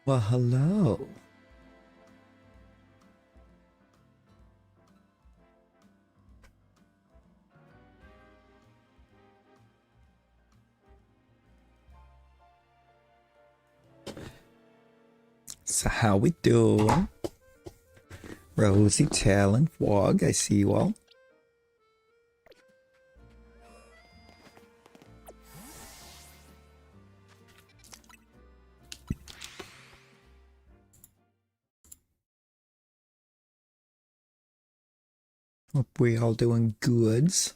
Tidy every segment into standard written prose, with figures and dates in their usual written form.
Well, hello. So how we doing? Rosie, Talon, Wog, I see you all. Hope we all doing goods.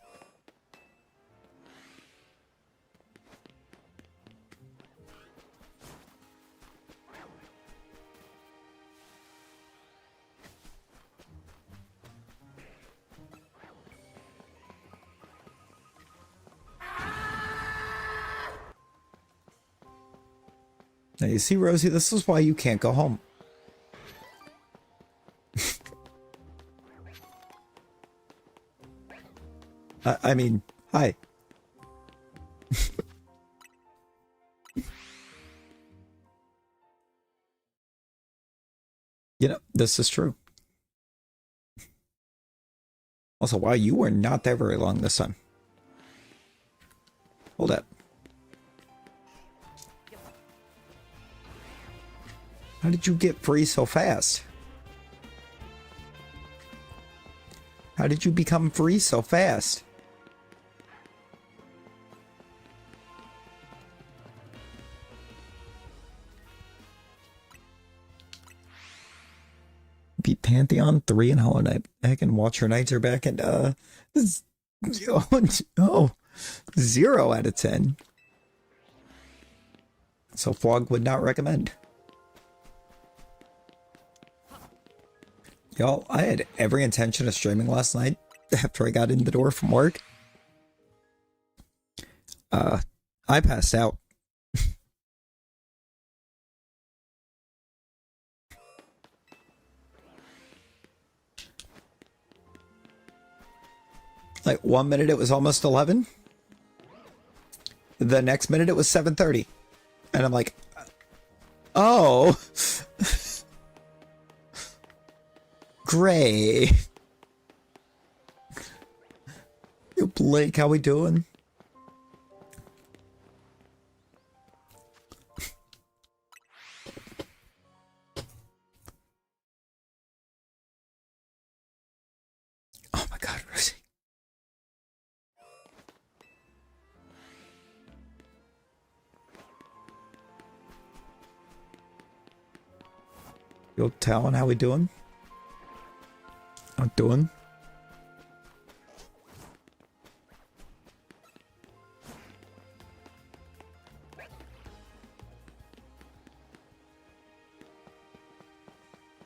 Now you see, Rosie, this is why you can't go home. I mean, hi. You know, this is true. Also, wow, you were not there very long this time. Hold up. How did you get free so fast? How did you become free so fast? Beat Pantheon 3 and Hollow Knight. Heck, and Watcher Knights are back, and oh, 0 out of 10. So Fog would not recommend. Y'all, I had every intention of streaming last night after I got in the door from work. I passed out. Like 1 minute it was almost 11. The next minute it was 7:30. And I'm like, oh. Gray. Yo, Blake, how we doing? Oh my god, Rosie. Yo, Talon, how we doing? I'm doing.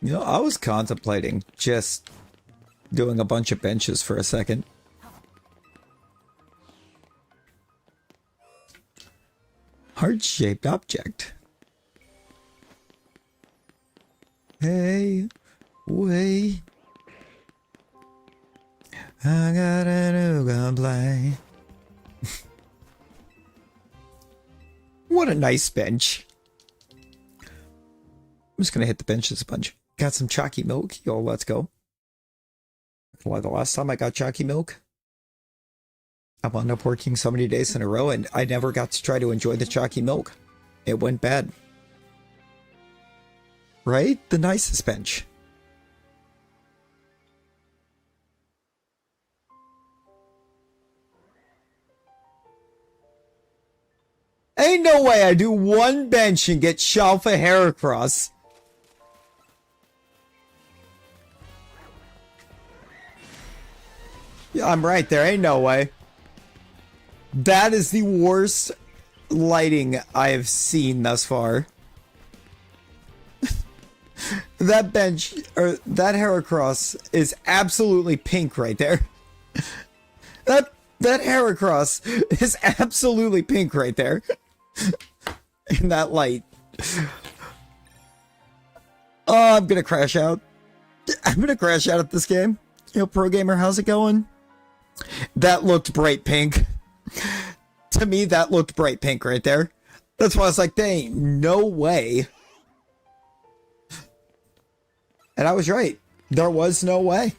You know, I was contemplating just doing a bunch of benches for a second. Heart-shaped object. Hey, wait. I got a new gun play. What a nice bench. I'm just gonna hit the benches a bunch. Got some chalky milk. Yo, let's go. Why, the last time I got chalky milk, I wound up working so many days in a row and I never got to try to enjoy the chalky milk. It went bad. Right? The nicest bench. Ain't no way I do one bench and get Shalfa Heracross. Yeah, I'm right there. Ain't no way. That is the worst lighting I have seen thus far. That bench, or that Heracross, is absolutely pink right there. That Heracross is absolutely pink right there. In that light. Oh, I'm gonna crash out. I'm gonna crash out at this game. Yo, Pro Gamer, how's it going? That looked bright pink. To me, that looked bright pink right there. That's why I was like, there ain't no way And I was right. There was no way.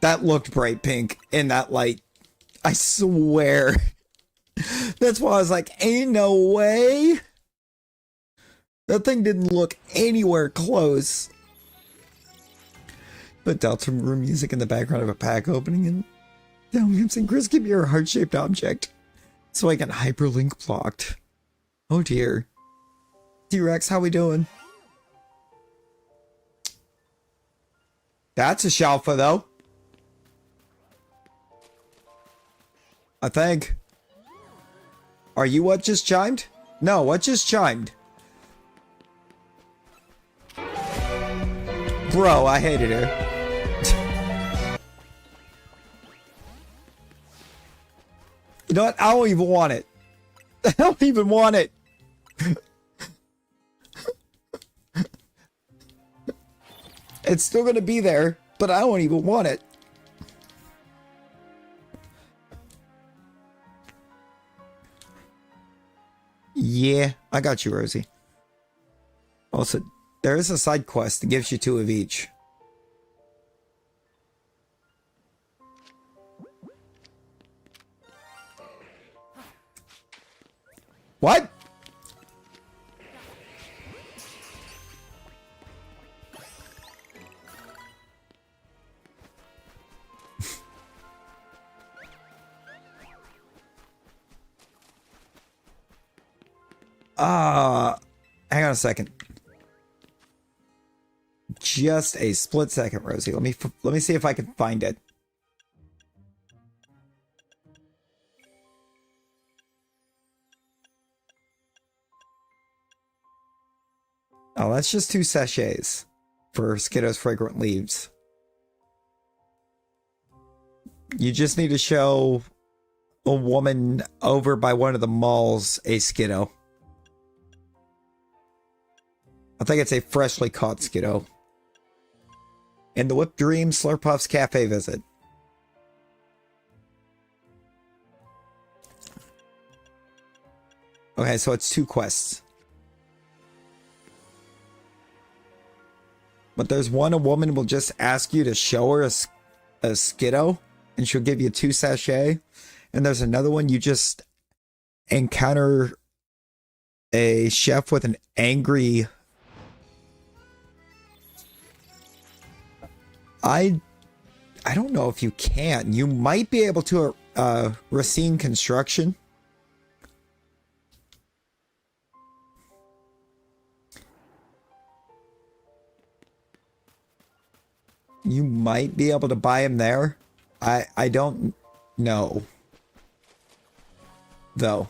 That looked bright pink in that light. I swear. That's why I was like, ain't no way. That thing didn't look anywhere close. But Delta room music in the background of a pack opening, and Down and Chris, give me your heart-shaped object so I can hyperlink blocked. Oh dear. T-Rex, how we doing? That's a Shalfa though. I think. Are you what just chimed? No, what just chimed? Bro, I hated her. You know what? I don't even want it. I don't even want it. It's still going to be there, but I don't even want it. Yeah, I got you, Rosie. Also, there is a side quest that gives you 2 of each. What? Hang on a second. Just a split second, Rosie. Let me see if I can find it. Oh, that's just 2 sachets for Skiddo's Fragrant Leaves. You just need to show a woman over by one of the malls a Skiddo. I think it's a freshly caught Skiddo. And the Whipped Dream Slurpuff's Cafe visit. Okay, so it's 2 quests. But there's one, a woman will just ask you to show her a Skiddo, and she'll give you 2 sachet. And there's another one, you just encounter a chef with an angry... I don't know if you can. You might be able to Racine Construction. You might be able to buy him there. I don't know. Though.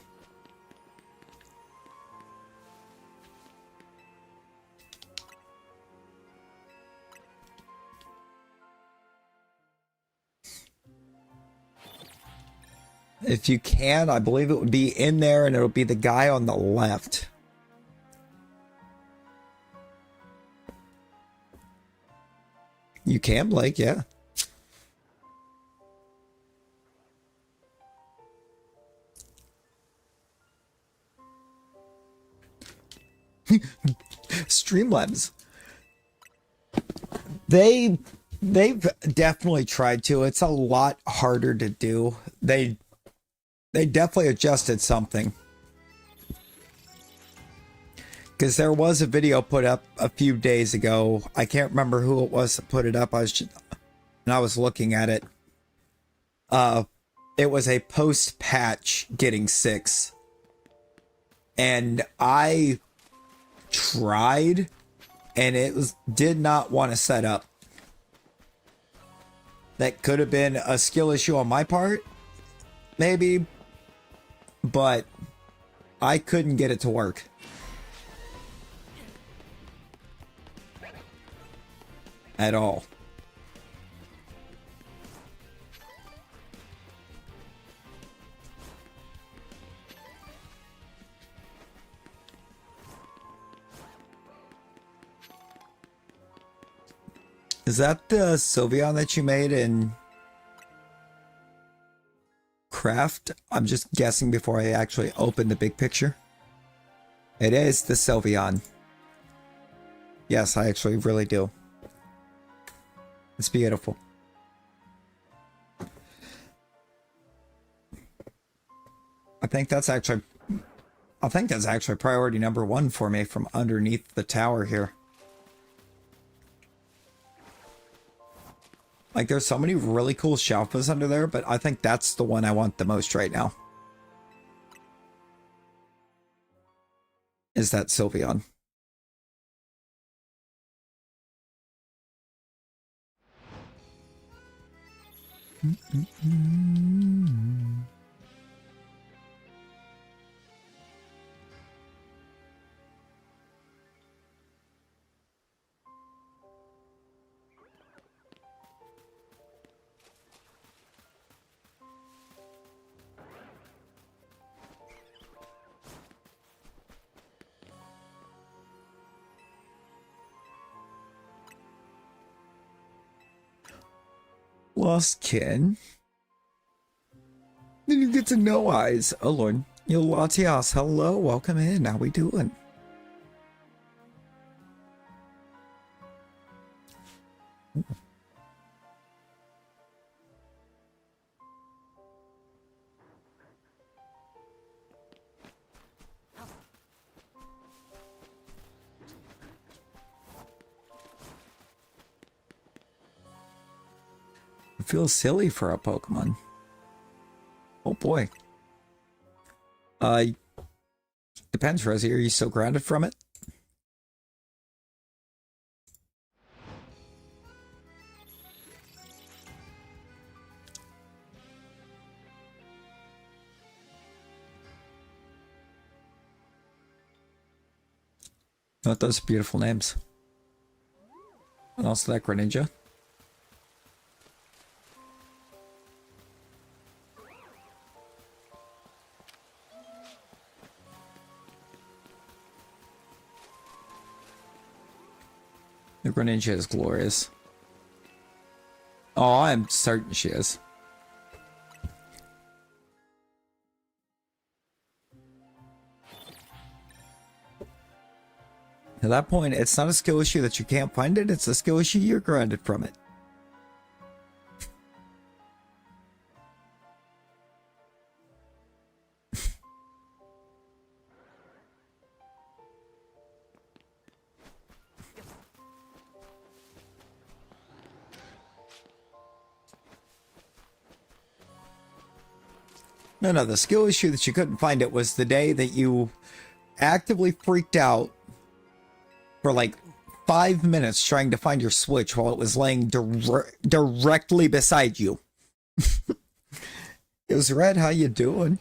If you can, I believe it would be in there and it'll be the guy on the left. You can, Blake, yeah. Streamlabs. They've definitely tried to. It's a lot harder to do. They definitely adjusted something. Because there was a video put up a few days ago. I can't remember who it was that put it up. I was looking at it. It was a post-patch getting 6. And I tried, and it did not want to set up. That could have been a skill issue on my part, maybe, but I couldn't get it to work. At all. Is that the Sylveon that you made in Craft? I'm just guessing before I actually open the big picture. It is the Sylveon. Yes, I actually really do. It's beautiful. I think that's actually priority number one for me from underneath the tower here. Like, there's so many really cool shelfas under there, but I think that's the one I want the most right now. Is that Sylveon. Lost kin. Then you get to know eyes. Oh Lord. Yo Latias, hello, welcome in. How we doing? It feels silly for a Pokemon. Oh boy. Depends, Rosie. Are you still grounded from it? Oh, those are beautiful names. And also that Greninja. The Greninja is glorious. Oh, I'm certain she is. At that point, it's not a skill issue that you can't find it, it's a skill issue you're grounded from it. No, the skill issue that you couldn't find it was the day that you actively freaked out for like 5 minutes trying to find your Switch while it was laying directly beside you. It was Red, how you doing?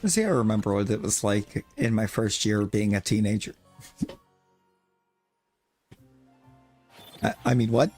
See, I remember what it was like in my first year being a teenager. I mean, what?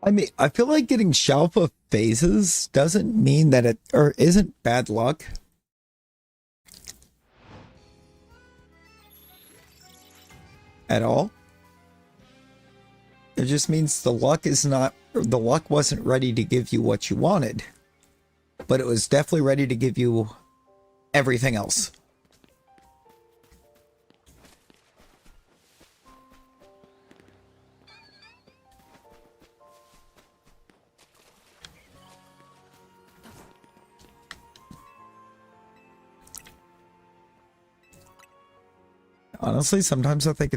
I mean, I feel like getting Shalpa phases doesn't mean that it, or isn't bad luck. At all. It just means the luck wasn't ready to give you what you wanted, but it was definitely ready to give you everything else. Honestly, sometimes I think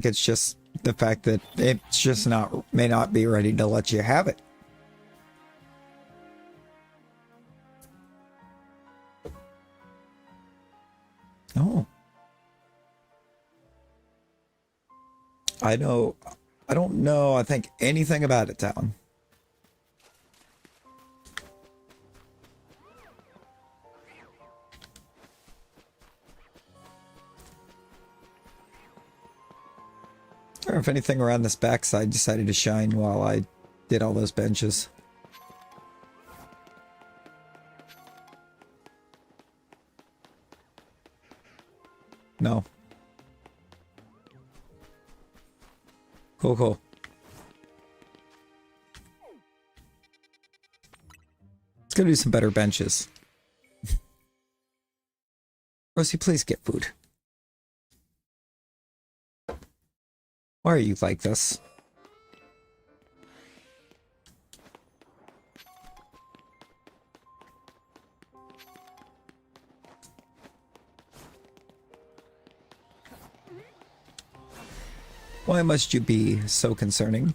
it's just the fact that it's just may not be ready to let you have it. Oh. I don't know, I think anything about it, Talon. Or if anything around this backside decided to shine while I did all those benches. No. Cool. Let's go do some better benches. Rosie, please get food. Why are you like this? Why must you be so concerning?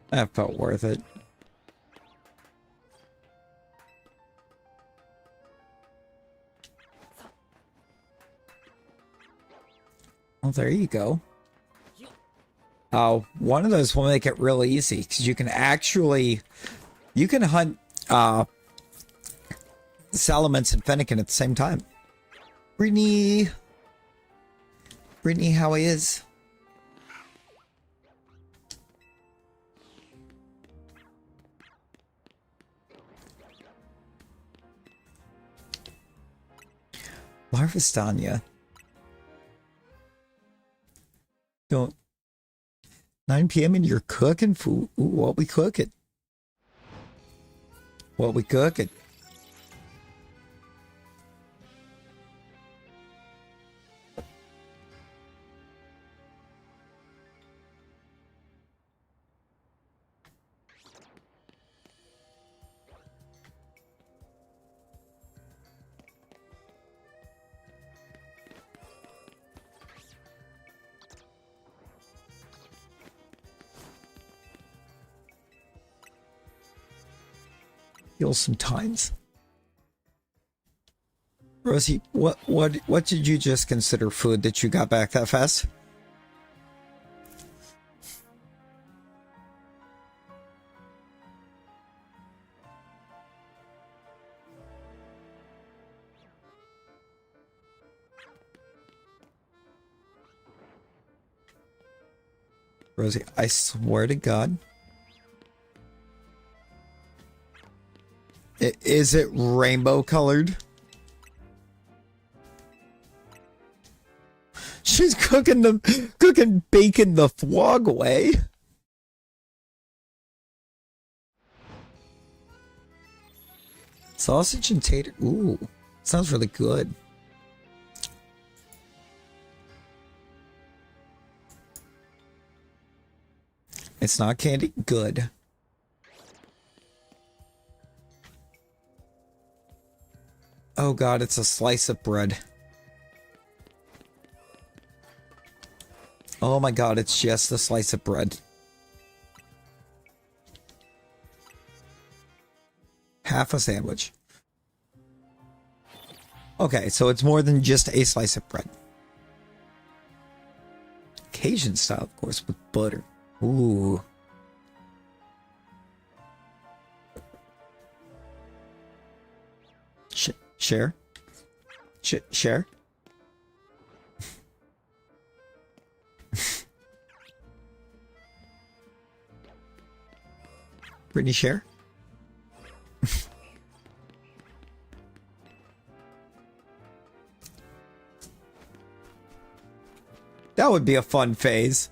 That felt worth it. Well, there you go. Oh, one of those will make it real easy because you can hunt Salamence and Fennekin at the same time. Brittany, how is? Larvistania. Don't. 9 p.m. and you're cooking food. Ooh, what we cooking? What we cooking? Kill some times. Rosie, what did you just consider food that you got back that fast? Rosie, I swear to God. Is it rainbow colored? She's cooking bacon the flog away. Sausage and tater. Ooh, sounds really good. It's not candy. Good. Oh God, it's a slice of bread. Oh my God, it's just a slice of bread. Half a sandwich. Okay, so it's more than just a slice of bread. Cajun style, of course, with butter. Ooh. Share? Share? Brittany, share? That would be a fun phase.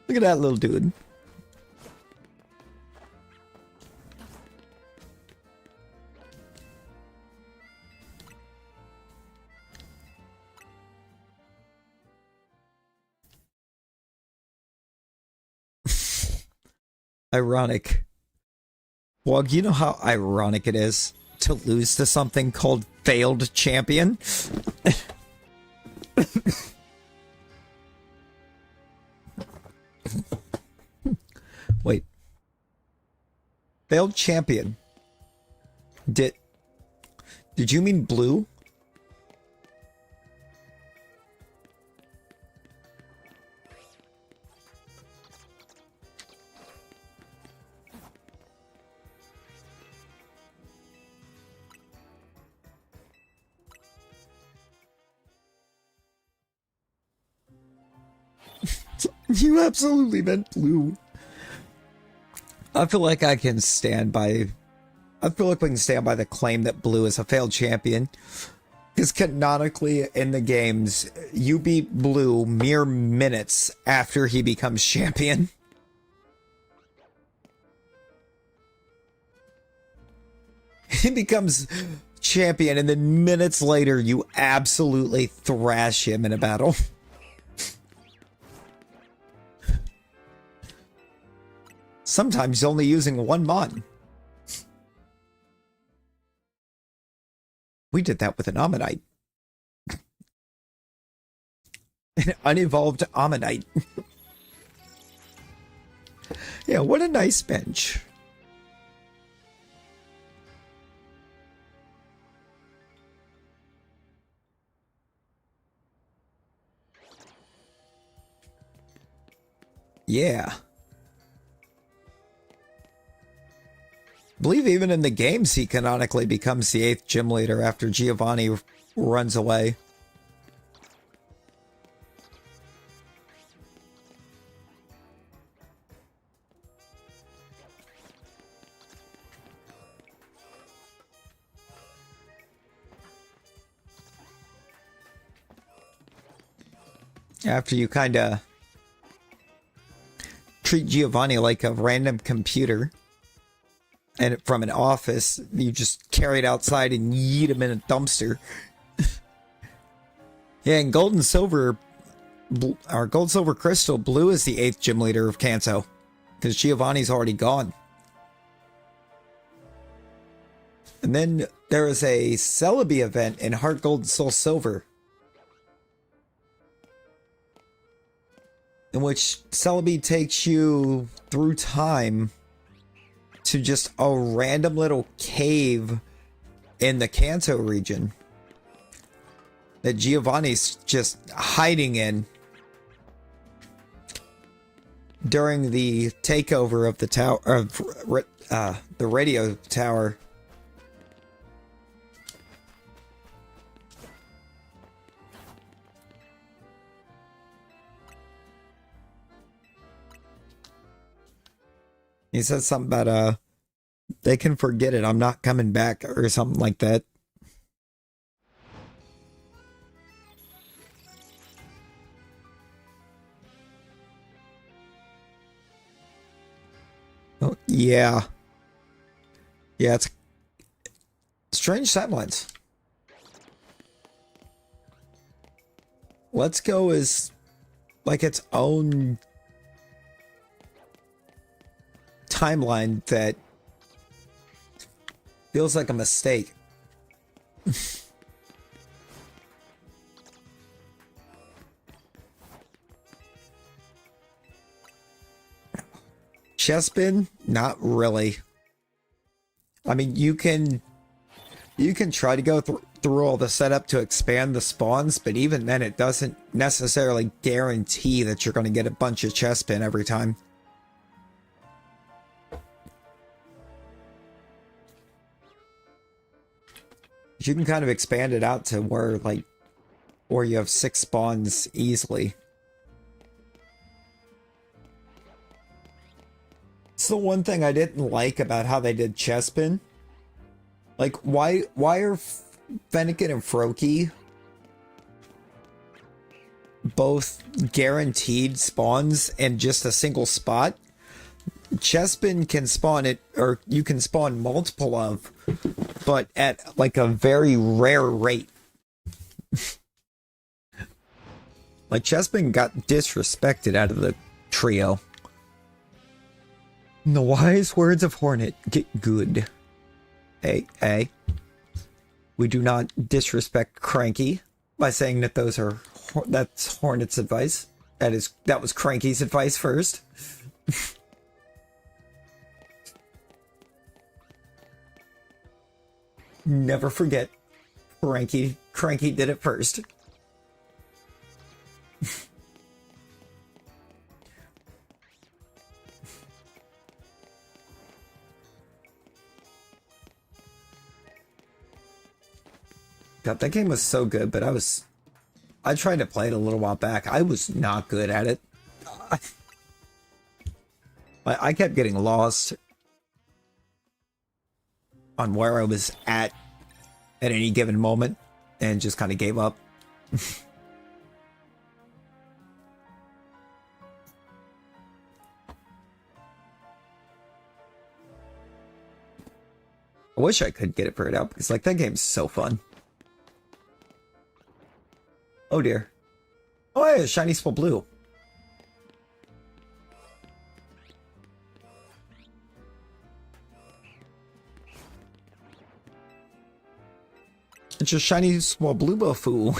Look at that little dude. Ironic. Well, you know how ironic it is to lose to something called failed champion? Wait. Failed champion. Did you mean blue? You absolutely meant blue. I feel like I can stand by... I feel like we can stand by the claim that blue is a failed champion. Because canonically in the games, you beat blue mere minutes after he becomes champion. He becomes champion and then minutes later you absolutely thrash him in a battle. Sometimes he's only using one mon. We did that with an Ammonite. An unevolved Ammonite. Yeah, what a nice bench. Yeah. I believe even in the games he canonically becomes the 8th gym leader after Giovanni runs away. After you kind of treat Giovanni like a random computer. And from an office, you just carry it outside and yeet him in a dumpster. Yeah, and gold and silver, or gold, silver, crystal, blue is the 8th gym leader of Kanto. Because Giovanni's already gone. And then there is a Celebi event in Heart Gold and Soul Silver. In which Celebi takes you through time to just a random little cave in the Kanto region that Giovanni's just hiding in during the takeover of the tower, of the radio tower. He said something about, they can forget it, I'm not coming back, or something like that. Oh, yeah. Yeah, it's strange timelines. Let's Go is like its own timeline that feels like a mistake. Chessbin? Not really. I mean, you can try to go through all the setup to expand the spawns, but even then it doesn't necessarily guarantee that you're going to get a bunch of Chessbin every time. You can kind of expand it out to where, like, or you have 6 spawns easily. It's the one thing I didn't like about how they did Chespin. Like, why are Fennekin and Froakie both guaranteed spawns in just a single spot? Chespin can spawn it, or you can spawn multiple of, but at like a very rare rate. Like, Chespin got disrespected out of the trio. The wise words of Hornet get good. Hey. We do not disrespect Cranky by saying that that's Hornet's advice. That was Cranky's advice first. Never forget, Cranky did it first. God, that game was so good, but I tried to play it a little while back. I was not good at it. I kept getting lost on where I was at any given moment and just kind of gave up. I wish I could get it figured out because, like, that game's so fun. Oh dear. Oh yeah, shiny Swablu. It's a shiny Swabluba fool.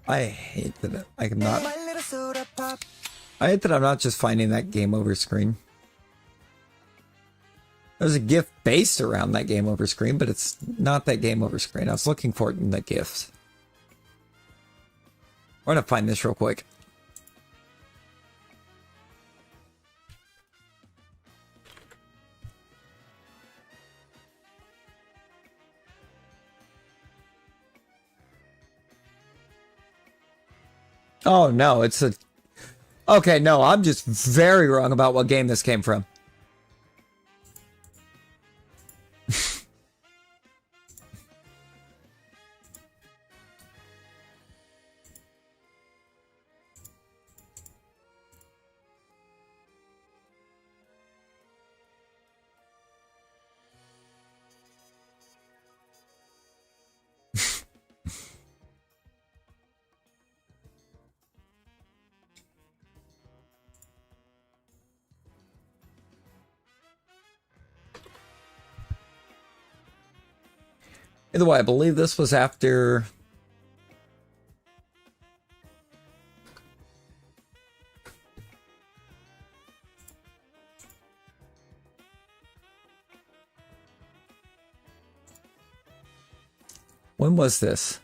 I hate that I'm not. I hate that I'm not just finding that game over screen. There's a GIF based around that game over screen, but it's not that game over screen. I was looking for it in the GIFs. We're gonna find this real quick. Oh no, it's a... Okay, no, I'm just very wrong about what game this came from. Either way, I believe this was after... When was this?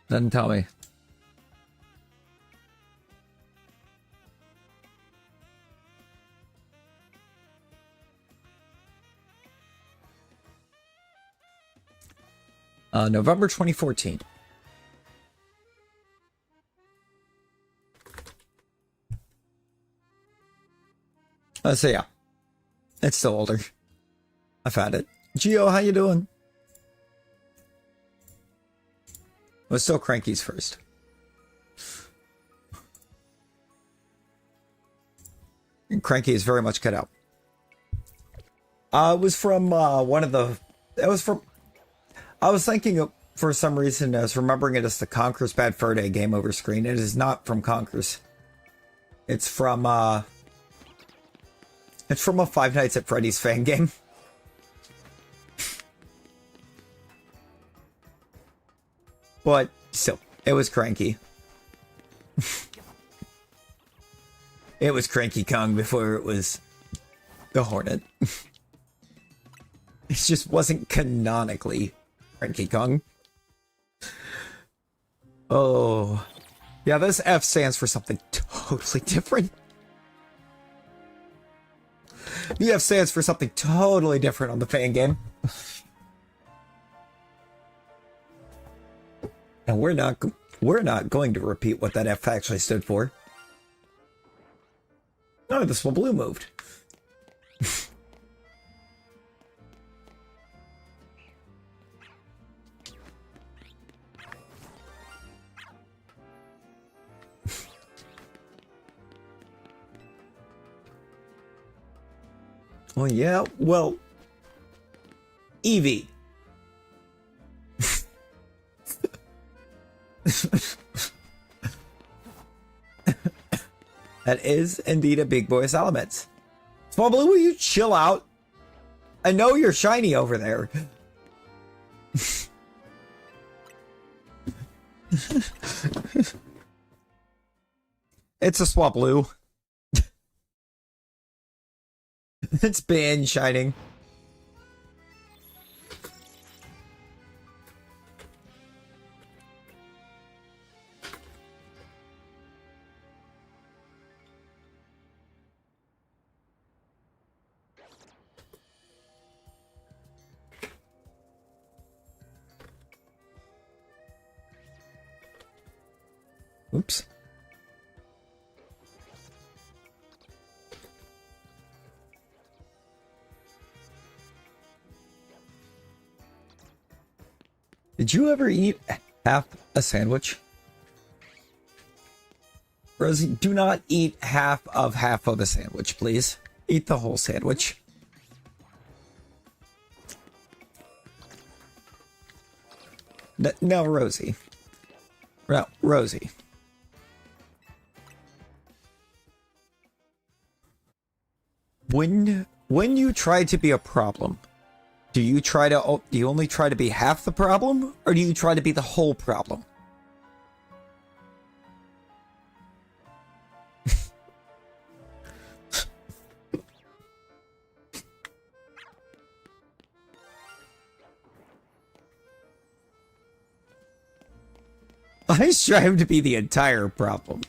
Doesn't tell me. November 2014. So yeah, it's still older. I found it. Gio, how you doing? Was still Cranky's first. And Cranky is very much cut out. It was from one of the. It was from. I was thinking of, for some reason, I was remembering it as the Conker's Bad Fur Day game over screen. It is not from Conker's. It's from a Five Nights at Freddy's fan game. But still, it was Cranky. It was Cranky Kong before it was the Hornet. It just wasn't canonically Cranky Kong. Oh. Yeah, this F stands for something totally different. The F stands for something totally different on the fan game. And we're not going to repeat what that F actually stood for. Oh, this one blue moved. Oh yeah, well, Eevee. That is indeed a big boy's element. Small Blue, will you chill out? I know you're shiny over there. It's a Swablu. It's been shining. Oops. Did you ever eat half a sandwich? Rosie, do not eat half of a sandwich, please. Eat the whole sandwich. No, Rosie. No, Rosie. When you try to be a problem, do you only try to be half the problem, or do you try to be the whole problem? I strive to be the entire problem.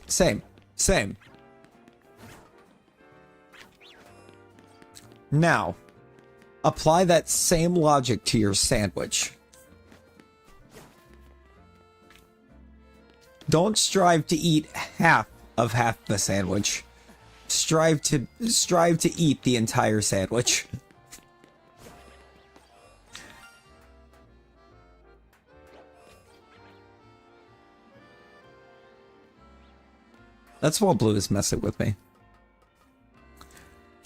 Same. Now, apply that same logic to your sandwich. Don't strive to eat half the sandwich. Strive to eat the entire sandwich. That's why Blue is messing with me.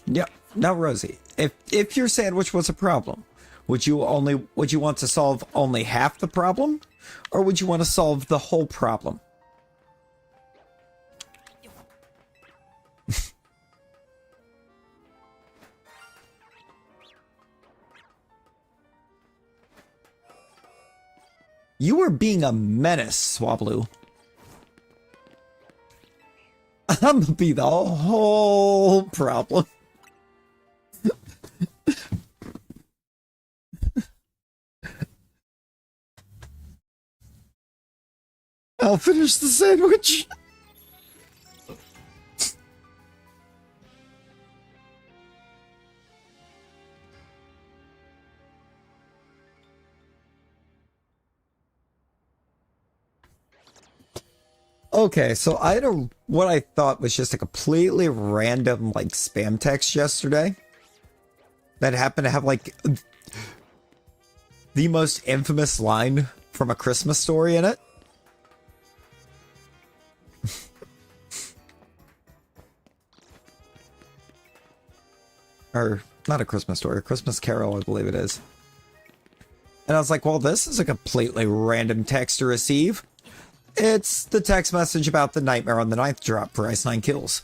Yeah. Now, Rosie, if your sandwich was a problem, would you want to solve only half the problem, or would you want to solve the whole problem? You are being a menace, Swablu. I'm gonna be the whole problem. I'll finish the sandwich. Okay, so I had what I thought was just a completely random like spam text yesterday that happened to have like the most infamous line from A Christmas Story in it. Or not A Christmas Story, A Christmas Carol, I believe it is. And I was like, well, this is a completely random text to receive. It's the text message about the Nightmare on the Ninth drop for Ice 9 Kills.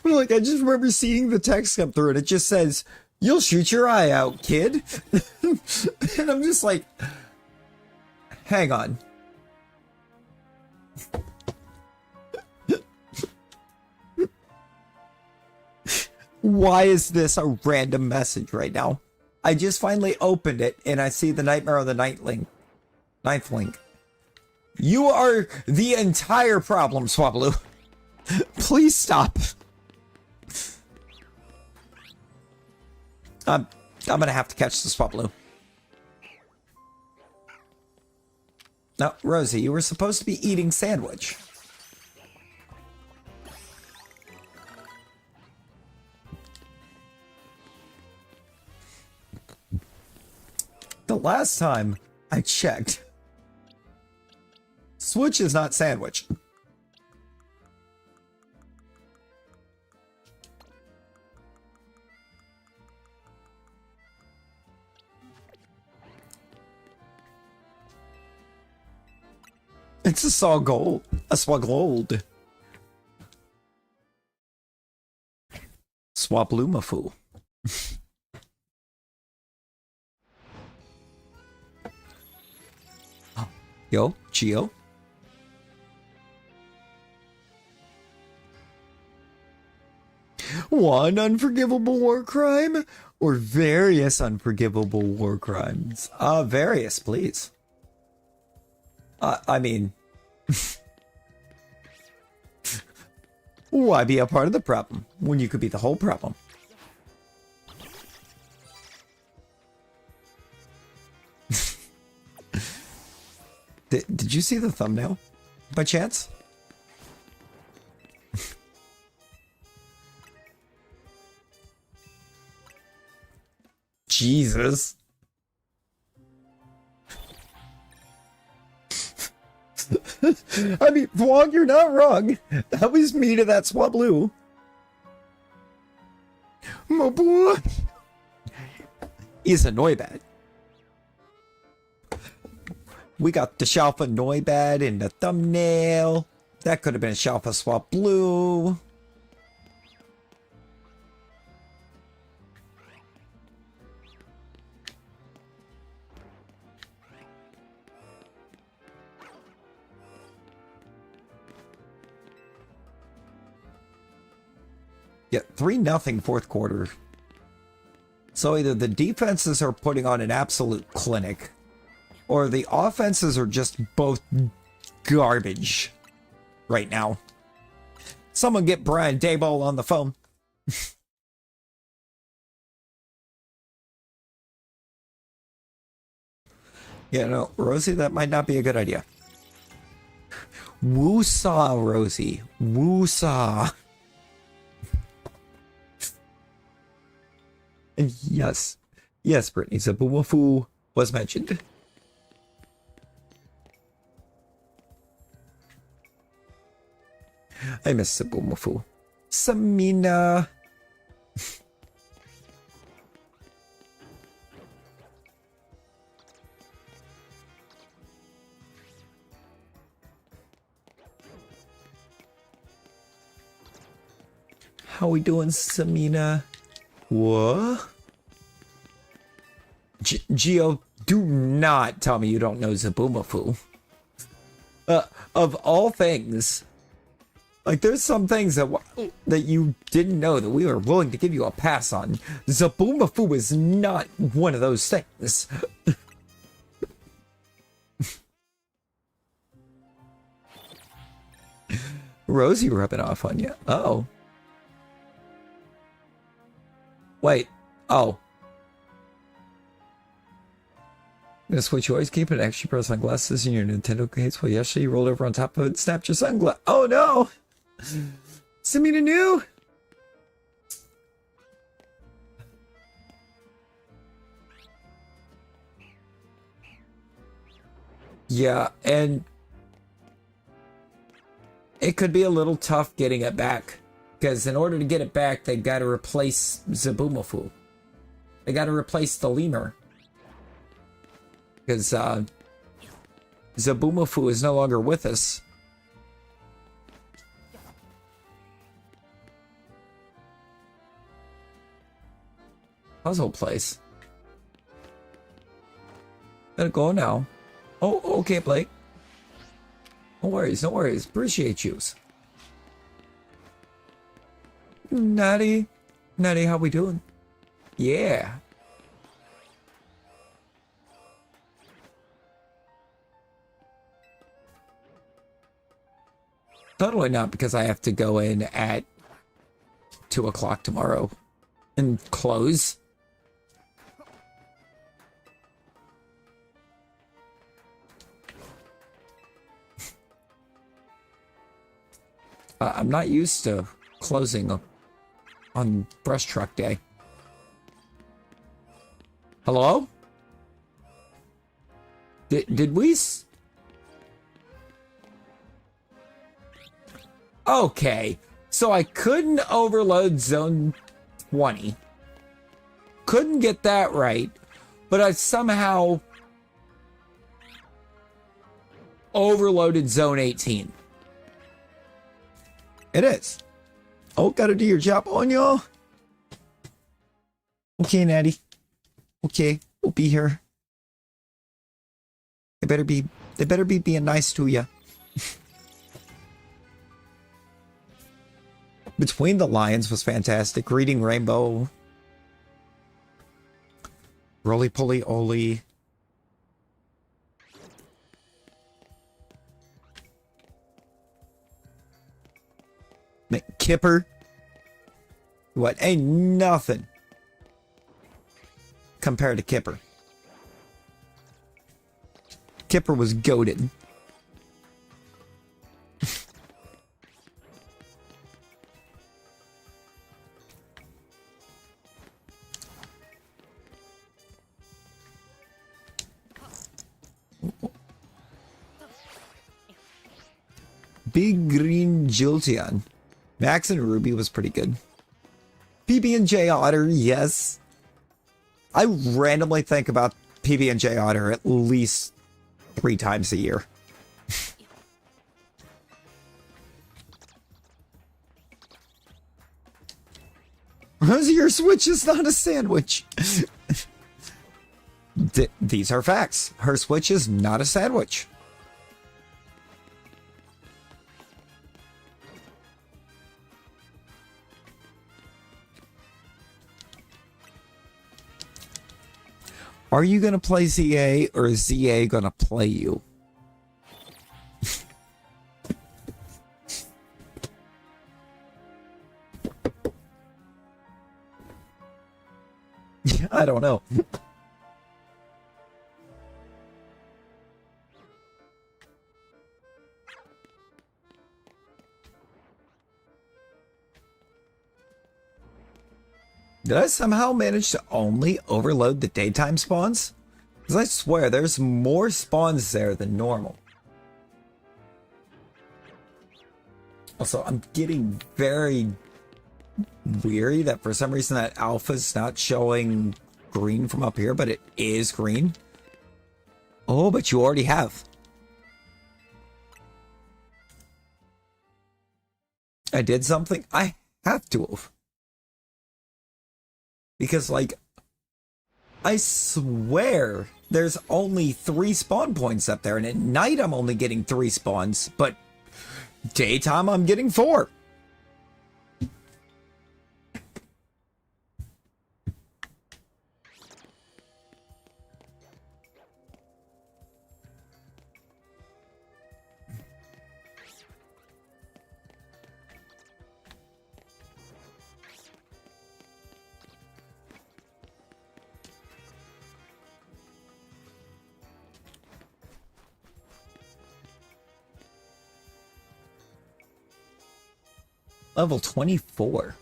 But like, I just remember seeing the text come through and it just says, "You'll shoot your eye out, kid." And I'm just like, hang on. Why is this a random message right now? I just finally opened it and I see the Nightmare on the Ninth link. You are the entire problem, Swablu. Please stop. I'm gonna have to catch the Swablu. Now, Rosie, you were supposed to be eating sandwich. The last time I checked, Switch is not sandwich. It's a saw gold. A swaggold. Swablumafu. Yo, Geo. One unforgivable war crime or various unforgivable war crimes? Various, please. I mean, why be a part of the problem when you could be the whole problem? Did you see the thumbnail by chance? Jesus. I mean, Vlog, you're not wrong. That was me to that Swablu. My boy is a Noibad. We got the Shalfa Noibad in the thumbnail. That could have been a Shalfa Swablu. Yeah, 3-0 fourth quarter. So either the defenses are putting on an absolute clinic, or the offenses are just both garbage right now. Someone get Brian Daboll on the phone. Yeah, no, Rosie, that might not be a good idea. Woo-saw, Rosie. Woo-saw. And yes, Brittany, Zabumafu was mentioned. I miss Zabumafu. Samina. How we doing, Samina? What? Geo, do not tell me you don't know Zabumafu. Of all things, like there's some things that you didn't know that we were willing to give you a pass on. Zabumafu is not one of those things. Rosie rubbing off on you. Oh. Wait. Oh. Gonna switch. You always keep an extra pair of sunglasses in your Nintendo case. Well, yesterday you rolled over on top of it and snapped your sunglass. Oh no! Send me the new. Yeah, and it could be a little tough getting it back. Because in order to get it back, they gotta replace Zabumafu. They gotta replace the lemur. Because Zabumafu is no longer with us. Puzzle place. Gotta go now. Oh, okay, Blake. No worries, no worries. Appreciate yous. Natty. Natty, how we doing? Yeah. Totally not, because I have to go in at 2 o'clock tomorrow and close. I'm not used to closing on brush truck day. Hello? Did we? Okay, so I couldn't overload zone 20. Couldn't get that right, but I somehow overloaded zone 18. It is. Oh, gotta do your job on y'all. Okay, Natty. Okay, we'll be here. They better be being nice to you. Between the Lions was fantastic. Reading Rainbow. Roly Poly Oly. Kipper. What? Ain't nothing compared to Kipper. Kipper was goated. Big Green Jolteon. Max and Ruby was pretty good. PB&J Otter, yes. I randomly think about PB&J Otter at least 3 times a year. Rosie, your Switch is not a sandwich. These are facts. Her Switch is not a sandwich. Are you going to play ZA or is ZA going to play you? Yeah, I don't know. Did I somehow manage to only overload the daytime spawns? Because I swear there's more spawns there than normal. Also, I'm getting very weary that for some reason that alpha's not showing green from up here, but it is green. Oh, but you already have. I did something? I have to have. Because, like, I swear there's only 3 spawn points up there, and at night I'm only getting 3 spawns, but daytime I'm getting 4. Level 24.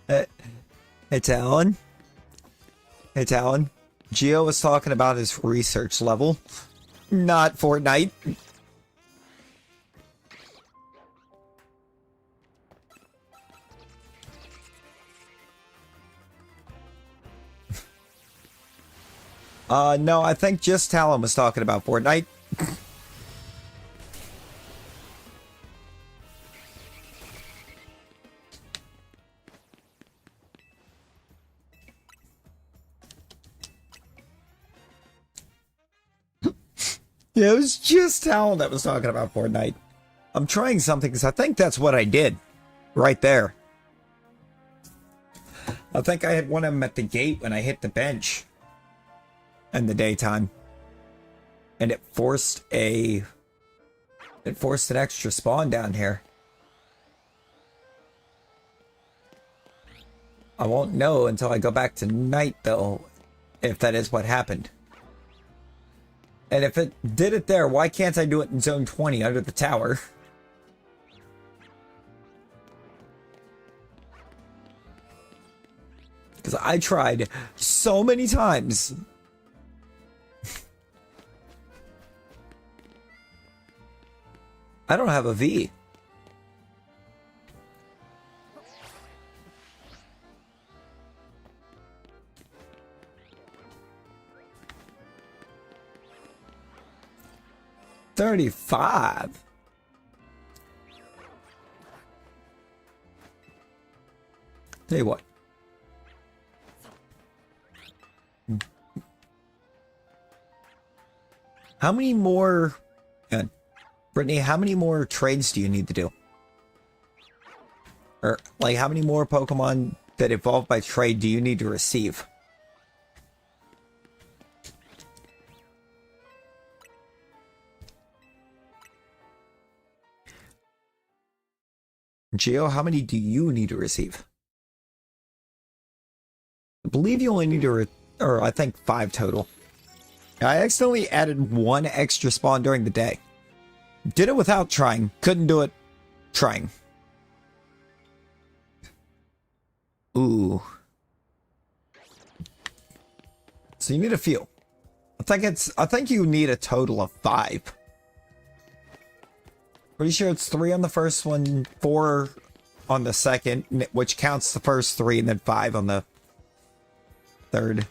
Hey, Talon. Hey, Talon. Geo was talking about his research level, not Fortnite. No, I think just Talon was talking about Fortnite. Yeah, it was just Talon that was talking about Fortnite. I'm trying something because I think that's what I did. Right there. I think I had one of them at the gate when I hit the bench. In the daytime. And it forced an extra spawn down here. I won't know until I go back to night though, if that is what happened. And if it did it there, why can't I do it in zone 20 under the tower? Because I tried so many times. I don't have a V. $35. Tell you what. How many more... Brittany, how many more trades do you need to do? Or, like, how many more Pokemon that evolve by trade do you need to receive? Geo, how many do you need to receive? I believe you only need to, or I think 5 total. I accidentally added 1 extra spawn during the day. Did it without trying. Couldn't do it trying. Ooh. So you need a few. I think you need a total of 5. Pretty sure it's 3 on the first one, 4 on the second, which counts the first 3, and then 5 on the third.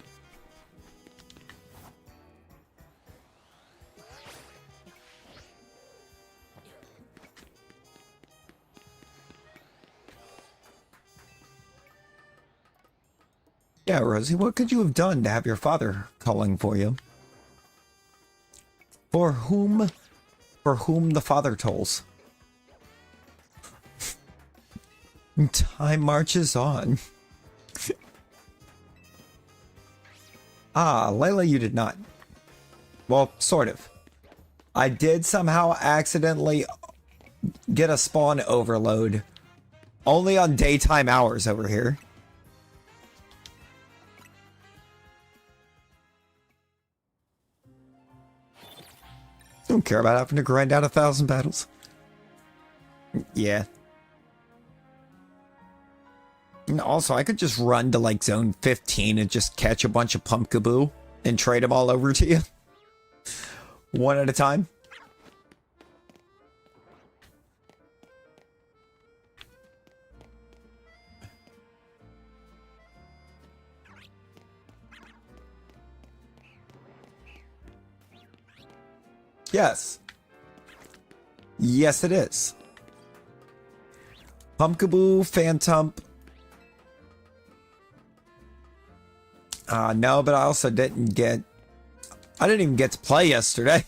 Yeah, Rosie, what could you have done to have your father calling for you? For whom the father tolls. Time marches on. Ah, Layla, you did not. Well, sort of. I did somehow accidentally get a spawn overload. Only on daytime hours over here. Don't care about having to grind out 1,000 battles. Yeah. And also, I could just run to like zone 15 and just catch a bunch of Pumpkaboo and trade them all over to you. One at a time. Yes. Yes, it is. Pumpkaboo, Phantump. No, but I also didn't get... I didn't even get to play yesterday.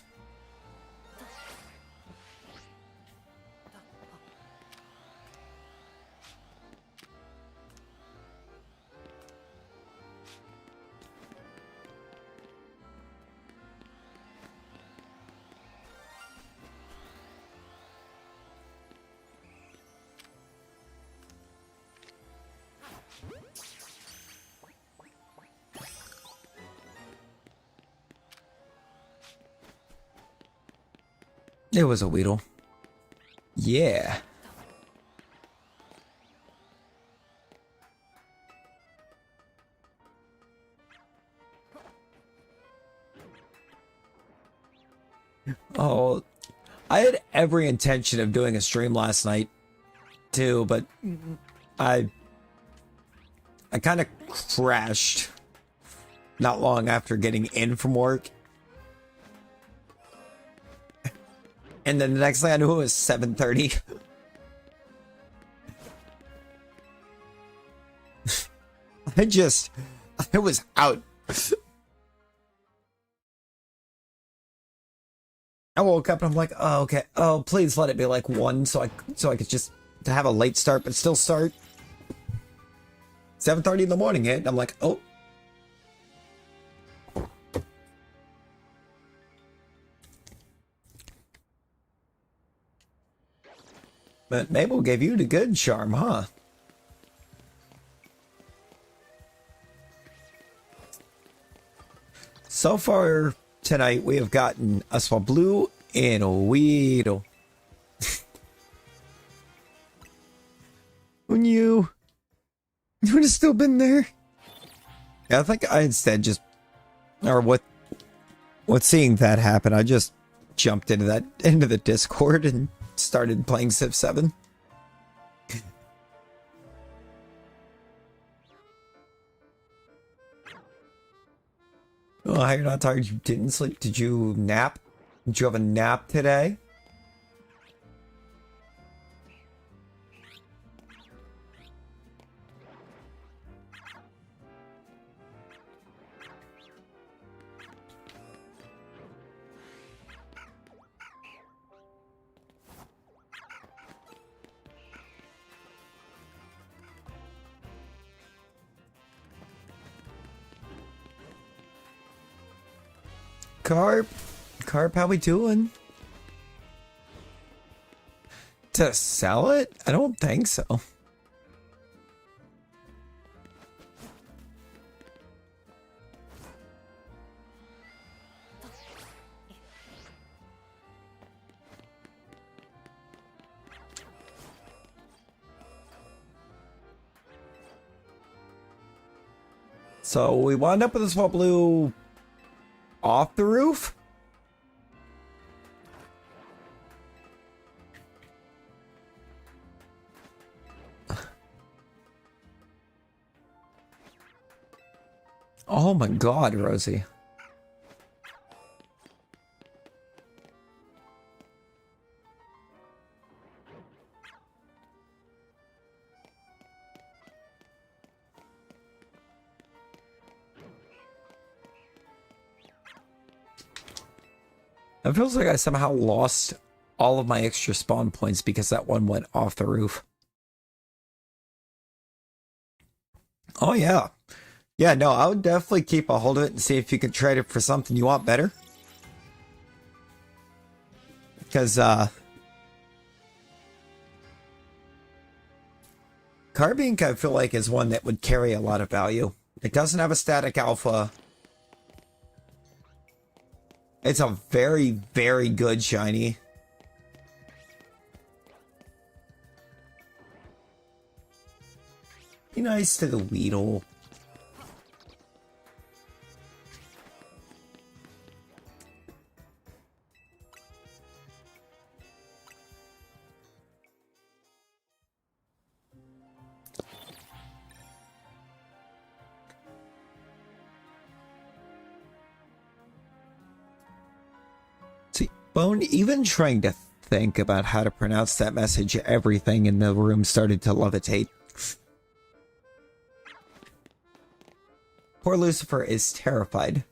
It was a Weedle. Yeah. Oh, I had every intention of doing a stream last night too, but I I kind of crashed not long after getting in from work. And then the next thing I knew, it was 7:30. I was out. I woke up and I'm like, oh, okay. Oh, please let it be like 1 so I could just to have a late start, but still start. 7:30 in the morning hit. I'm like, oh. But Mabel gave you the good charm, huh? So far tonight, we have gotten a Swablu and a Weedle. When you would have still been there. Yeah, I think I instead just, or what seeing that happen, I just jumped into the Discord and started playing Civ 7. Oh, you're not tired? You didn't sleep? Did you nap? Did you have a nap today? Carp, how we doing? To sell it? I don't think so. So we wound up with a Swablu off the roof? Oh my god, Rosie. It feels like I somehow lost all of my extra spawn points because that one went off the roof. Oh, yeah. Yeah, no, I would definitely keep a hold of it and see if you could trade it for something you want better. Because, Carbink, I feel like, is one that would carry a lot of value. It doesn't have a static alpha. It's a very, very good shiny. Be nice to the Weedle. See, Bone, even trying to think about how to pronounce that message, everything in the room started to levitate. Poor Lucifer is terrified.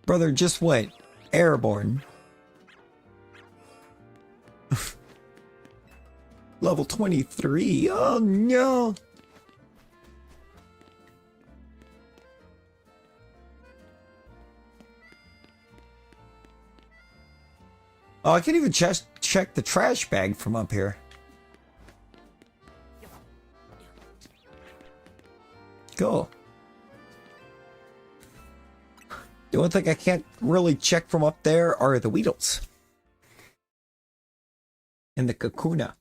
Brother just went airborne. Level 23. Oh no. Oh, I can't even check the trash bag from up here. Cool. The only thing I can't really check from up there are the Weedles. And the Kakuna.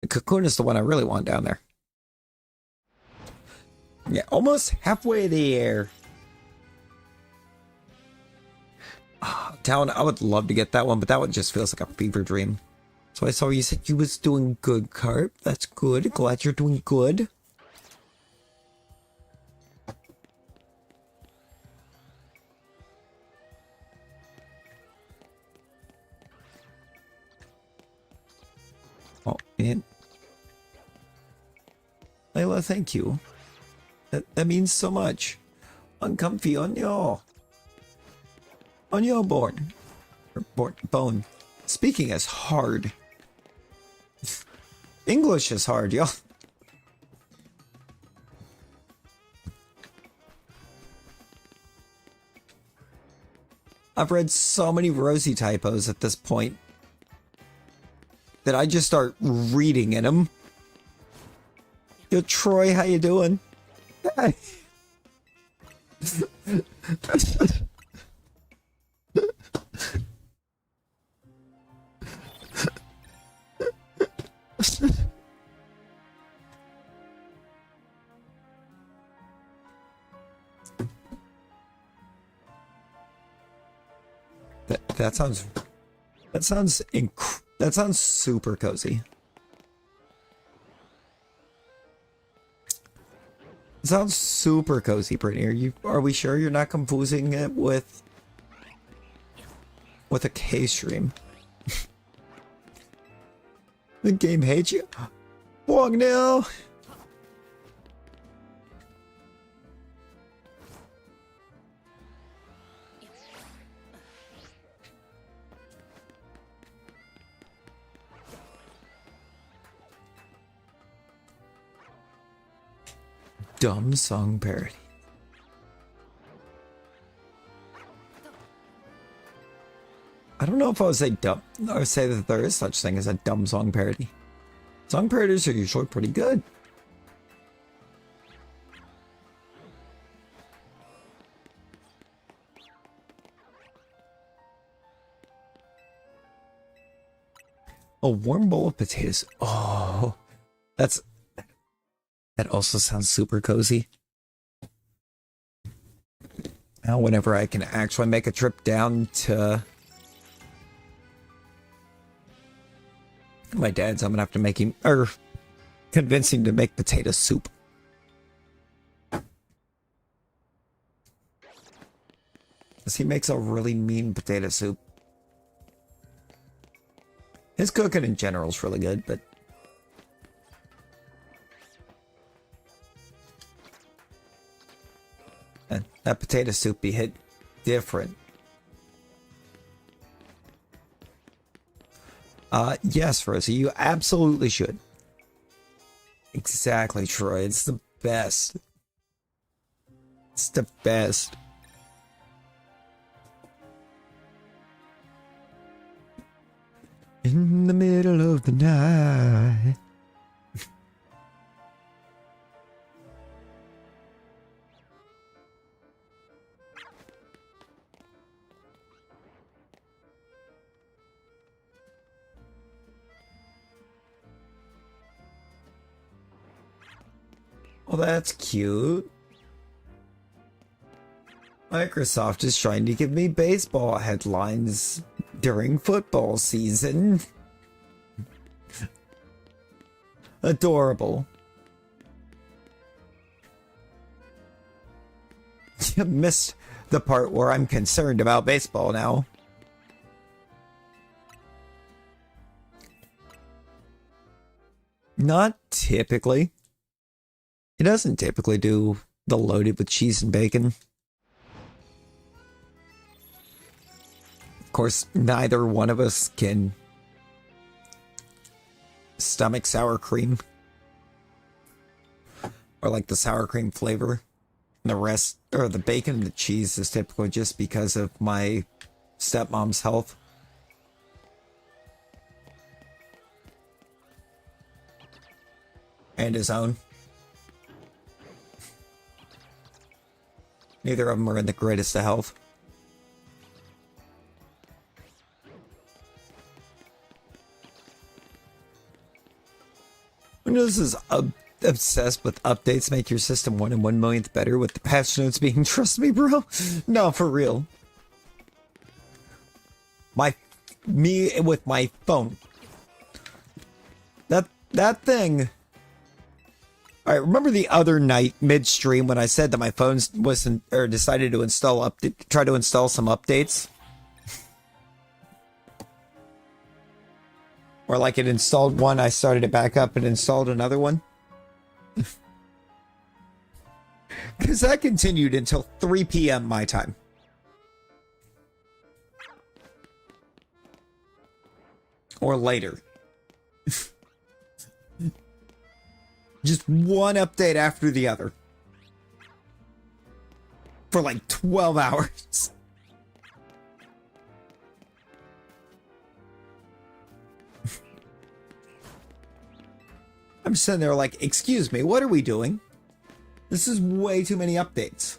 The Kakuna is the one I really want down there. Yeah, almost halfway there. Town, I would love to get that one, but that one just feels like a fever dream. So I saw you said you was doing good, Carp. That's good. Glad you're doing good. Oh, man. Layla, thank you. That means so much. Uncomfy on your board. Bone. Speaking is hard. English is hard, y'all. I've read so many Rosie typos at this point that I just start reading in them. Yo, Troy, how you doing? Hey. That sounds super cozy. It sounds super cozy, Brittany. Are we sure you're not confusing it with a K stream? The game hates you. Wong now. Dumb song parody. I don't know if I would say dumb or say that there is such thing as a dumb song parody. Song parodies are usually pretty good. A warm bowl of potatoes. Oh, that also sounds super cozy. Now, whenever I can actually make a trip down to my dad's, I'm gonna have to make him, or convince him to make potato soup. Because he makes a really mean potato soup. His cooking in general is really good, but that potato soup be hit different. Yes, Rosie, you absolutely should. Exactly, Troy. It's the best. It's the best. In the middle of the night. Well, that's cute. Microsoft is trying to give me baseball headlines during football season. Adorable. You missed the part where I'm concerned about baseball now. Not typically. It doesn't typically do the loaded with cheese and bacon. Of course, neither one of us can stomach sour cream. Or like the sour cream flavor. The rest, or the bacon and the cheese is typically just because of my stepmom's health. And his own. Neither of them are in the greatest of health. Windows is obsessed with updates make your system 1 in 1 millionth better with the patch notes being trust me, bro. No, for real. Me with my phone. That thing. All right, remember the other night midstream when I said that my phone wasn't, or decided to try to install some updates? Or like it installed one, I started it back up and installed another one? Because that continued until 3 p.m. my time. Or later. Just one update after the other. For like 12 hours. I'm sitting there like, excuse me, what are we doing? This is way too many updates.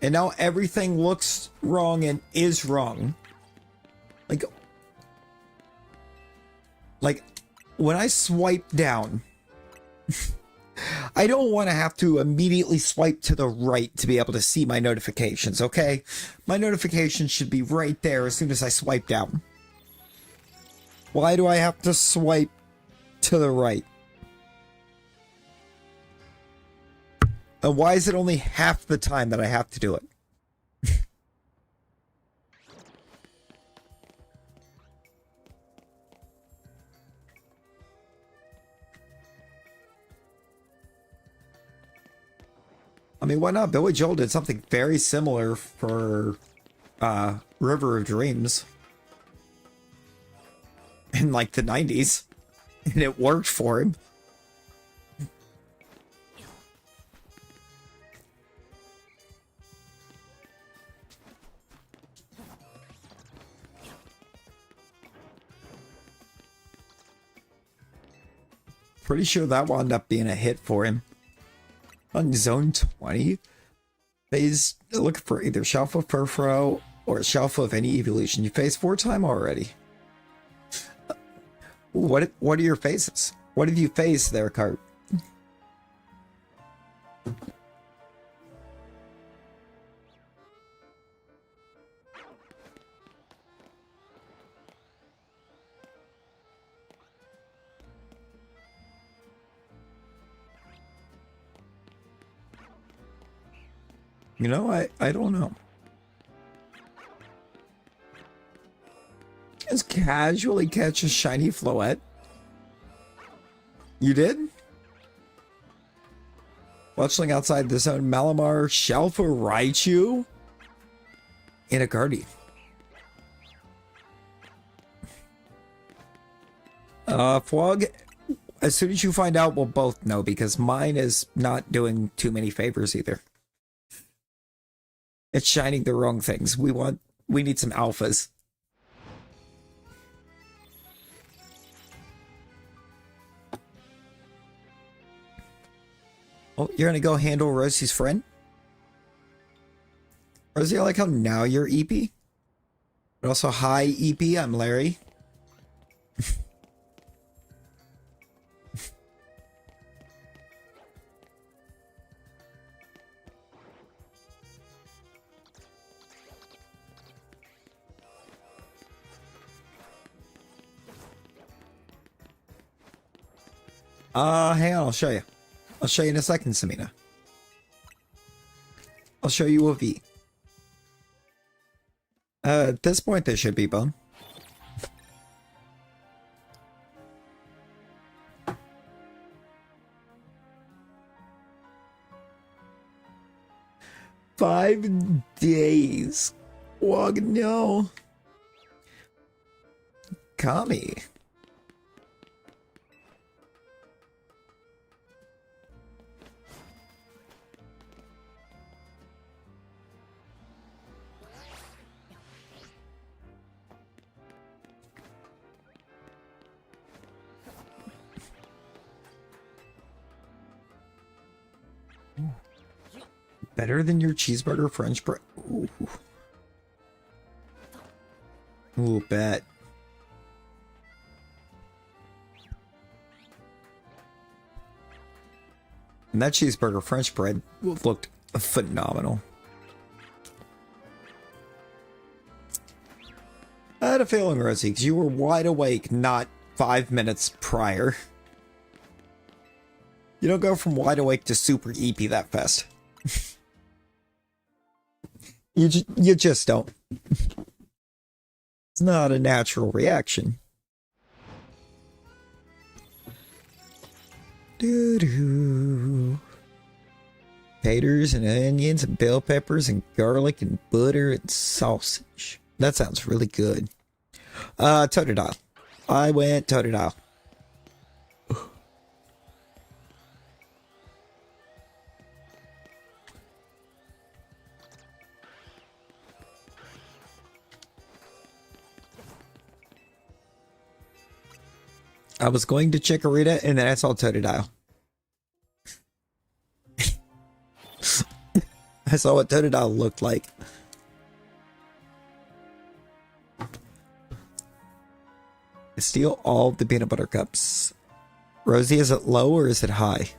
And now everything looks wrong and is wrong. Like when I swipe down, I don't want to have to immediately swipe to the right to be able to see my notifications, okay? My notifications should be right there as soon as I swipe down. Why do I have to swipe to the right? And why is it only half the time that I have to do it? I mean, why not? Billy Joel did something very similar for River of Dreams in like the 90s, and it worked for him. Pretty sure that wound up being a hit for him. On Zone 20, phase looking for either Shelf of Perfuro or Shelf of any evolution. You phased 4 times already. What are your phases? What have you phased there, Cart? You know, I don't know. Just casually catch a shiny Floette. You did? Watching outside the zone, Malamar, Shelfa, Raichu, and a Guardy. Fwog, as soon as you find out, we'll both know because mine is not doing too many favors either. It's shining the wrong things. We need some alphas. Oh, you're gonna go handle Rosie's friend? Rosie, I like how now you're EP. But also, hi EP, I'm Larry. Hang on, I'll show you. I'll show you in a second, Samina. I'll show you a V. At this point, there should be bone. $5 days. Wog, no. Kami. Better than your cheeseburger French bread. Ooh. Ooh, bet. And that cheeseburger French bread looked phenomenal. I had a feeling, Rosie, because you were wide awake not 5 minutes prior. You don't go from wide awake to super eepy that fast. you just don't. It's not a natural reaction. Doo-doo. Taters and onions and bell peppers and garlic and butter and sausage. That sounds really good. Totodile. I went Totodile. I was going to Chikorita and then I saw Totodile. I saw what Totodile looked like. Steal all the peanut butter cups. Rosie, is it low or is it high?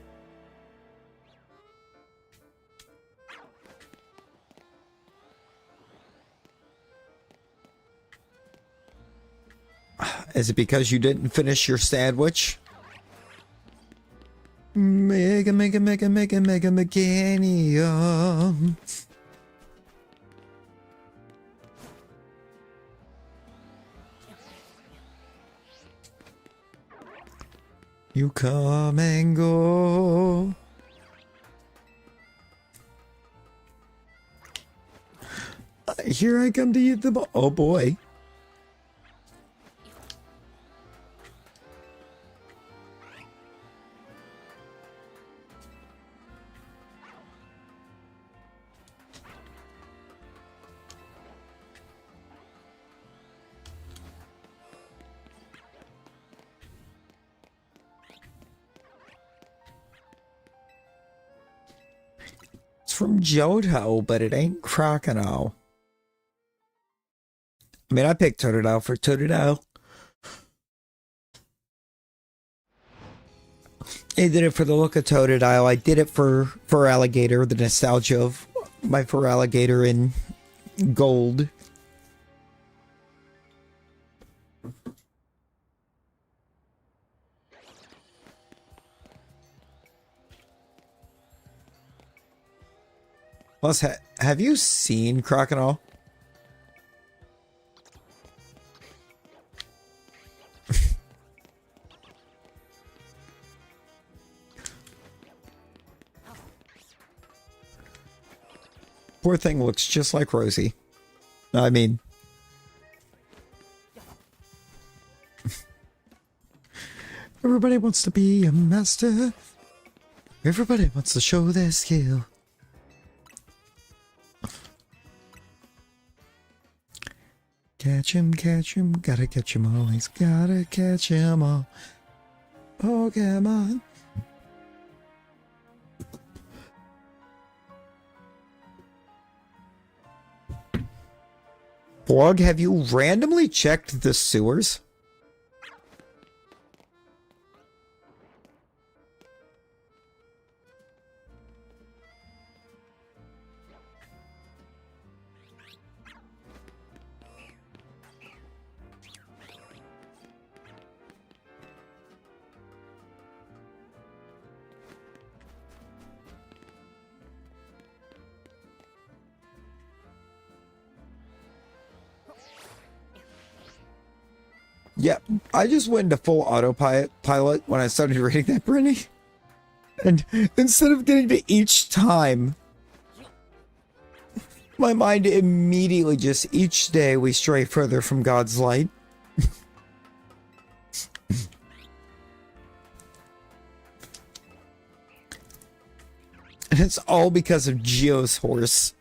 Is it because you didn't finish your sandwich? Mega, mega, mega, mega, mega, Meganium. You come and go. Here I come to eat the ball. Oh boy. From Johto, but it ain't Crocodile. I mean, I picked Totodile for Totodile. I did it for the look of Totodile. I did it for Alligator, the nostalgia of my Alligator in gold. Plus, have you seen Crocodile? Poor thing looks just like Rosie. I mean... Everybody wants to be a master. Everybody wants to show their skill. Catch him, gotta catch him all. He's gotta catch him all. Pokemon. Plug, have you randomly checked the sewers? Yeah, I just went into full autopilot when I started reading that, Brittany. And instead of getting to each time, my mind immediately just, each day we stray further from God's light. And it's all because of Geo's horse.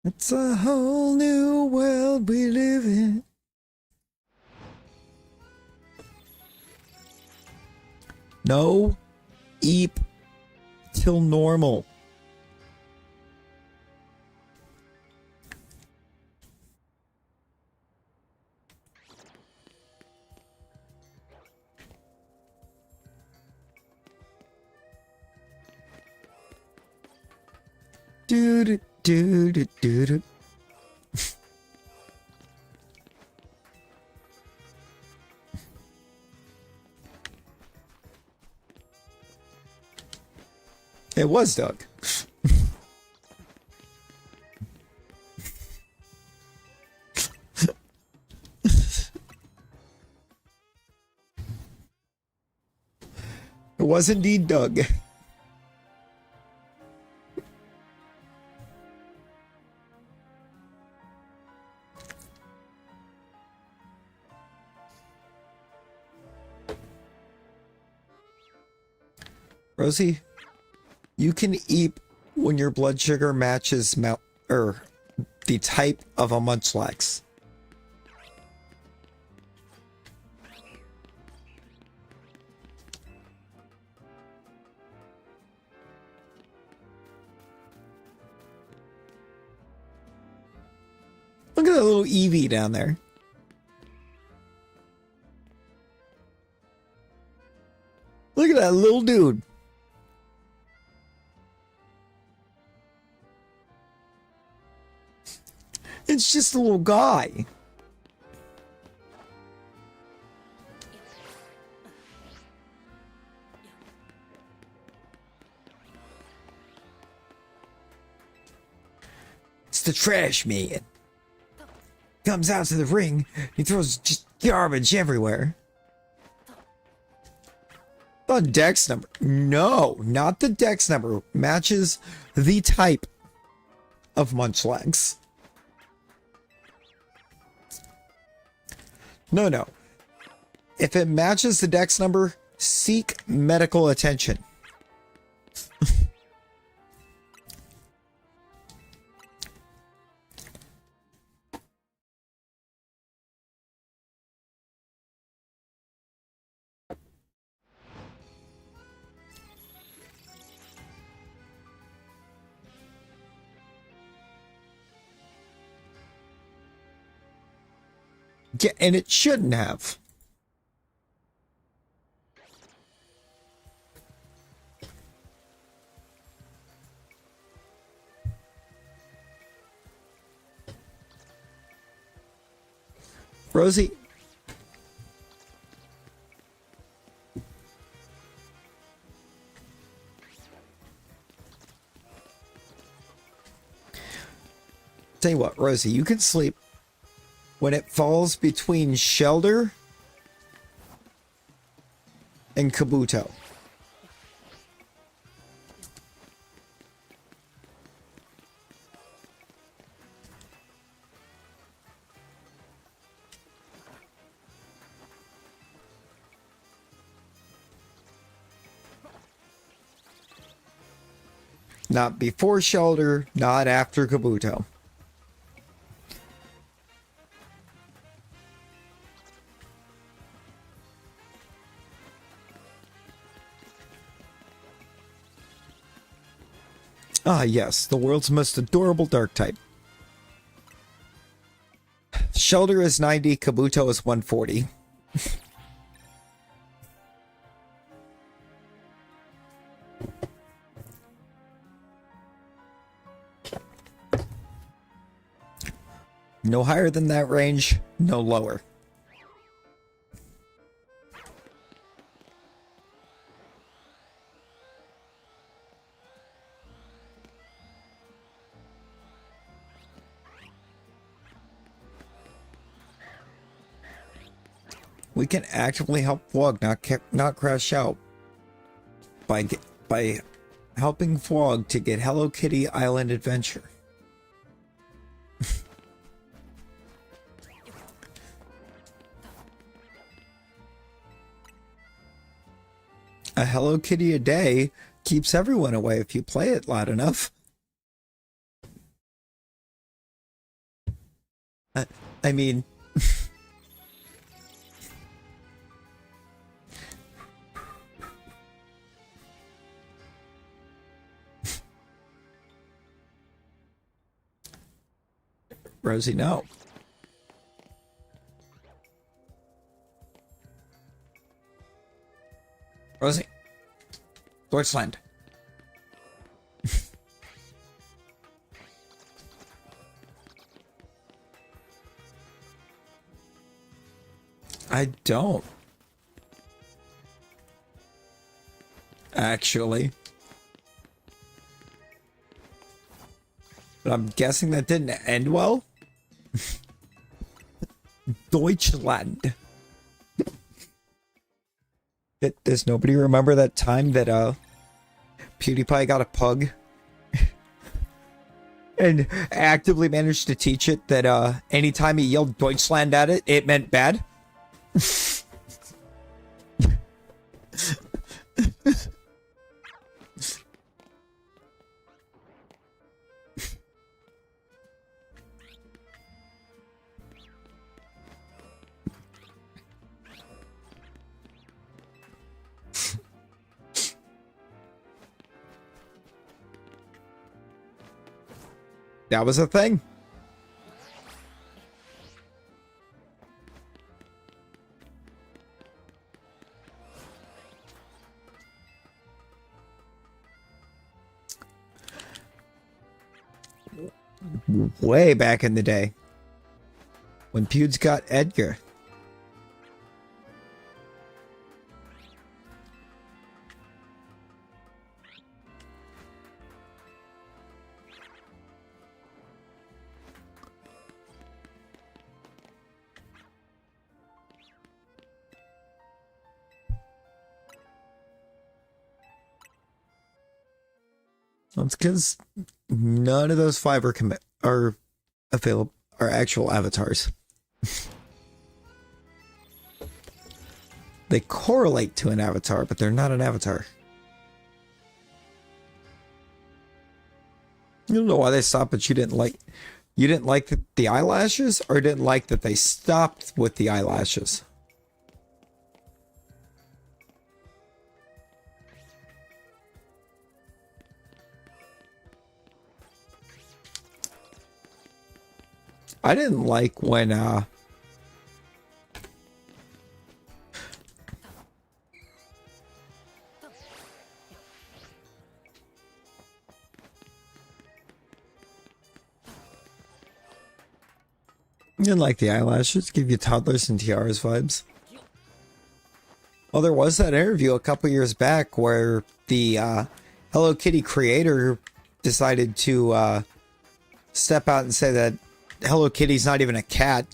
It's a whole new world we live in. No, eep till normal. Do do do do do do. It was Doug. It was indeed Doug. Rosie, you can eat when your blood sugar matches the type of a Munchlax. Look at that little Eevee down there. Look at that little dude. It's just a little guy. It's the trash man. Comes out to the ring, he throws just garbage everywhere. The dex number. No, not the dex number. Matches the type of Munchlax. No. If it matches the dex number, seek medical attention. Yeah, and it shouldn't have. Rosie. Tell you what, Rosie, you can sleep when it falls between Shellder and Kabuto. Not before Shellder, not after Kabuto. Ah, yes, the world's most adorable dark type. Shellder is 90, Kabuto is 140. No higher than that range, no lower. We can actively help Flog not crash out by helping Flog to get Hello Kitty Island Adventure. A Hello Kitty a day keeps everyone away if you play it loud enough. I mean, Rosie, no. Rosie, Deutschland. I don't. Actually. But I'm guessing that didn't end well. Deutschland. Does nobody remember that time that PewDiePie got a pug and actively managed to teach it that anytime he yelled Deutschland at it, it meant bad? That was a thing. Way back in the day. When Pewds got Edgar. Well, it's because none of those five are available, are actual avatars. They correlate to an avatar, but they're not an avatar. You don't know why they stopped, but you didn't like the eyelashes, or didn't like that they stopped with the eyelashes? I didn't like when you didn't like the eyelashes, give you toddlers and tiaras vibes. Well, there was that interview a couple years back where the Hello Kitty creator decided to step out and say that Hello Kitty's not even a cat.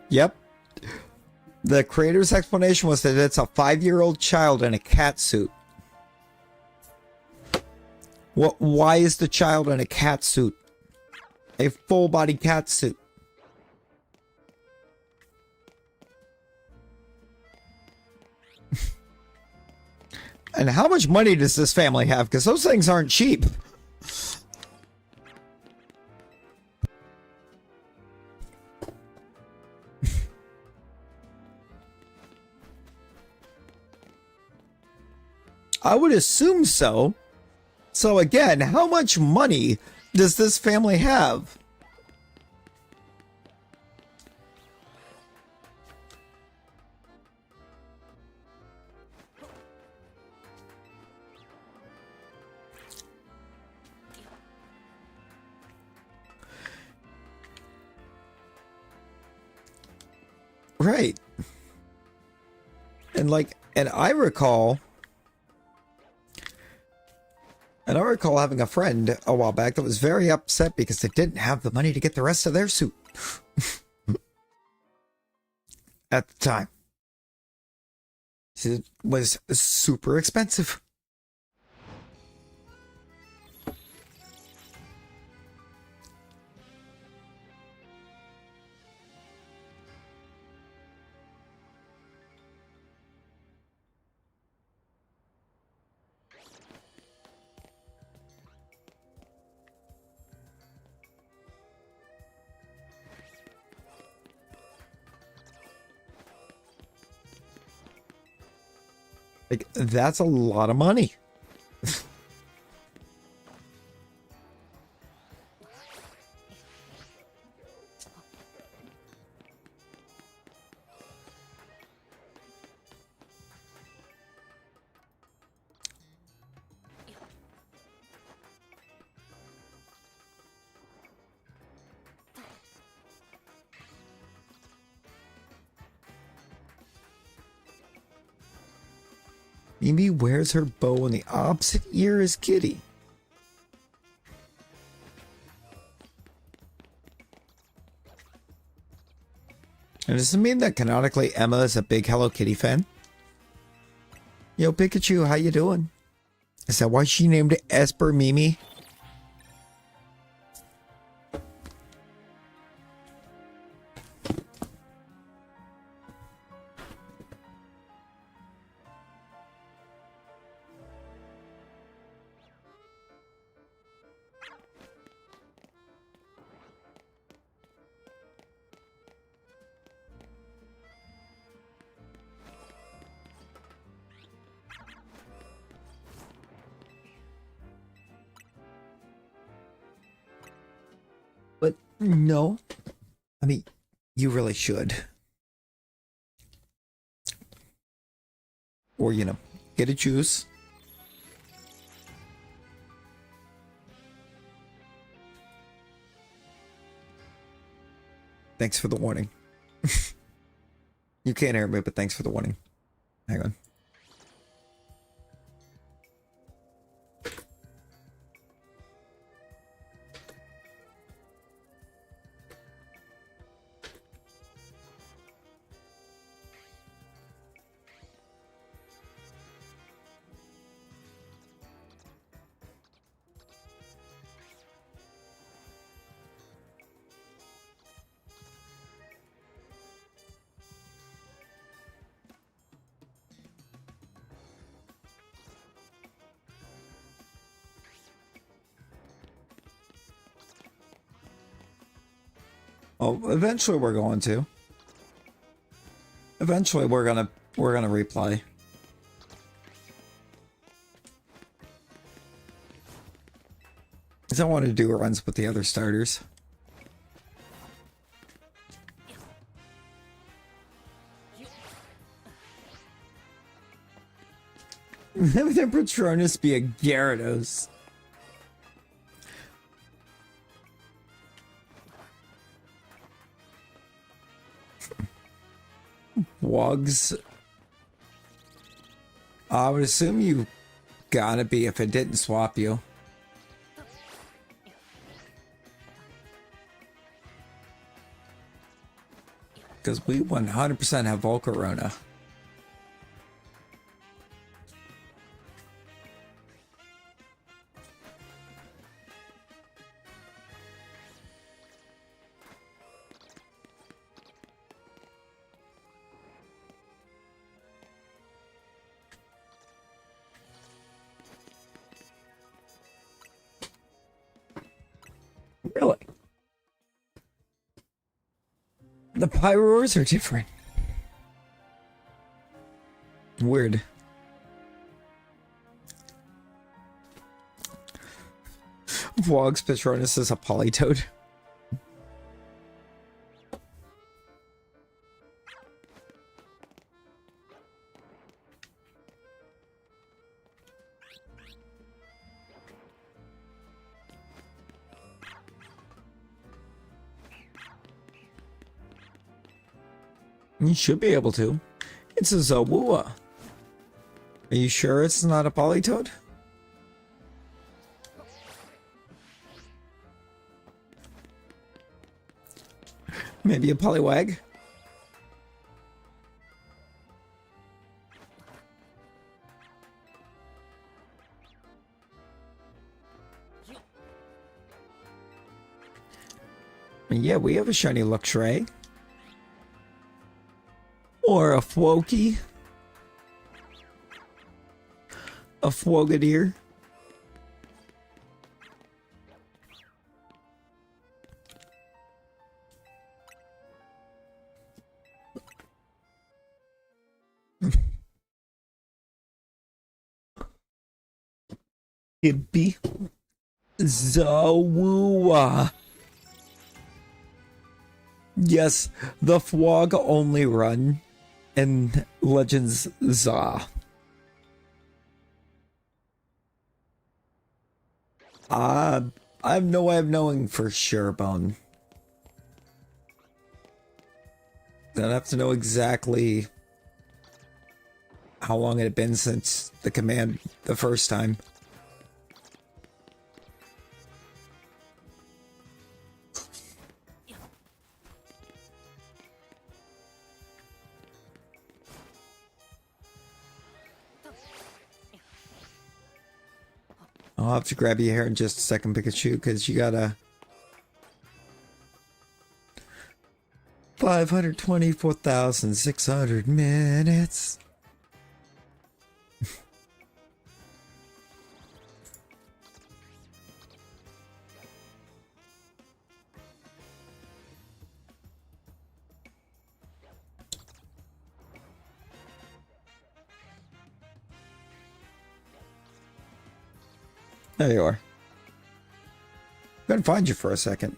Yep. The creator's explanation was that it's a 5-year-old child in a cat suit. Why is the child in a cat suit? A full-body cat suit. And how much money does this family have? Because those things aren't cheap. I would assume so. So again, how much money does this family have? Right. And I recall having a friend a while back that was very upset because they didn't have the money to get the rest of their suit at the time. It was super expensive. Like, that's a lot of money. Mimi wears her bow on the opposite ear as Kitty. And does it mean that canonically Emma is a big Hello Kitty fan? Yo, Pikachu, how you doing? Is that why she named it Esper Mimi? But no. I mean, you really should. Or, you know, get a juice. Thanks for the warning. You can't hear me, but thanks for the warning. Hang on. Oh, eventually we're going to. Eventually we're gonna replay. Because I want to do runs with the other starters. Have the Patronus be a Gyarados. Wogs. I would assume you gotta be if it didn't swap you. Because we 100% have Volcarona. Really? The Pyroars are different. Weird. Vlogs Patronus is a Polytoad. You should be able to. It's a Zawua. Are you sure it's not a Polytoad? Maybe a Poliwag? Yeah, we have a shiny Luxray. Or a Fwoki. A Fwogadier. Ibby Zawua. Yes, the Fwog only run in Legends Za. I have no way of knowing for sure, Bone. I'd have to know exactly how long it had been since the command the first time. I'll have to grab you here in just a second, Pikachu, because you gotta 524,600 minutes. There you are. Couldn't find you for a second.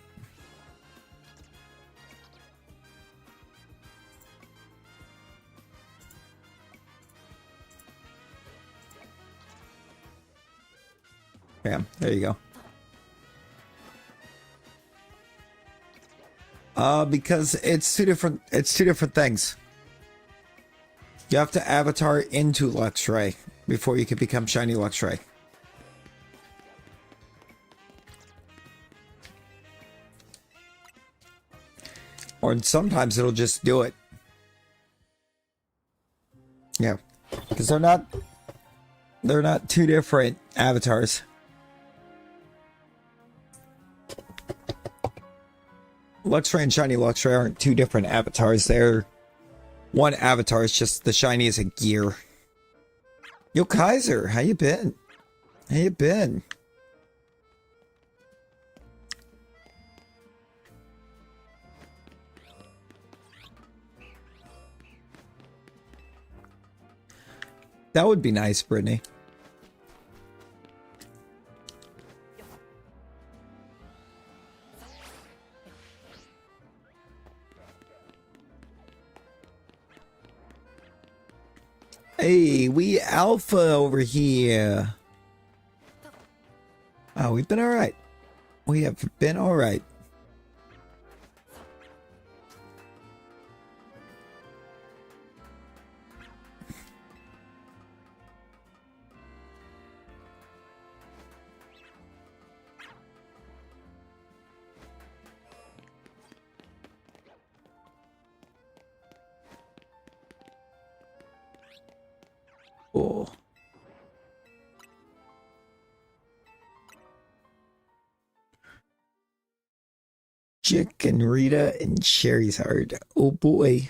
Bam, there you go. Because it's two different things. You have to avatar into Luxray before you can become Shiny Luxray. Or sometimes it'll just do it. Yeah. Because they're not two different avatars. Luxray and Shiny Luxray aren't two different avatars. They're one avatar. It's just the shiny is a gear. Yo, Kaiser, how you been? How you been? That would be nice, Brittany. Hey, we alpha over here. Oh, we've been all right. We have been all right. Oh. Chicken Rita and Charizard. Oh boy.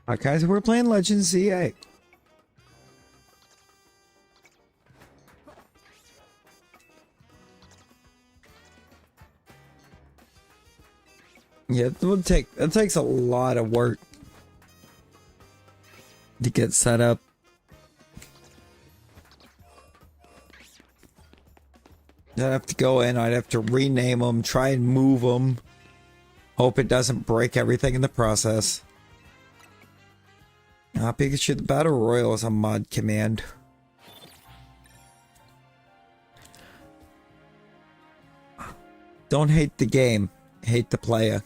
Alright, guys, we're playing Legends ZA. Yeah, it takes a lot of work to get set up. I'd have to go in, I'd have to rename them, try and move them. Hope it doesn't break everything in the process. Pikachu, the Battle Royal is a mod command. Don't hate the game, hate the player.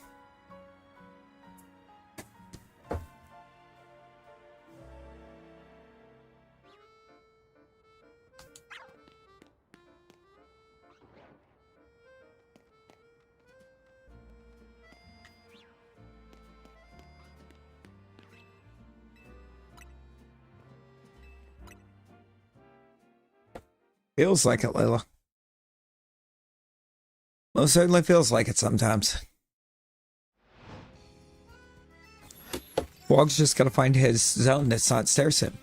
Feels like it, Layla. Most certainly feels like it sometimes. Wog's just gotta find his zone that's not stair sim.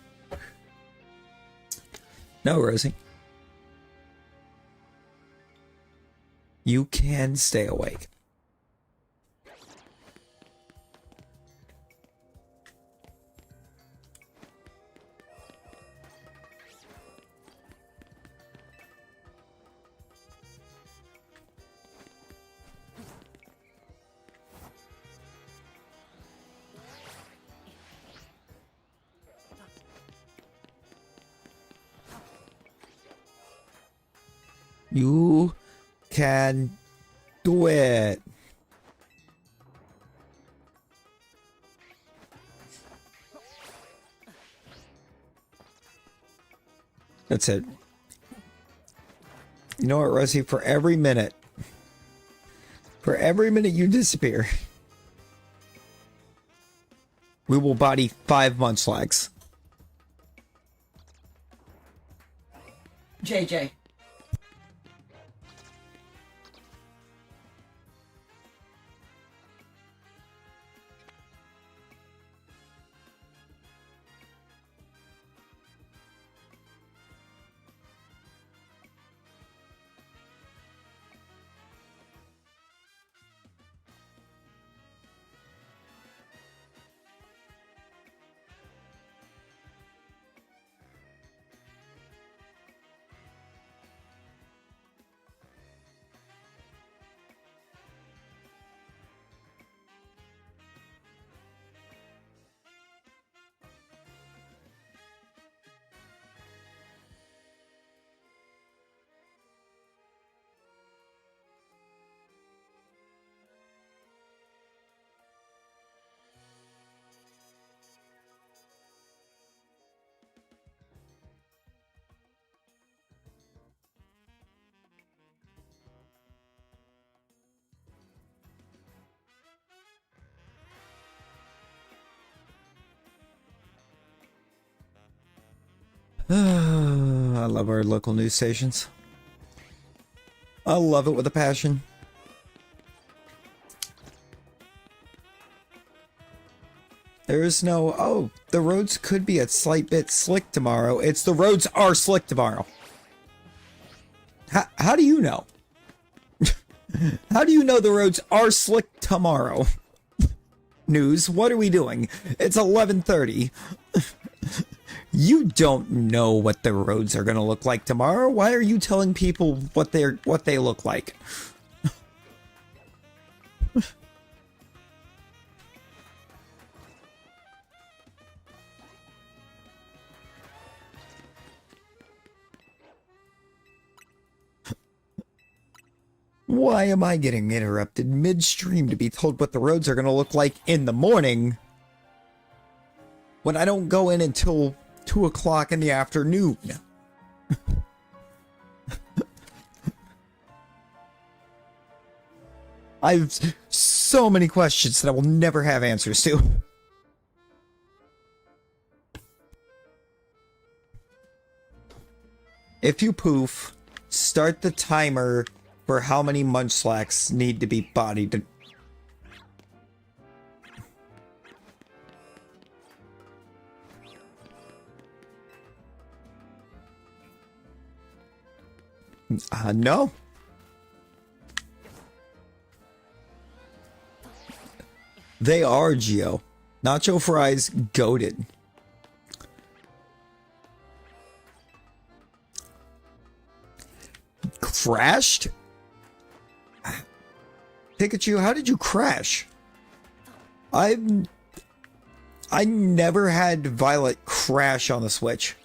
No, Rosie. You can stay awake. You can do it. That's it. You know what, Rosie? For every minute you disappear, we will body 5 Munchlax. JJ. I love our local news stations. I love it with a passion. There is no, oh, the roads could be a slight bit slick tomorrow. It's the roads are slick tomorrow. How do you know? How do you know the roads are slick tomorrow? News, what are we doing? It's 11:30. You don't know what the roads are going to look like tomorrow. Why are you telling people what they look like? Why am I getting interrupted midstream to be told what the roads are going to look like in the morning when I don't go in until 2 o'clock in the afternoon? I've so many questions that I will never have answers to. If you poof, start the timer for how many Munchlax need to be bodied. No. They are, Geo. Nacho Fries goated. Crashed? Pikachu, how did you crash? I never had Violet crash on the Switch.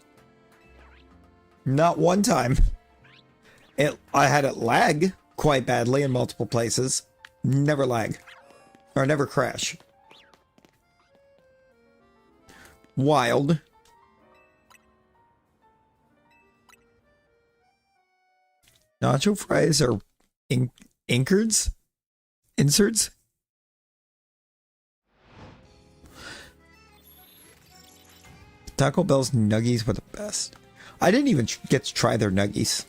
Not one time. I had it lag quite badly in multiple places. Never lag. Or never crash. Wild. Nacho fries are inserts? Taco Bell's nuggies were the best. I didn't even get to try their nuggies.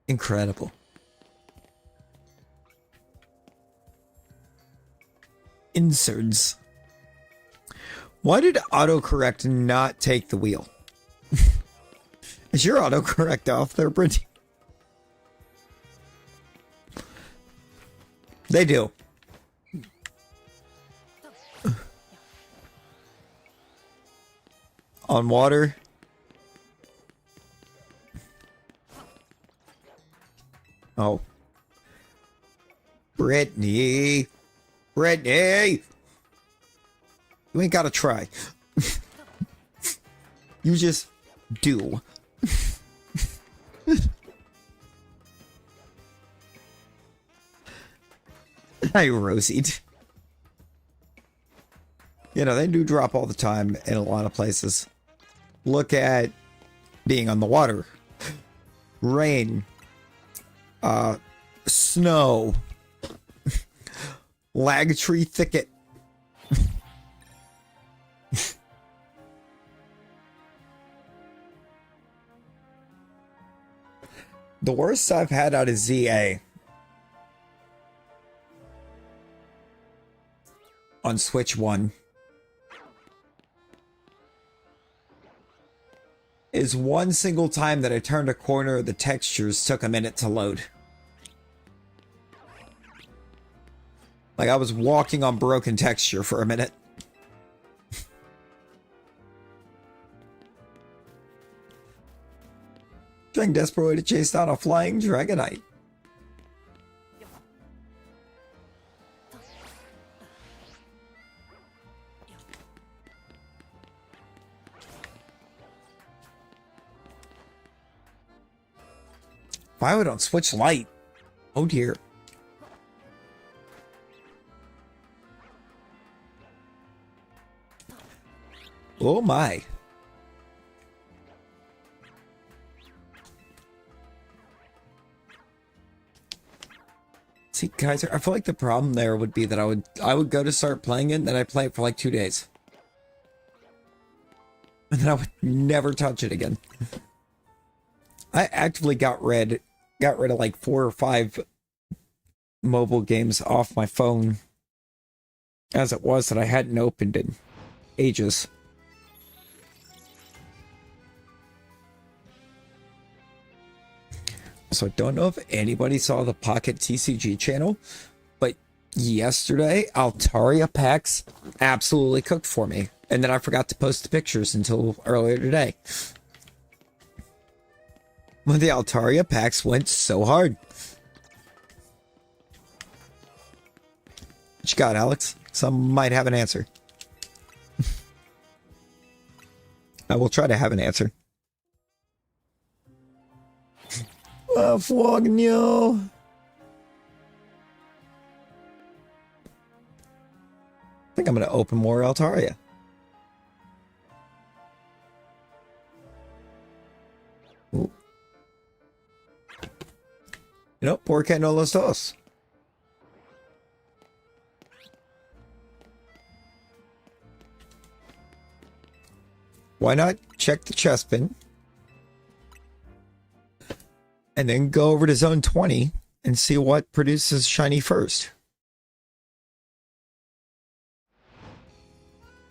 Incredible. Inserts. Why did autocorrect not take the wheel? Is your autocorrect off there, Brittany? They do. On water. Oh. Brittany. Brittany! You ain't gotta try. You just do. Hi, Rosie. You know, they do drop all the time in a lot of places. Look at being on the water. Rain. Snow. Lag tree thicket. The worst I've had out of ZA on Switch 1 is one single time that I turned a corner, the textures took a minute to load. Like I was walking on broken texture for a minute. Trying desperately to chase down a flying Dragonite. Why would on Switch Lite? Oh dear. Oh my. See, guys, I feel like the problem there would be that I would go to start playing it, and then I'd play it for like 2 days. And then I would never touch it again. I actively got rid of like 4 or 5 mobile games off my phone as it was that I hadn't opened in ages. So I don't know if anybody saw the Pocket TCG channel, but yesterday Altaria packs absolutely cooked for me. And then I forgot to post the pictures until earlier today. When the Altaria packs went so hard. What you got, Alex? Some might have an answer. I will try to have an answer. Fogno. I think I'm going to open more Altaria. Ooh. You know, ¿por qué no los dos? Why not check the chest bin? And then go over to zone 20 and see what produces shiny first.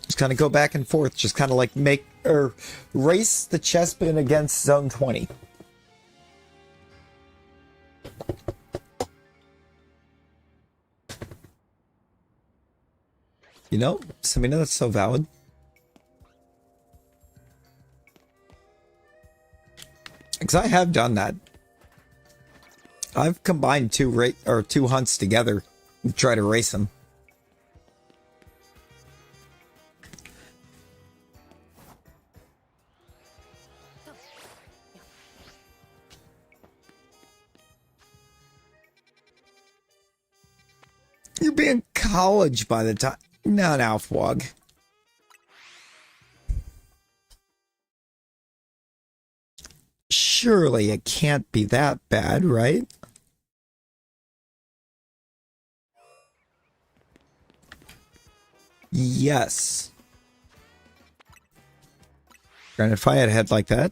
Just kind of go back and forth. Just kind of like make or race the chest bin against zone 20. You know, Samina, that's so valid. Because I have done that. I've combined two hunts together to try to race them. You're being college by the time. Not Alfwog. Surely it can't be that bad, right? Yes. Granted, if I had a head like that.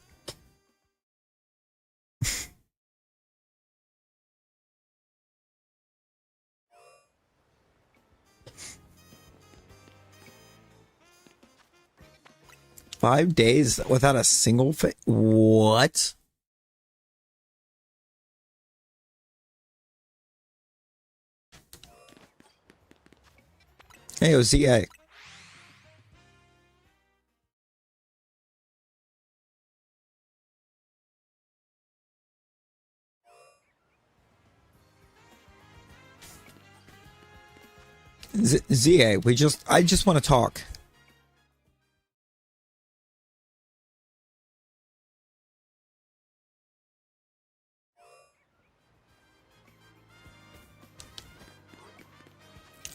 Five days without a single what? Hey, OZA. ZA, I just want to talk.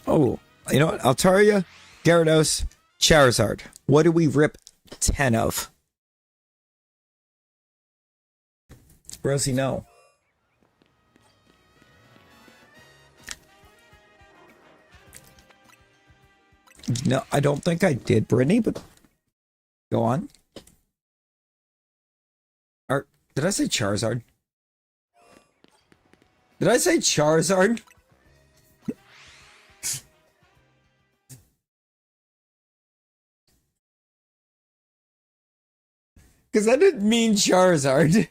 Oh, you know what? Altaria, Gyarados, Charizard. What do we rip 10 of? Rosie, no. No, I don't think I did, Brittany, but go on. Or, did I say Charizard? Did I say Charizard? Because I didn't mean Charizard.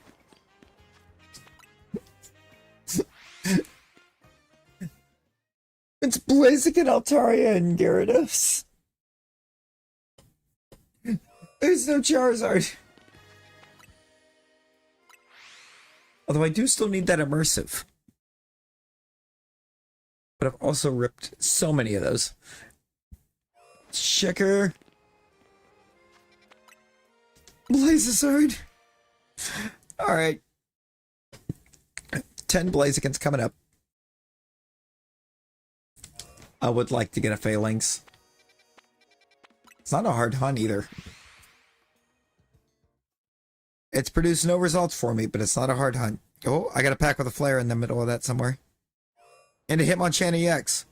It's Blaziken, Altaria, and Gyarados. There's no Charizard. Although I do still need that immersive. But I've also ripped so many of those. Checker. Blaziken. Alright. 10 Blazikens coming up. I would like to get a Phalanx. It's not a hard hunt either. It's produced no results for me, but it's not a hard hunt. Oh, I got a pack with a flare in the middle of that somewhere. And a Hitmonchan EX.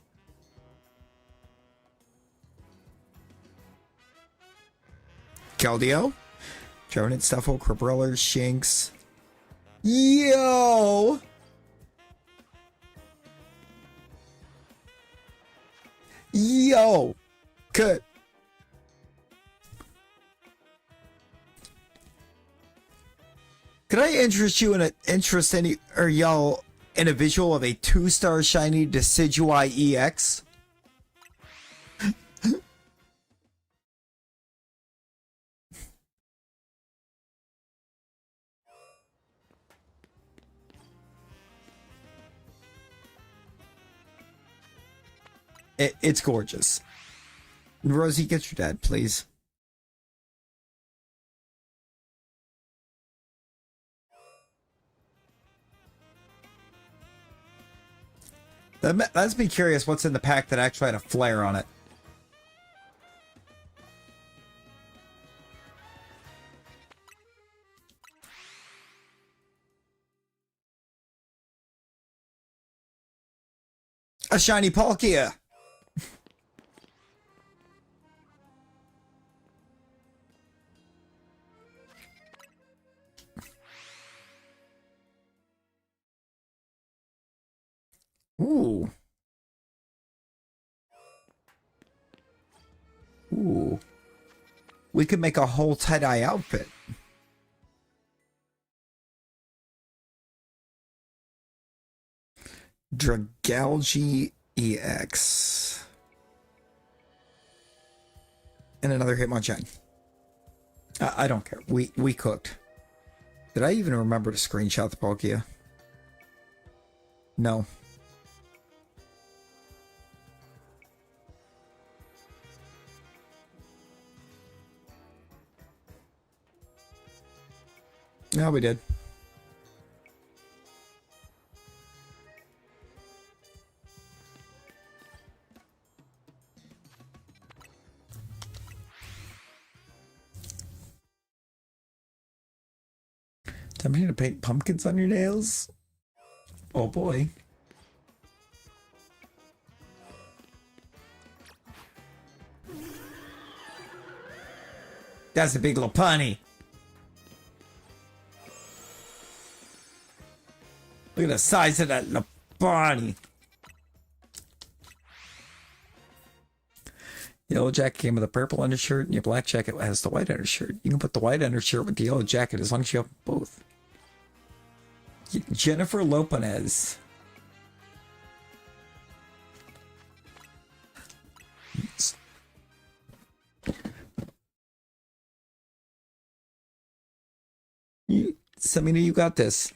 Keldeo. Trevenant, Stuffle, Crabreller, Shinx. Yo! Yo! Good. Could I interest you in y'all in a visual of a 2-star shiny Decidueye EX? It's gorgeous. Rosie, get your dad, please. Let's be curious what's in the pack that actually had a flare on it. A shiny Palkia. Ooh. Ooh. We could make a whole tie-dye outfit. Dragalge EX. And another Hitmonchan. I don't care. We cooked. Did I even remember to screenshot the Palkia? No. No, we did. Tempting to paint pumpkins on your nails? Oh boy. That's a big Lopunny. Look at the size of that Lopunny. Yellow jacket came with a purple undershirt, and your black jacket has the white undershirt. You can put the white undershirt with the yellow jacket as long as you have both. Jennifer Lopez. Samina, you got this.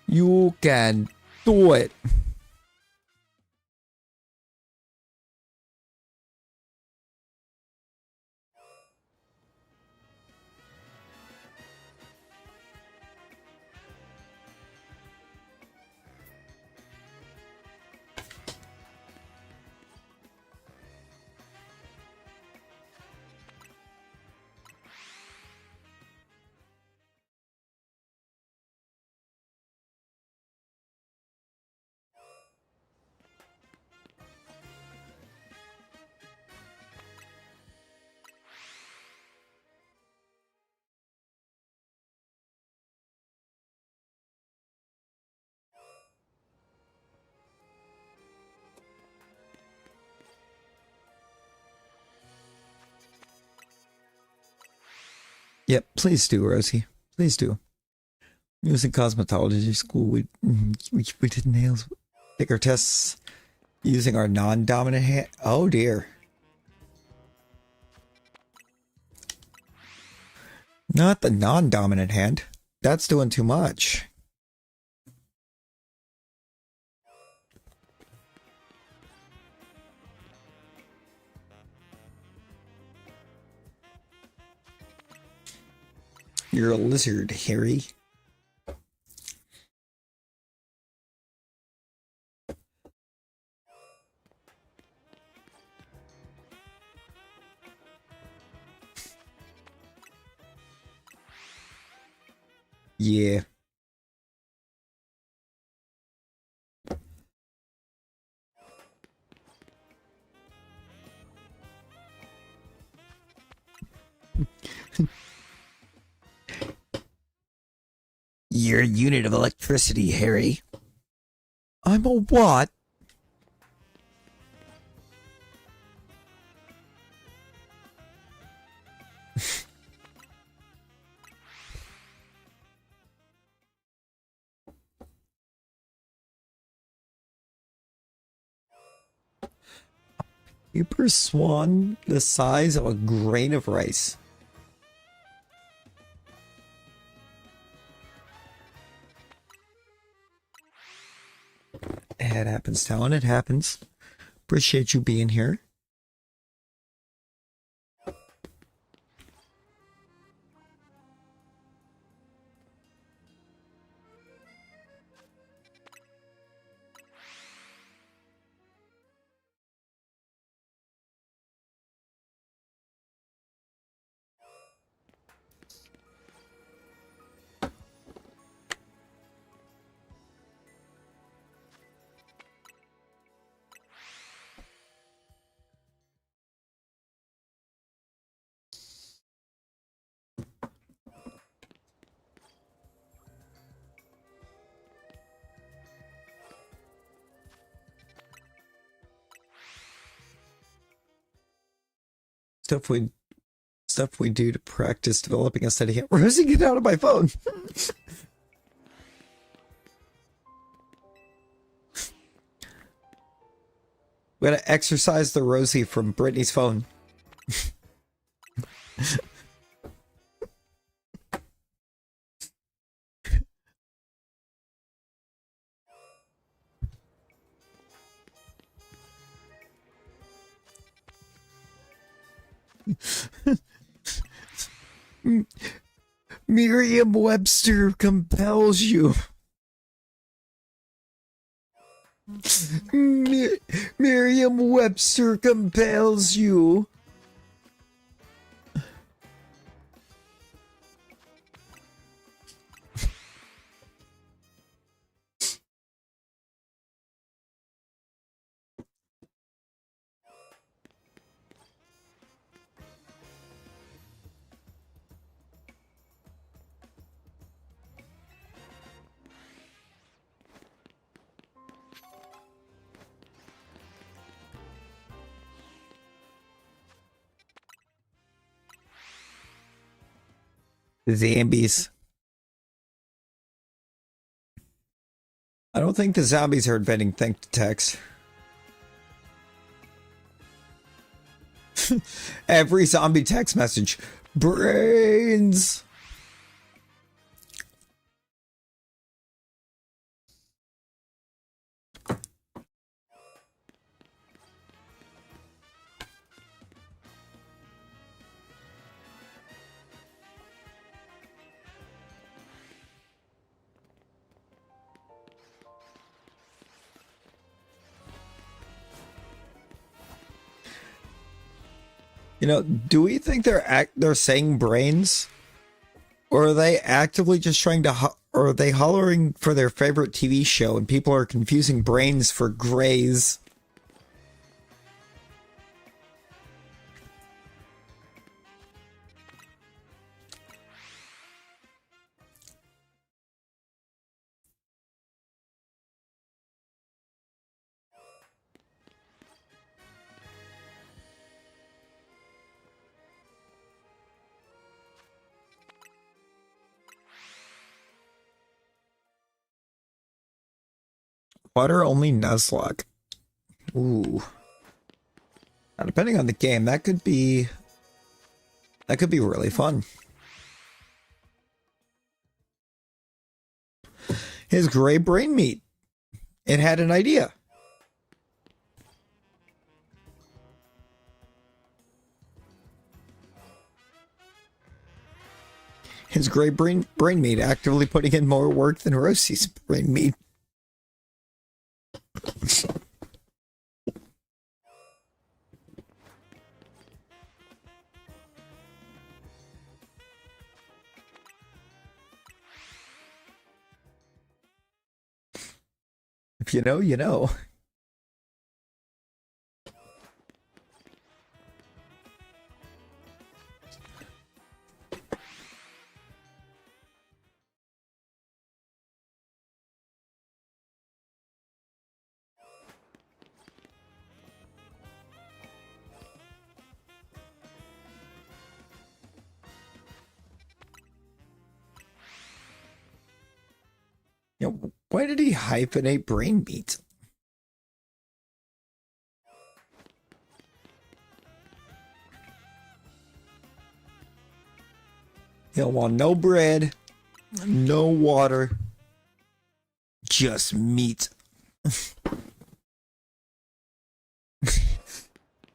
You can do it. Yep, please do, Rosie. Please do. It was in cosmetology school. We did nails. Take our tests using our non-dominant hand. Oh dear. Not the non-dominant hand. That's doing too much. You're a lizard, Harry. Yeah. You're a unit of electricity, Harry. I'm a what? Paper swan the size of a grain of rice. It happens, Talon. It happens. Appreciate you being here. Stuff we do to practice developing a steady hand. Rosie, get out of my phone. We gotta exercise the Rosie from Brittany's phone. Merriam-Webster compels you. Merriam-Webster compels you. Zombies. I don't think the zombies are inventing think to text. Every zombie text message. Brains. You know, do we think they're saying brains, or are they actively just trying to, or are they hollering for their favorite TV show and people are confusing brains for grays? Water only Nuzlocke. Ooh. Now, depending on the game, that could be really fun. His gray brain meat. It had an idea. His gray brain meat actively putting in more work than Rosie's brain meat. If you know, you know. You know, why did he hyphenate brain meat? He'll want no bread, no water, just meat.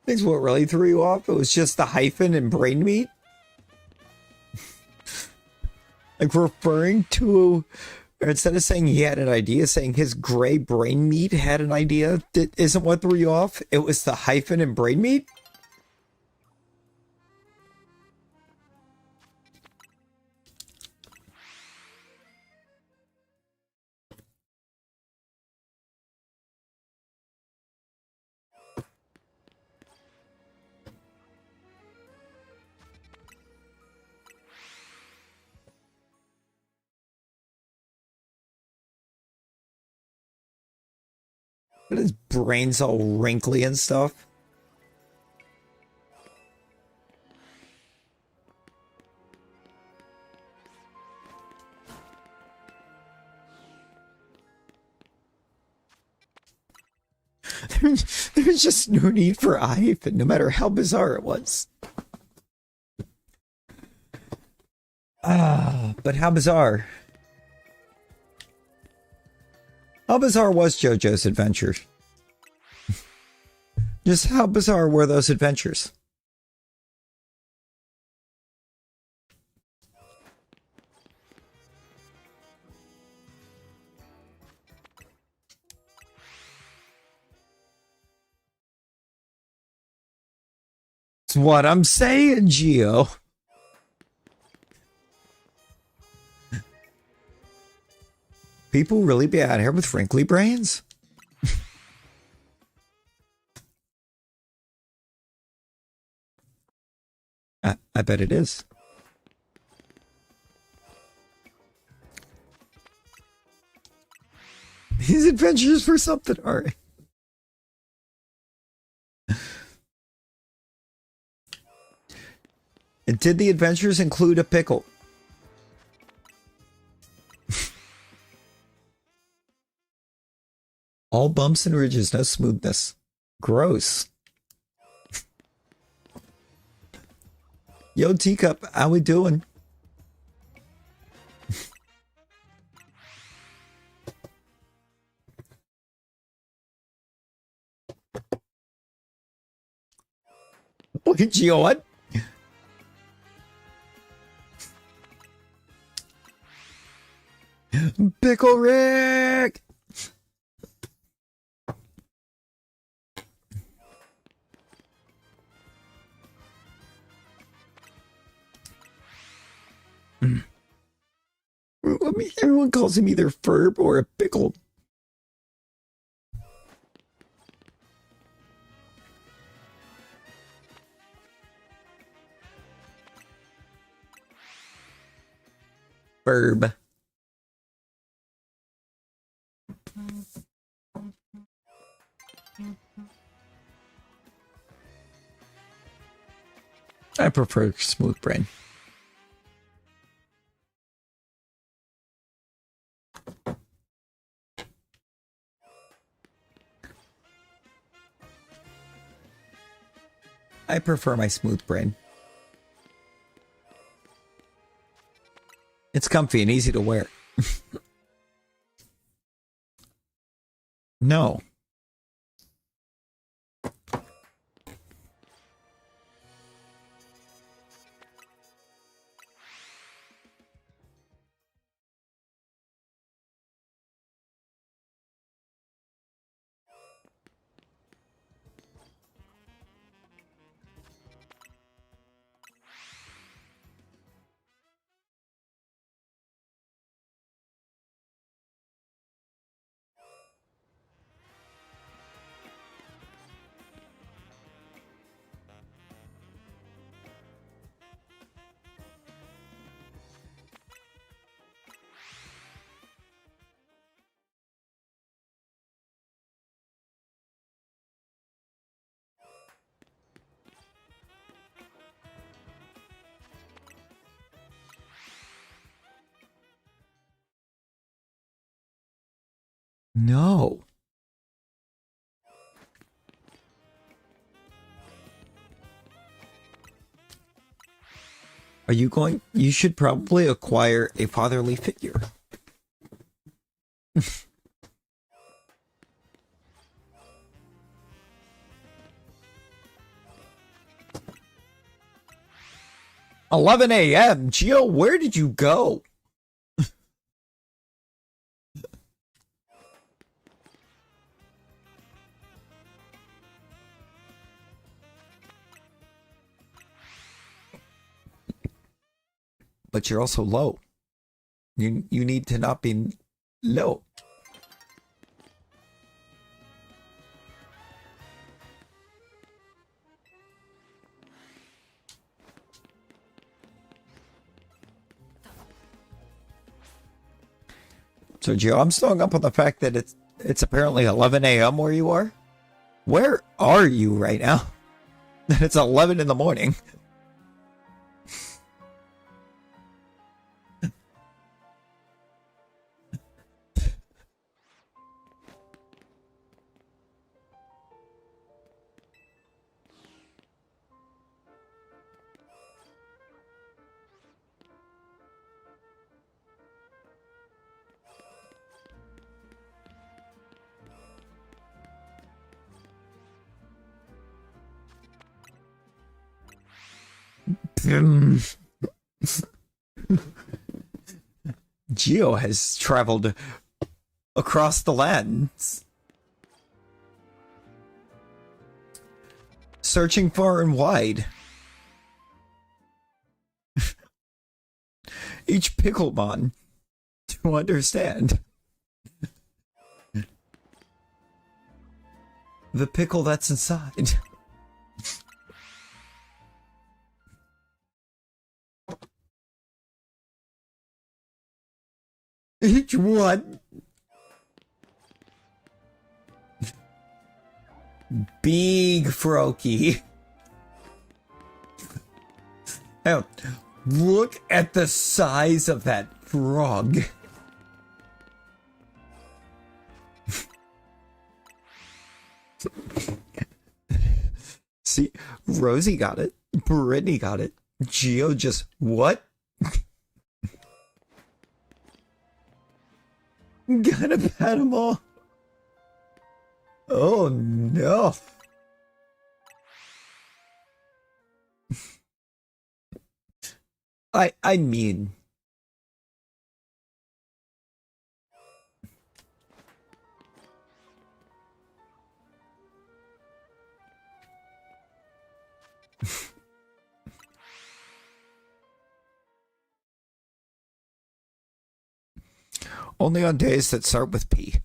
Thanks, what really threw you off? It was just the hyphen and brain meat? Like referring to, or instead of saying he had an idea, saying his gray brain meat had an idea? That isn't what threw you off? It was the hyphen and brain meat? But his brain's all wrinkly and stuff. There's just no need for a hyphen, no matter how bizarre it was. But how bizarre? How bizarre was JoJo's adventures? Just how bizarre were those adventures? That's what I'm saying, Geo. People really be out here with wrinkly brains? I bet it is. These adventures for something, alright. Did the adventures include a pickle? All bumps and ridges, no smoothness. Gross. Yo, Teacup, how we doing? Look at Geo, what? Pickle Rick! I mean, everyone calls him either Ferb or a pickle. Ferb. I prefer Smooth Brain. I prefer my Smooth Brain. It's comfy and easy to wear. No. No. Are you going? You should probably acquire a fatherly figure. $11 a.m. Geo, where did you go? But you're also low. You need to not be low. So Gio, I'm still hung up on the fact that it's apparently 11 a.m. where you are. Where are you right now? It's 11 in the morning. Geo has traveled across the lands, searching far and wide. Each Picklebon to understand the pickle that's inside. Each one. Big Froakie. Oh, look at the size of that frog. See, Rosie got it. Brittany got it. Geo just, what? Gotta pat them all. Oh no. I mean, only on days that start with P.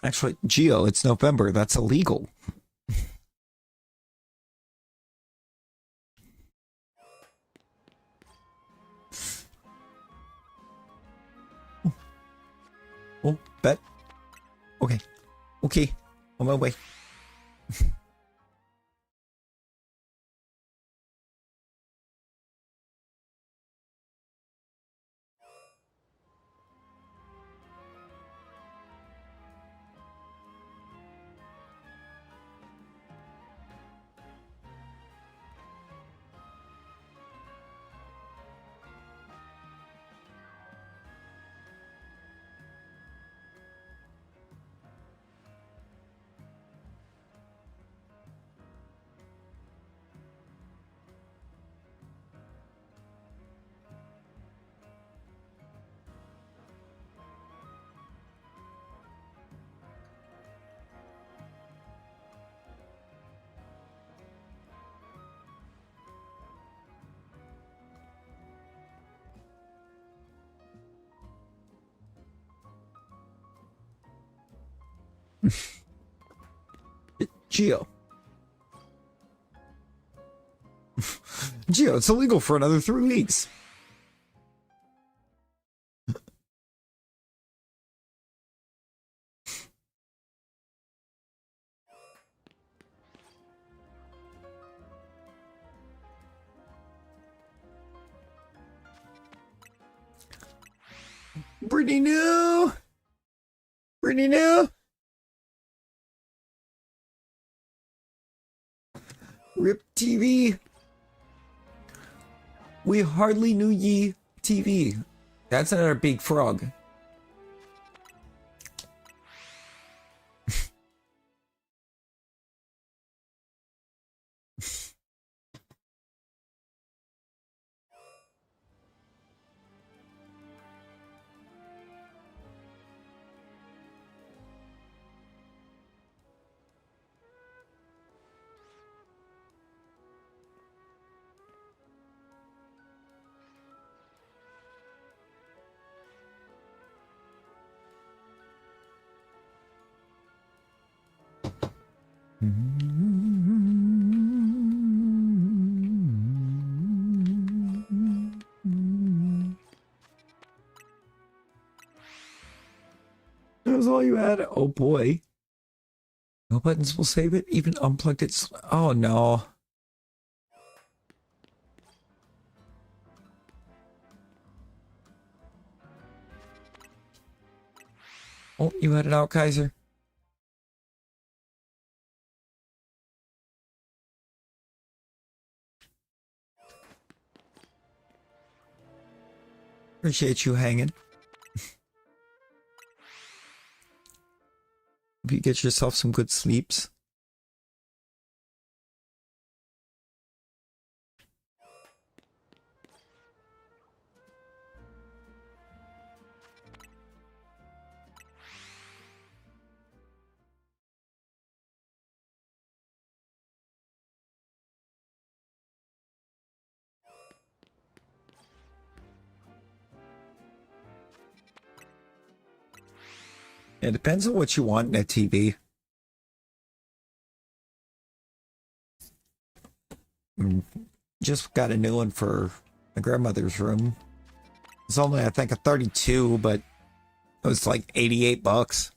Actually, Geo, it's November. That's illegal. Oh, bet. Okay. Okay. On my way. Geo. Geo, it's illegal for another 3 weeks. Brittany, no! Brittany, no! RIP TV. We hardly knew ye TV. That's another big frog. That was all you had? Oh boy. No buttons will save it? Even unplugged it? Oh no. Oh, you had it out, Kaiser. Appreciate you hanging. Hope you get yourself some good sleeps. It depends on what you want in a TV. Just got a new one for my grandmother's room. It's only, I think, a 32, but it was like 88 bucks.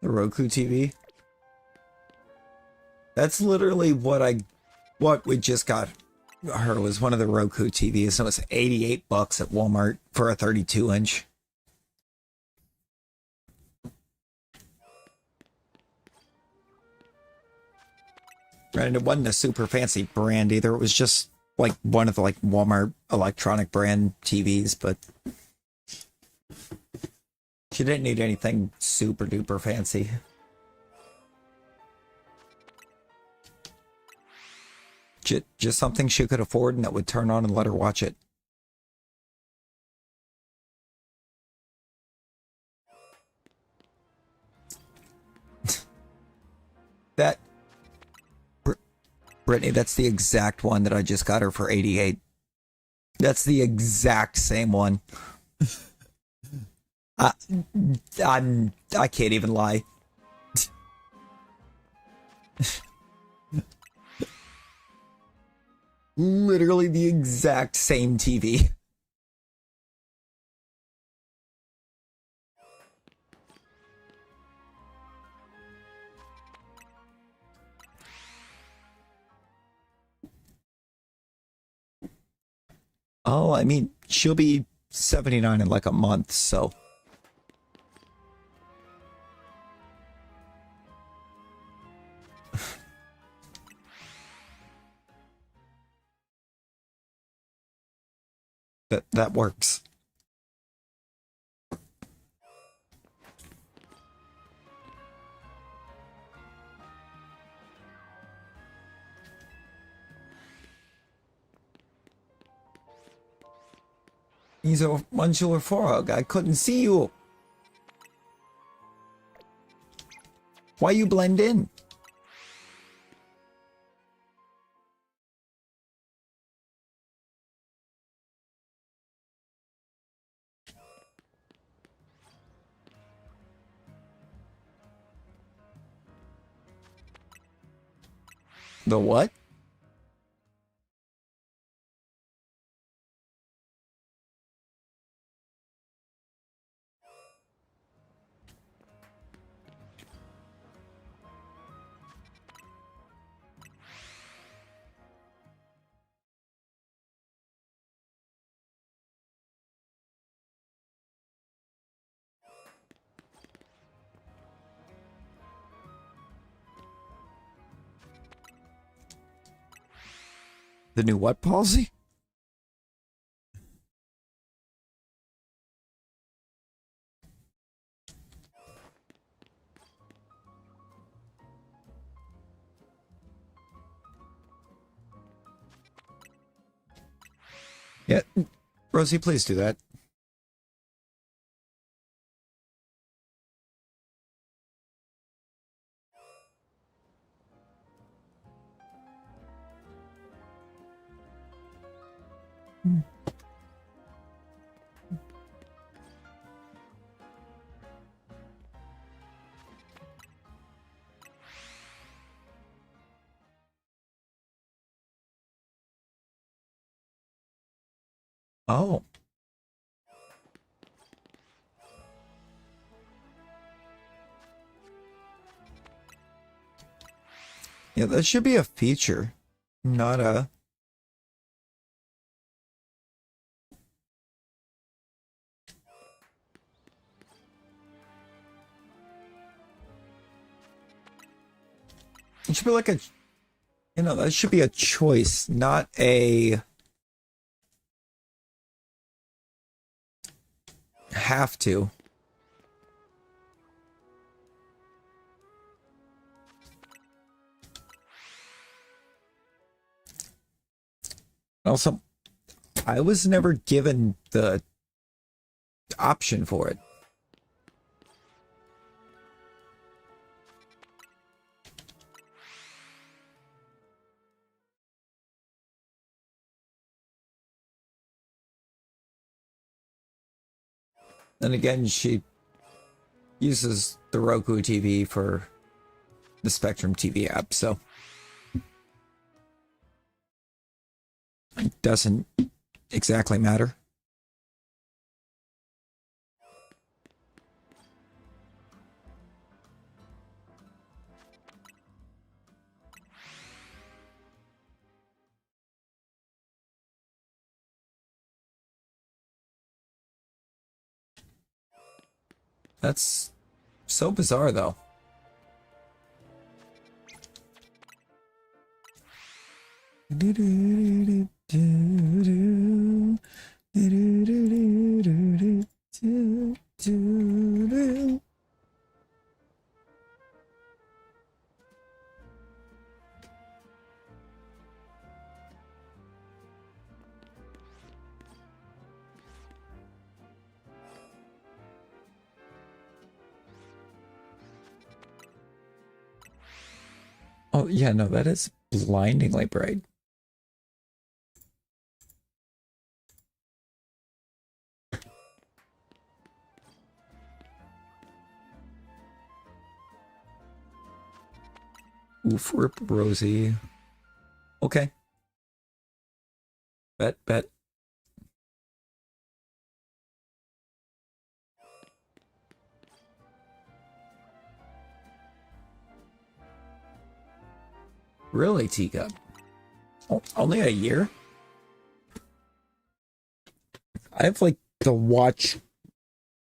The Roku TV. That's literally what we just got her was one of the Roku TVs. It was 88 bucks at Walmart for a 32 inch. And it wasn't a super fancy brand either. It was just like one of the like Walmart electronic brand TVs, but she didn't need anything super duper fancy. Just something she could afford and that would turn on and let her watch it. That, Brittany, that's the exact one that I just got her for 88. That's the exact same one. I, I can't even lie. Literally the exact same TV. Oh, I mean, she'll be 79 in like a month, so. That works. He's a Manchular Frog. I couldn't see you. Why you blend in? The what? The new what policy? Yeah, Rosie, please do that. Oh, yeah, that should be a feature, not a. It should be like a, that should be a choice, not a have to. Also, I was never given the option for it. Then again, she uses the Roku TV for the Spectrum TV app, so it doesn't exactly matter. That's so bizarre, though. Oh, yeah, no, that is blindingly bright. Oof, rip Rosie. Okay. Bet. Really, Teacup? Only a year? I have like the Watch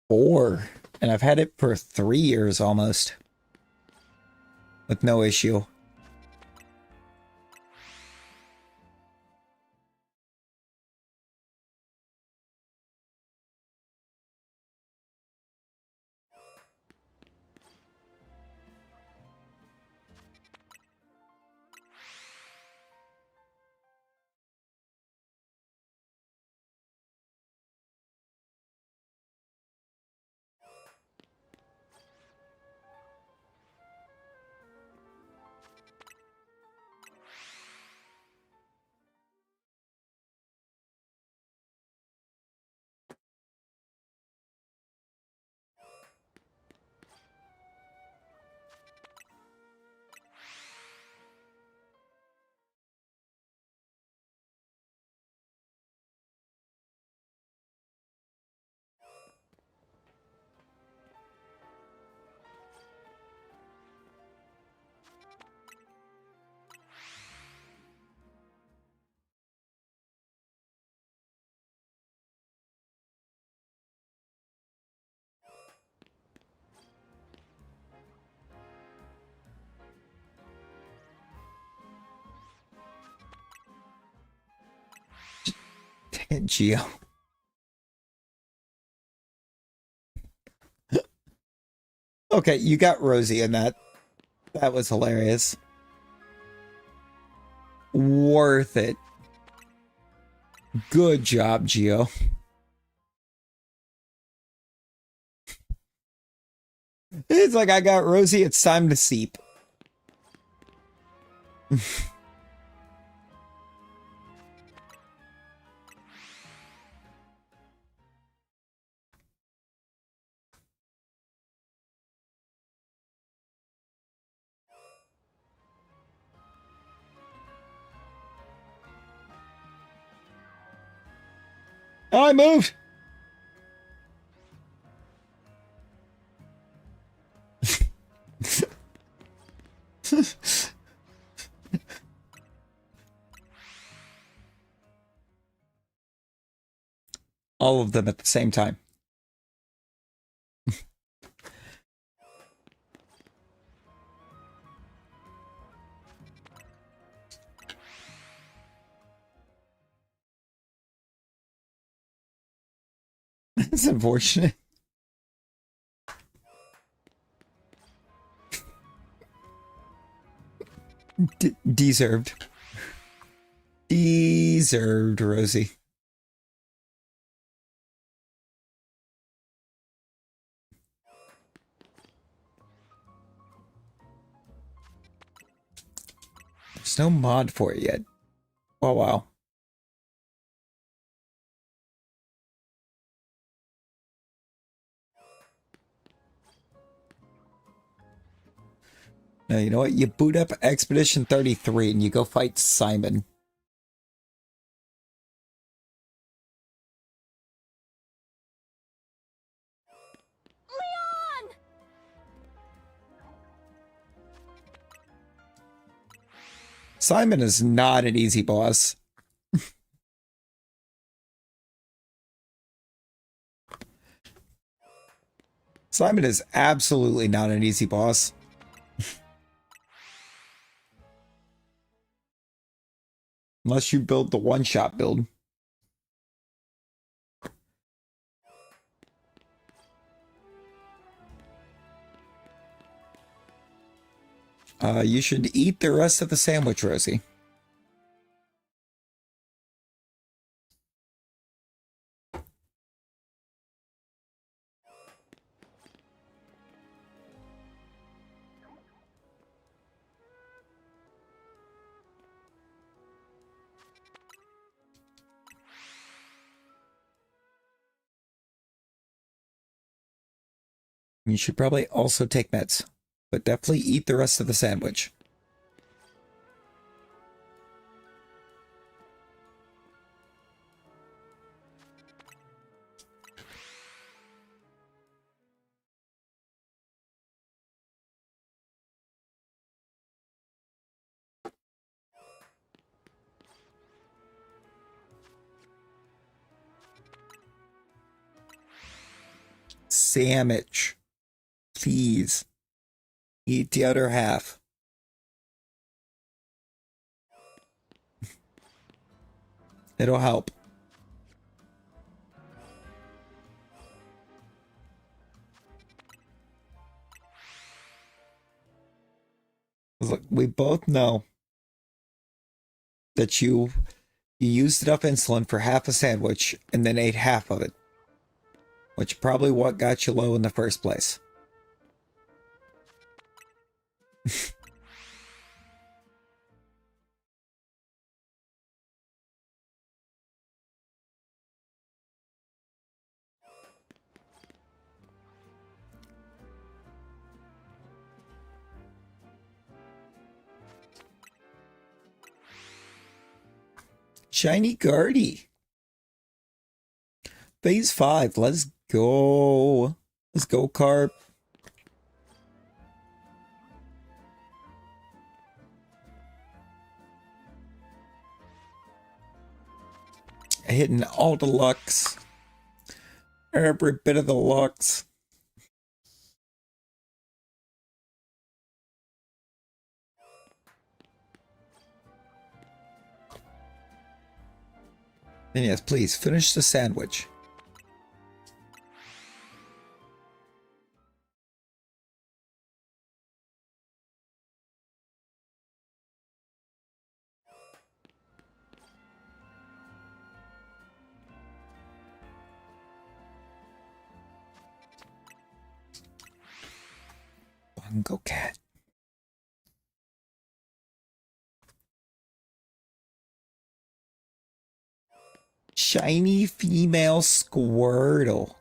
4, and I've had it for 3 years almost. With no issue. Geo. Okay, you got Rosie in that. That was hilarious. Worth it. Good job, Geo. It's like I got Rosie, it's time to seep. Oh, I moved. All of them at the same time. It's unfortunate. Deserved. Deserved, Rosie. There's no mod for it yet. Oh, wow. No, you know what? You boot up Expedition 33 and you go fight Simon. Leon! Simon is not an easy boss. Simon is absolutely not an easy boss. Unless you build the one-shot build. You should eat the rest of the sandwich, Rosie. You should probably also take meds, but definitely eat the rest of the sandwich. Sandwich. Please. Eat the other half. It'll help. Look, we both know that you used enough insulin for half a sandwich and then ate half of it, which probably what got you low in the first place. Shiny Guardy. Phase 5. Let's go. Let's go, Carp. Hitting all the lucks. Every bit of the lucks. And yes, please finish the sandwich. Bongo Cat. Shiny female Squirtle.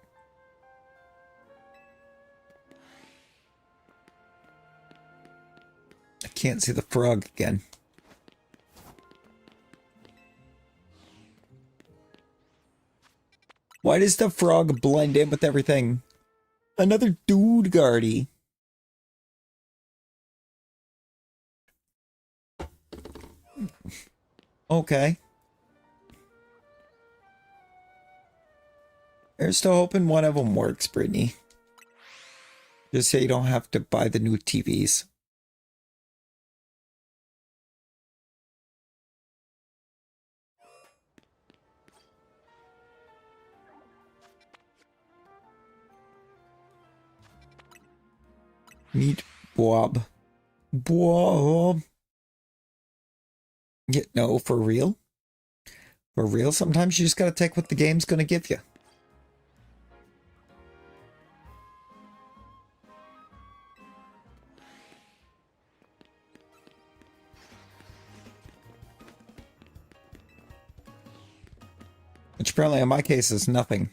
I can't see the frog again. Why does the frog blend in with everything? Another dude guardy. Okay. Here's to hoping one of them works, Brittany. Just so you don't have to buy the new TVs. Meet Bob. Bob. Yeah, no, for real? For real, sometimes you just gotta take what the game's gonna give you. Which apparently in my case is nothing.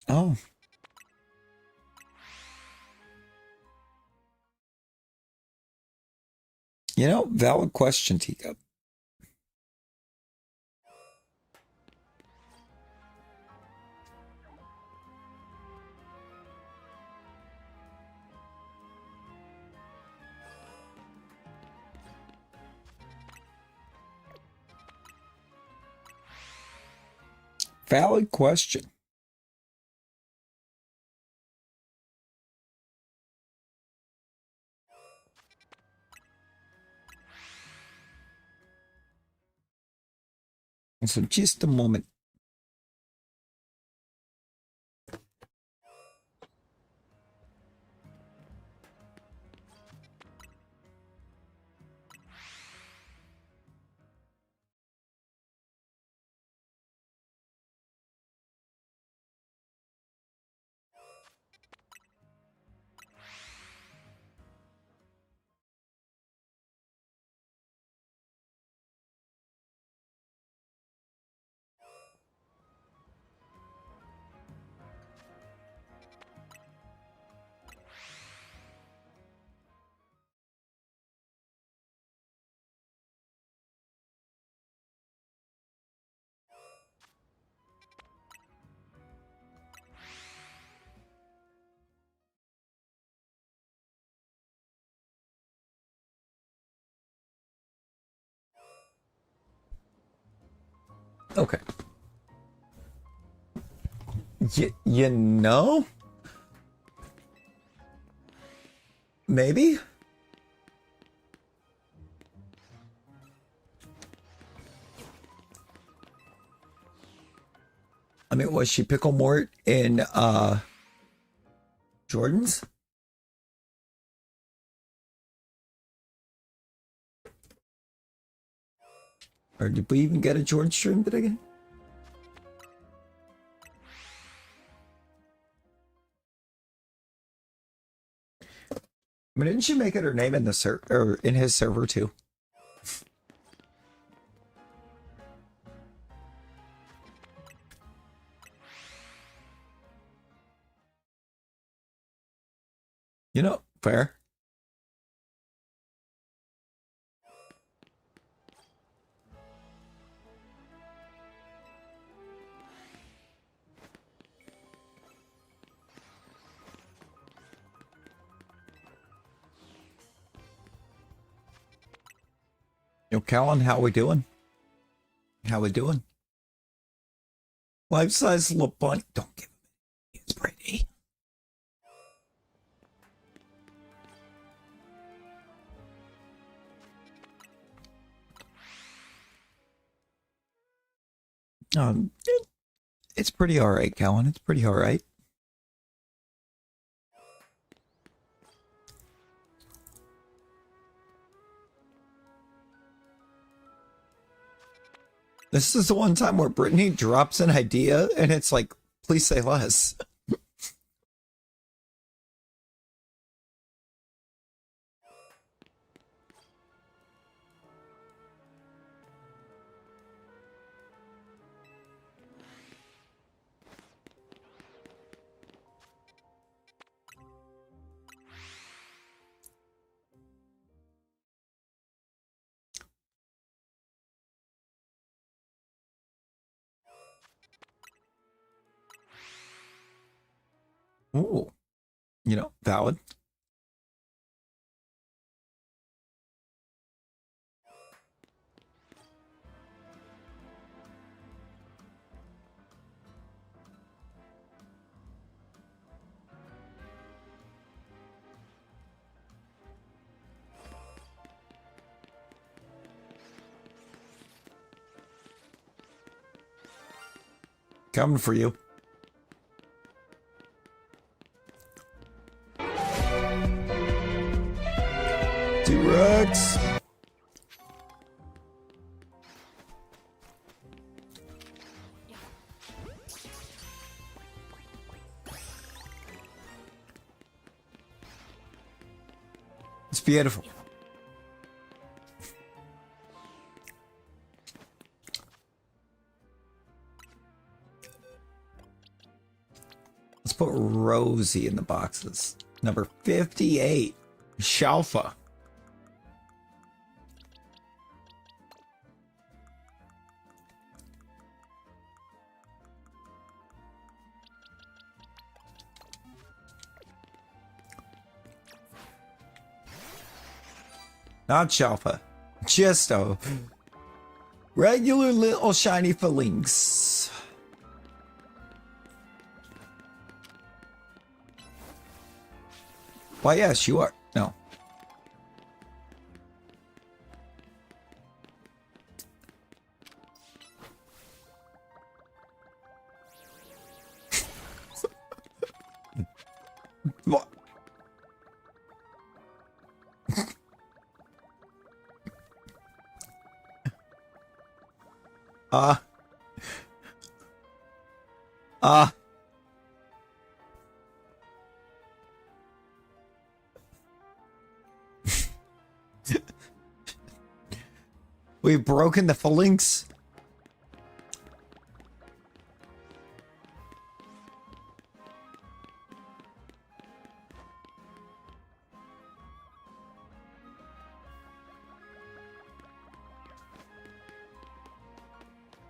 Oh. You know, valid question, Teacup. Valid question. So just a moment. Okay. You know? Maybe? I mean, was she Pickle Mort in Jordan's? Or did we even get a Jordan stream today? I mean, didn't she make it her name in the server or in his server too? You know, fair. Yo, Callan, how we doing? How we doing? Life size little bunny. Don't give him it. It's pretty. It's pretty all right, Callan. It's pretty all right. This is the one time where Brittany drops an idea and it's like, please say less. Ooh, you know, valid. Coming for you. T-Rex. It's beautiful. Let's put Rosie in the boxes. Number 58, Shalfa. Not Shalfa. Just a regular little shiny Phalanx. Why, yes, you are. No. What? We've broken the Phalanx.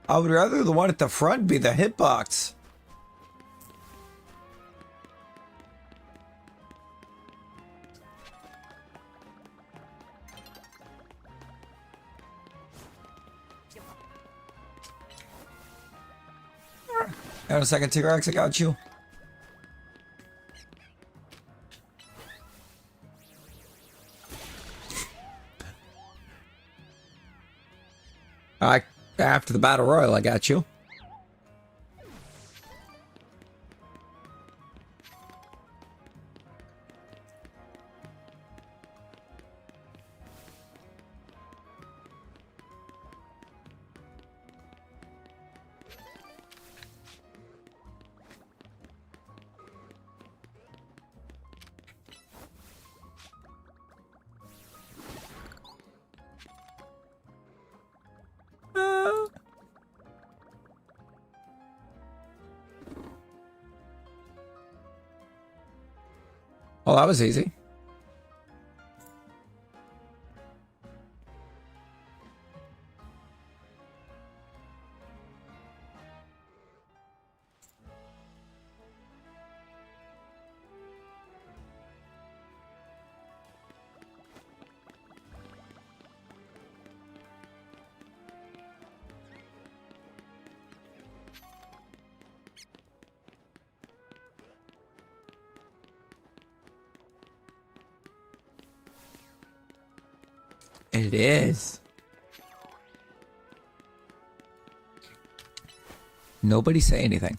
I would rather the one at the front be the hitbox. Hang on a second, T-Rex, I got you. After the Battle Royal, I got you. Well, that was easy. It is. Nobody say anything.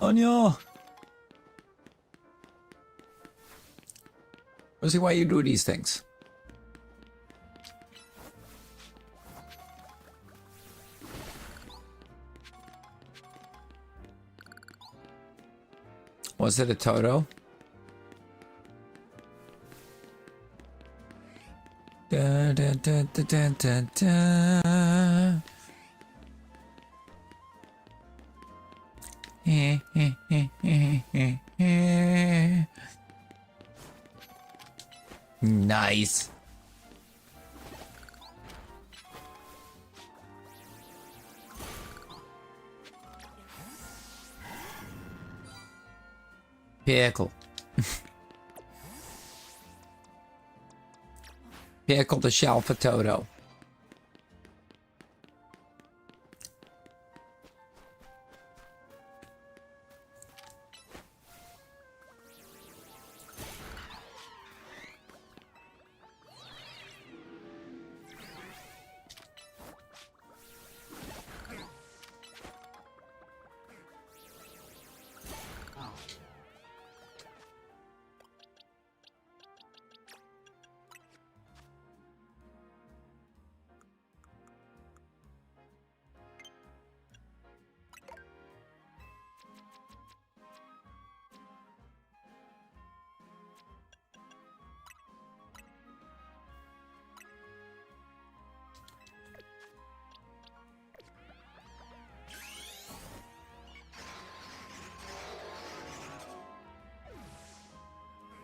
Anya! Let's see why you do these things. Was it a Toto? Da, da, da, da, da, da, da. Nice. Pickle. Pickle the Shalfa Toto.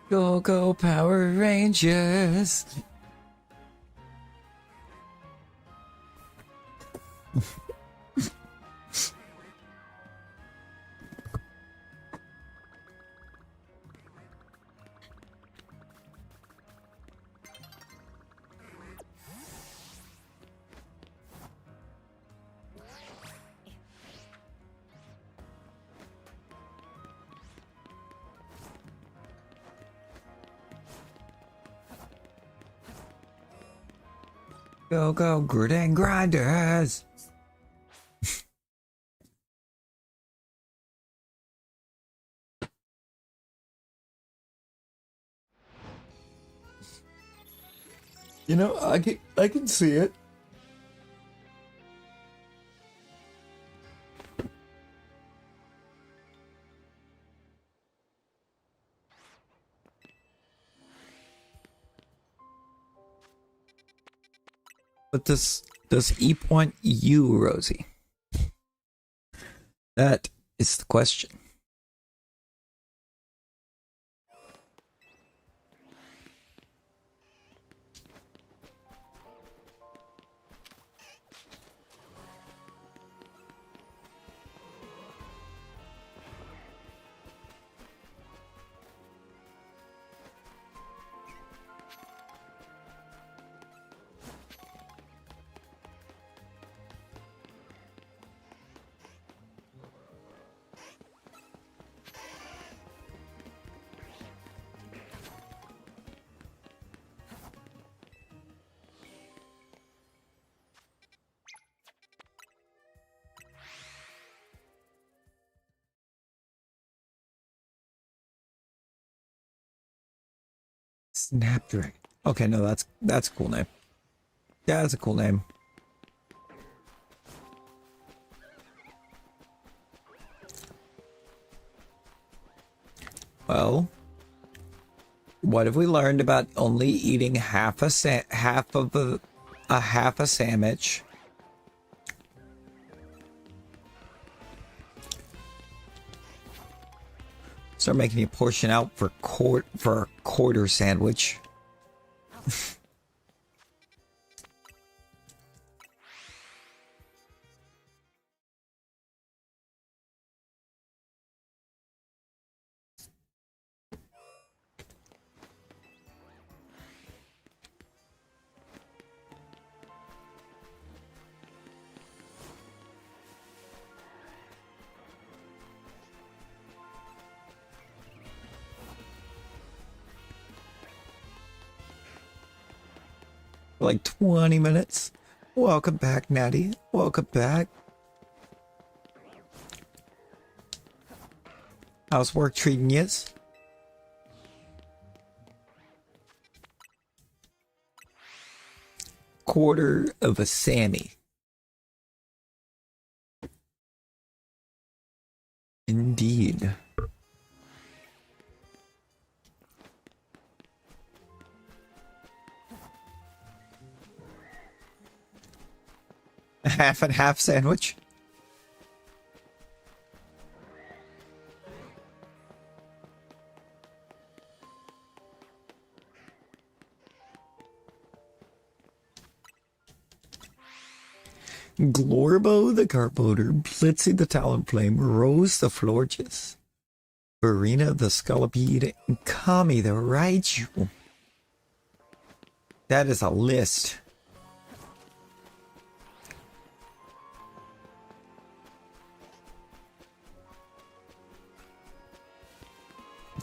Go, go, Power Rangers. Go, go, Grid and Grinders. You know, I can see it. But does Eep want you, Rosie? That is the question. Snapdragon. Okay, no, that's a cool name. Yeah, that's a cool name. Well, what have we learned about only eating half a sandwich? Start making you portion out for a quarter sandwich. Like 20 minutes. Welcome back, Natty. Welcome back. How's work treating you? Quarter of a Sammy. Indeed. A half and half sandwich. Glorbo the Carboater, Blitzy the Talonflame, Rose the Florges, Verena the Scolipede, and Kami the Raichu. That is a list.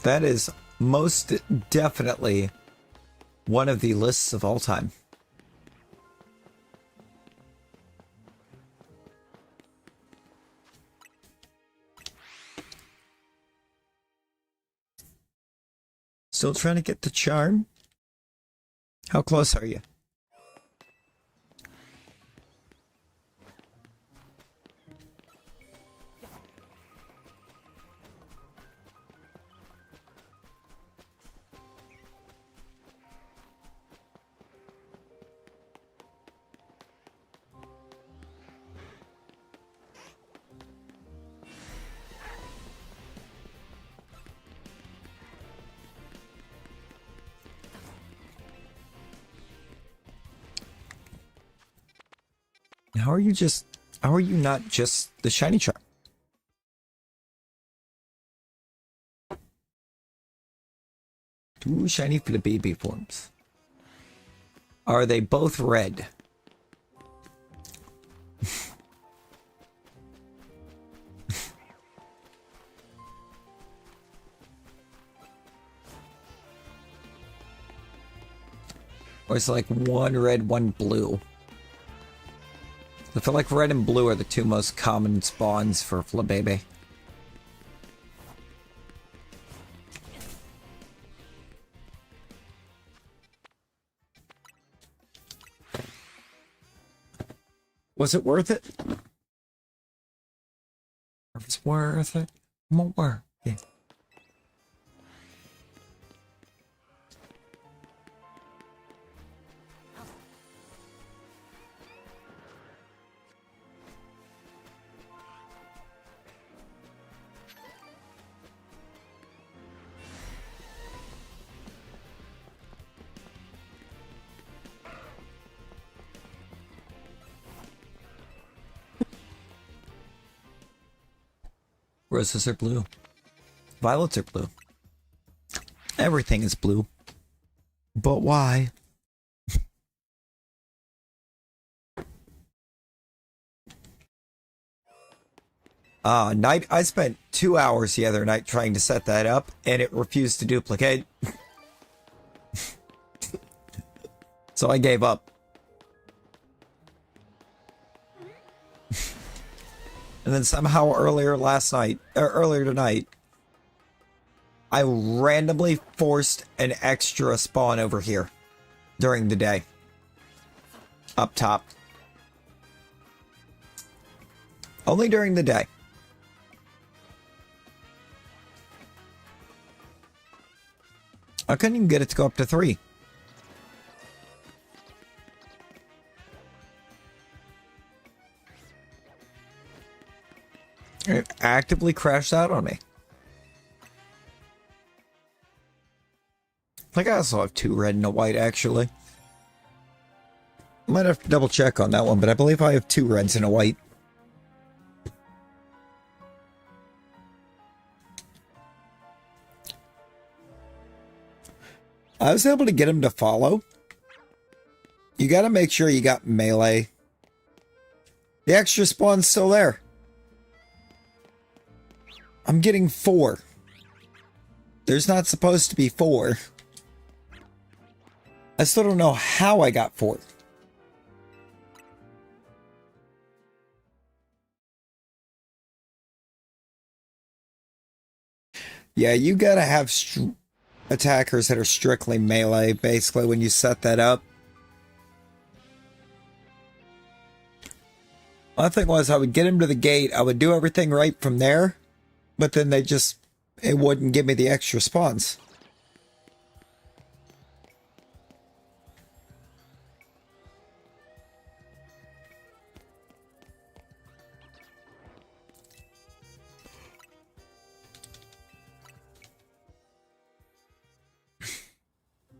That is most definitely one of the lists of all time. Still trying to get the charm? How close are you? How are you not just the shiny charm? Two shiny Flabébé forms. Are they both red? Or is it like one red, one blue? I feel like red and blue are the two most common spawns for Flabébé. Was it worth it? If it's worth it, more. Yeah. Roses are blue. Violets are blue. Everything is blue. But why? I spent 2 hours the other night trying to set that up, and it refused to duplicate. So I gave up. And then somehow earlier tonight, I randomly forced an extra spawn over here during the day. Up top. Only during the day. I couldn't even get it to go up to 3. It actively crashed out on me. I think I also have 2 red and a white, actually. Might have to double check on that one, but I believe I have 2 reds and a white. I was able to get him to follow. You gotta make sure you got melee. The extra spawn's still there. I'm getting 4. There's not supposed to be 4. I still don't know how I got 4. Yeah, you gotta have attackers that are strictly melee, basically, when you set that up. My thing was, I would get him to the gate, I would do everything right from there, but then it wouldn't give me the extra spawns.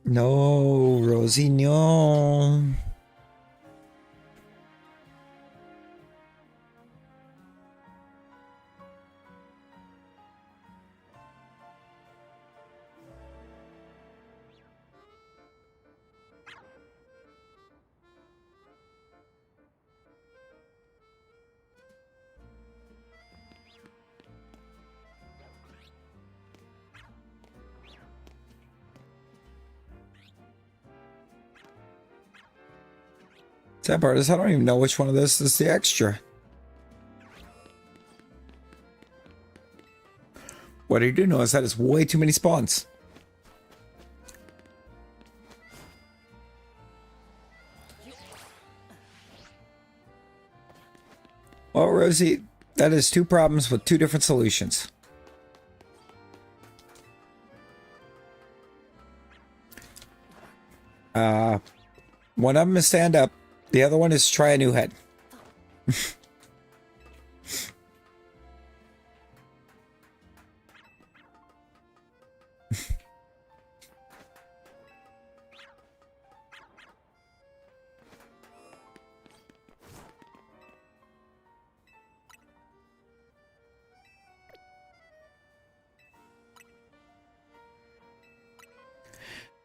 No, Rosie, no. Sad part is I don't even know which one of this is the extra. What I do know is that it's way too many spawns. Well, Rosie, that is 2 problems with 2 different solutions. One of them is stand up. The other one is try a new head.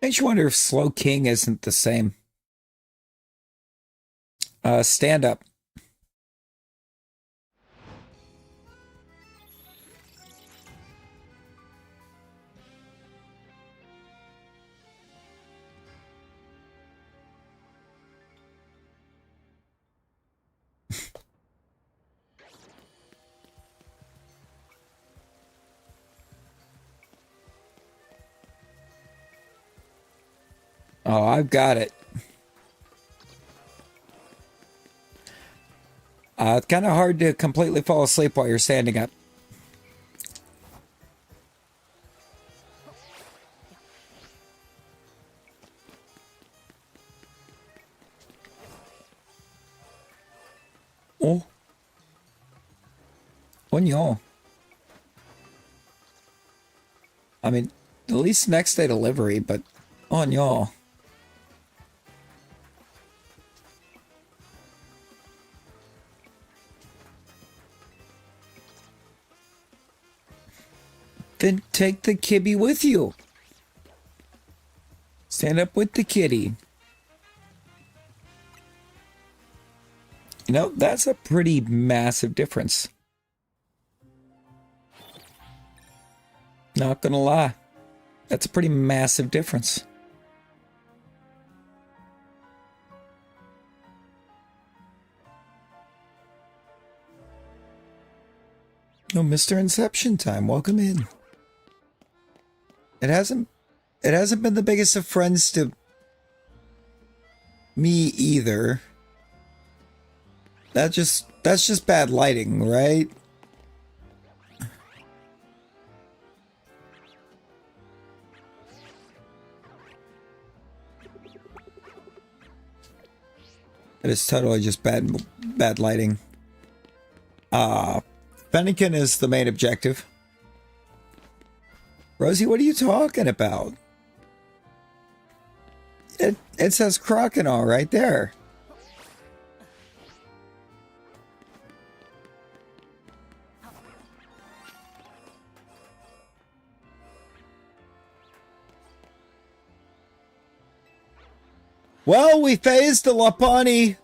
Makes you wonder if Slow King isn't the same. Stand up. Oh, I've got it. It's kind of hard to completely fall asleep while you're standing up. Oh. Oh, no. I mean, at least next day delivery, but oh, no. Then take the kibby with you. Stand up with the kitty. You know, that's a pretty massive difference. Not gonna lie. That's a pretty massive difference. Oh, Mr. Inception time. Welcome in. It hasn't been the biggest of friends to me either. That's just bad lighting, right? It is totally just bad lighting. Fennekin is the main objective. Rosie, what are you talking about? It says Crokinole right there. Well, we phased the Lapani.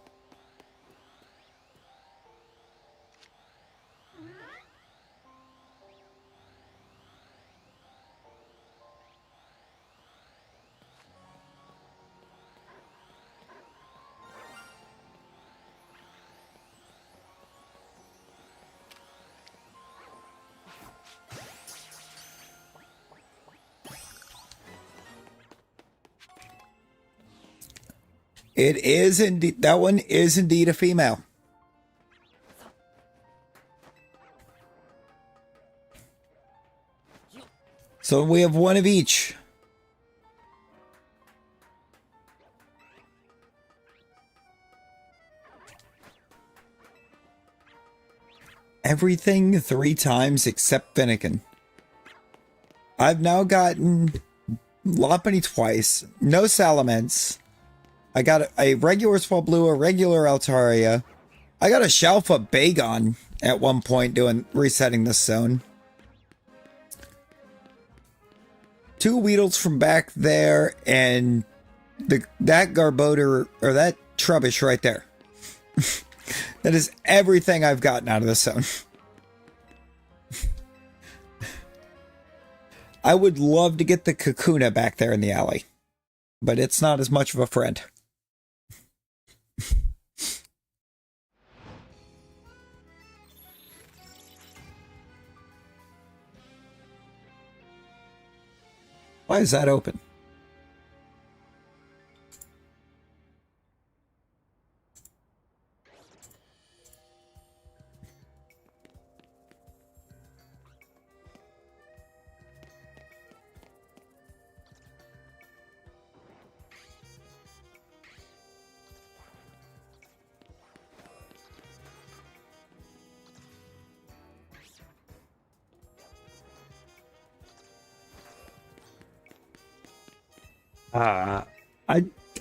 It is indeed, that one is indeed a female. So we have one of each. Everything 3 times except Finnegan. I've now gotten Lopunny twice, no Salamence. I got a regular Swablu, a regular Altaria. I got a Shalfa Bagon at one point resetting this zone. 2 Weedles from back there, and that Garbodor, or that Trubbish right there. That is everything I've gotten out of this zone. I would love to get the Kakuna back there in the alley, but it's not as much of a friend. Why is that open?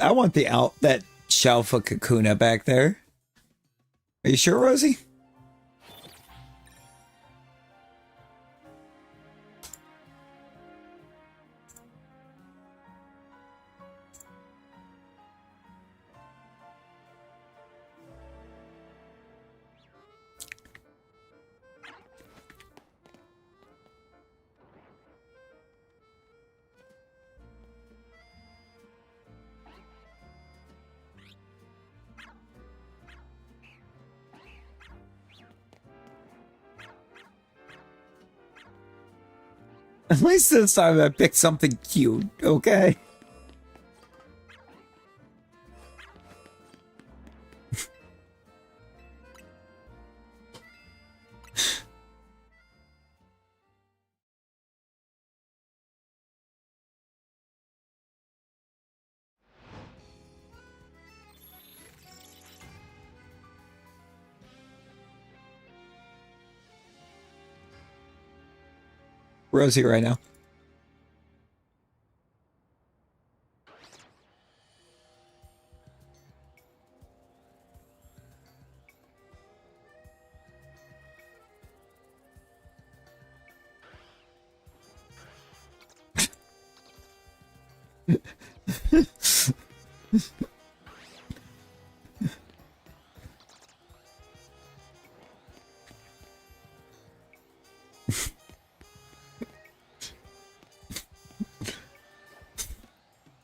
I want that Shalfa Kakuna back there. Are you sure, Rosie? At least this time I picked something cute, okay? Rosie right now.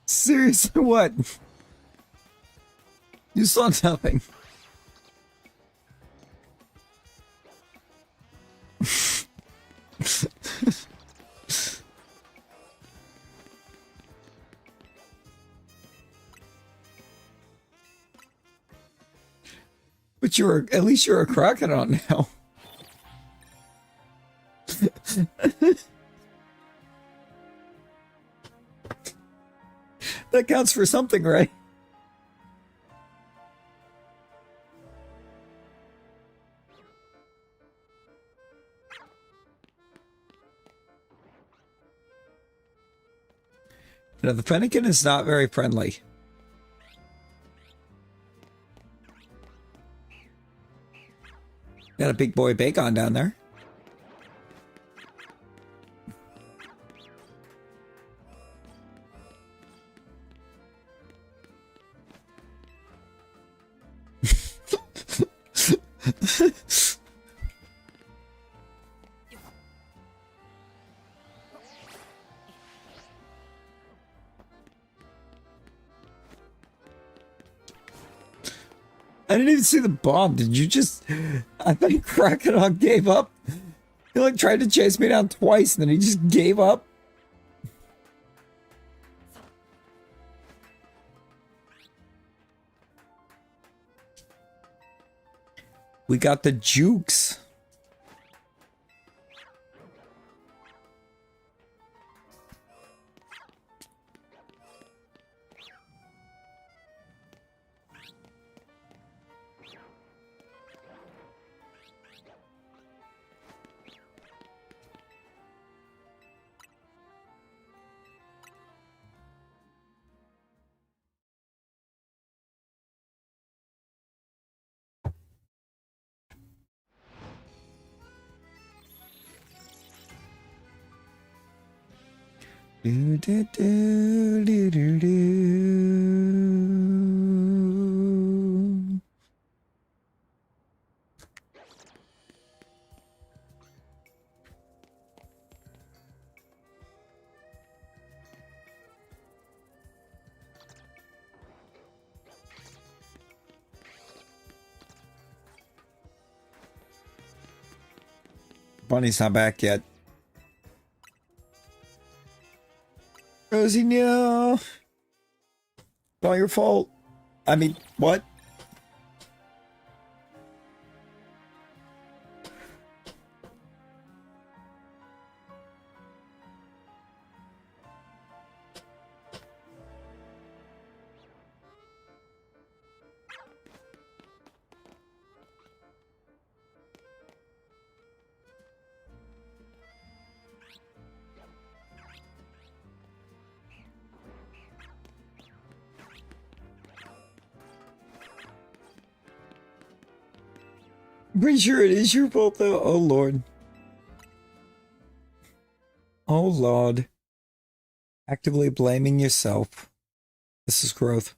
Seriously, what? You saw nothing. But you're at least you're a crocodile now. That counts for something, right? You know, the Fennekin is not very friendly. Got a big boy bacon down there. I didn't even see the bomb. Did you just... I think Crocodile gave up. He like tried to chase me down twice and then he just gave up. We got the jukes. Do, do, do, do, do, do. Bunny's not back yet. Rosie, no. It's all your fault. I mean, what? I'm pretty sure it is your fault, though. Oh, Lord. Oh, Lord. Actively blaming yourself. This is growth.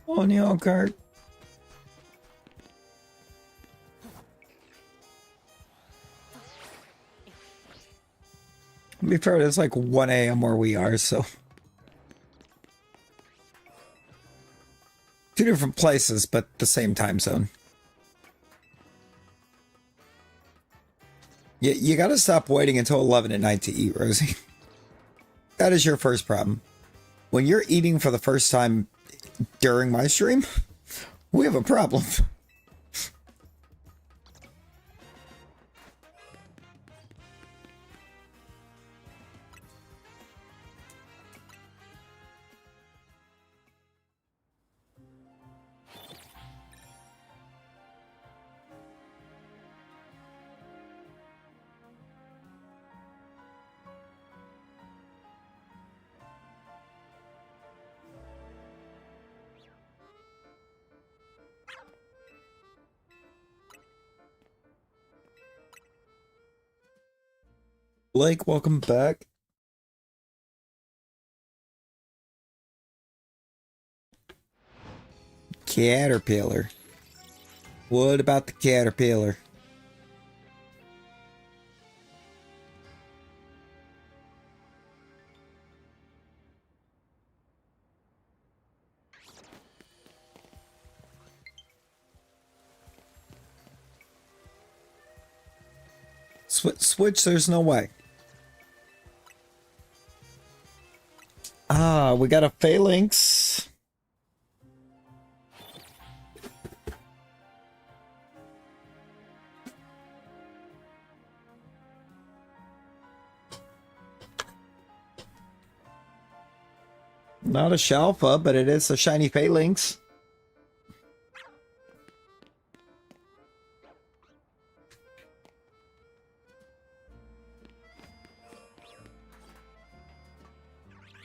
Mario Kart. To be fair, it's like 1 a.m. where we are, so. Two different places, but the same time zone. You gotta stop waiting until 11 at night to eat, Rosie. That is your first problem. When you're eating for the first time during my stream, we have a problem. Blake, welcome back. Caterpillar. What about the caterpillar? Switch, there's no way. Ah, we got a phalanx. Not a Shalfa, but it is a shiny phalanx.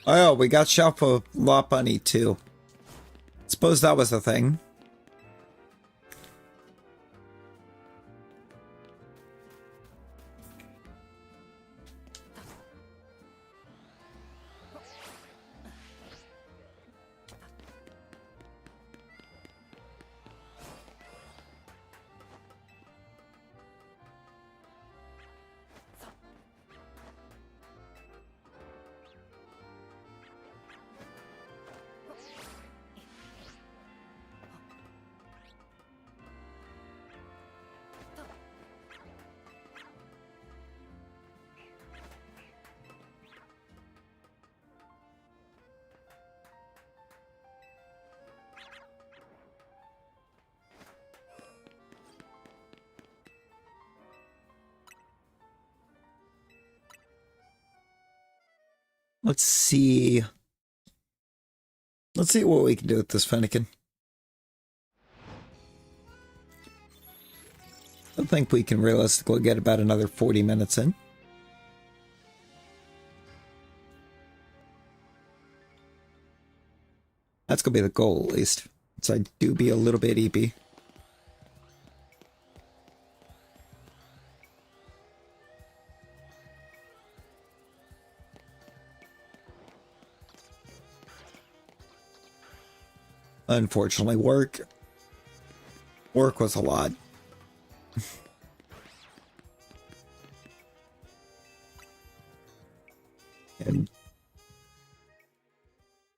Oh, we got Shalfa Lopunny too. Suppose that was the thing. Let's see. Let's see what we can do with this Fennekin. I think we can realistically get about another 40 minutes in. That's going to be the goal, at least. So I do be a little bit EP. Unfortunately, work was a lot. And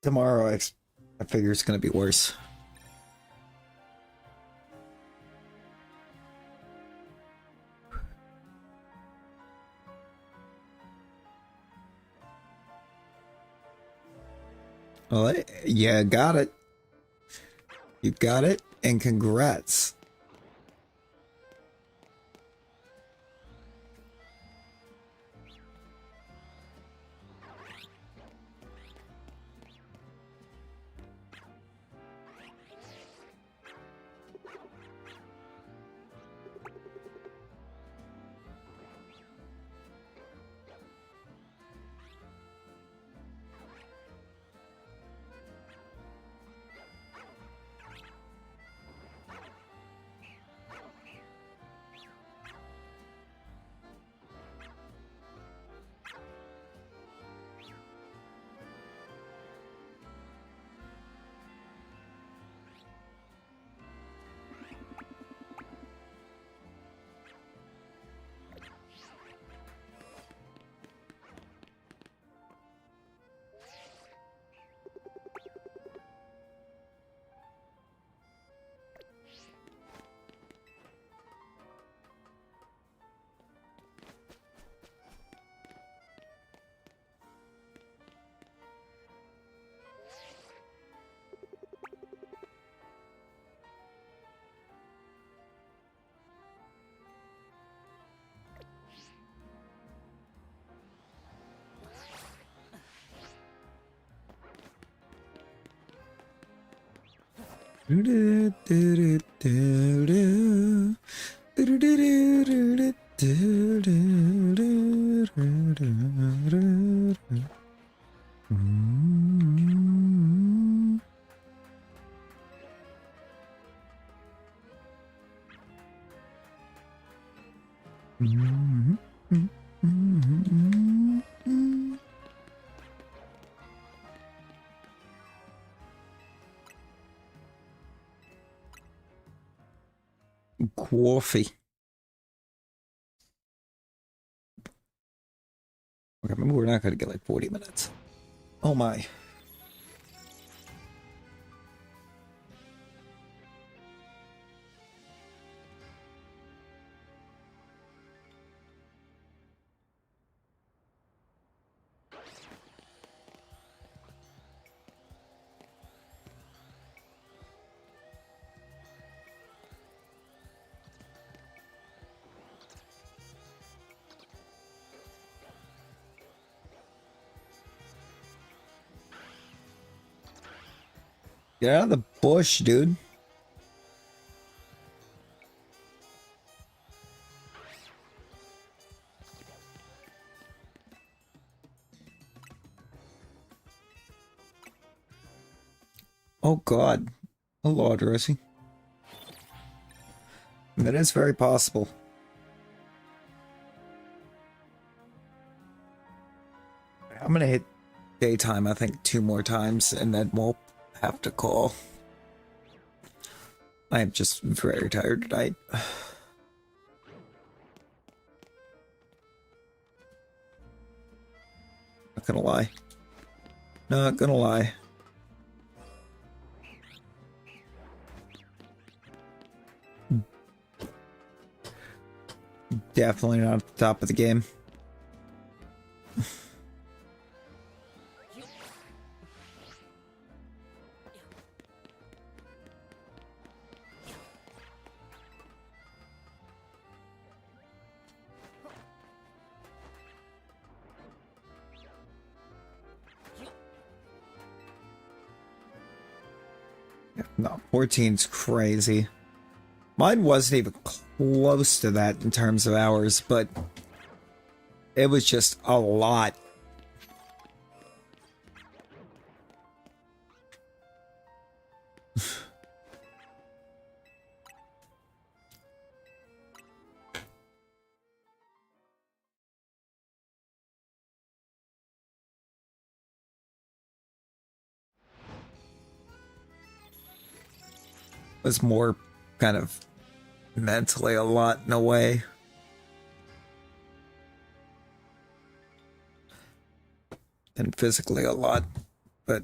tomorrow, I figure it's going to be worse. Well, yeah, got it. You got it, and congrats. Coffee. Okay, maybe we're not going to get like 40 minutes. Oh my. Get out of the bush, dude. Oh God. Oh Lord, Rosie. That is very possible. I'm gonna hit daytime, I think, 2 more times, and then we'll have to call. I am just very tired tonight. Not gonna lie. Not gonna lie. Definitely not at the top of the game. No, 14's crazy. Mine wasn't even close to that in terms of hours, but it was just a lot. It was more kind of mentally a lot in a way. And physically a lot, but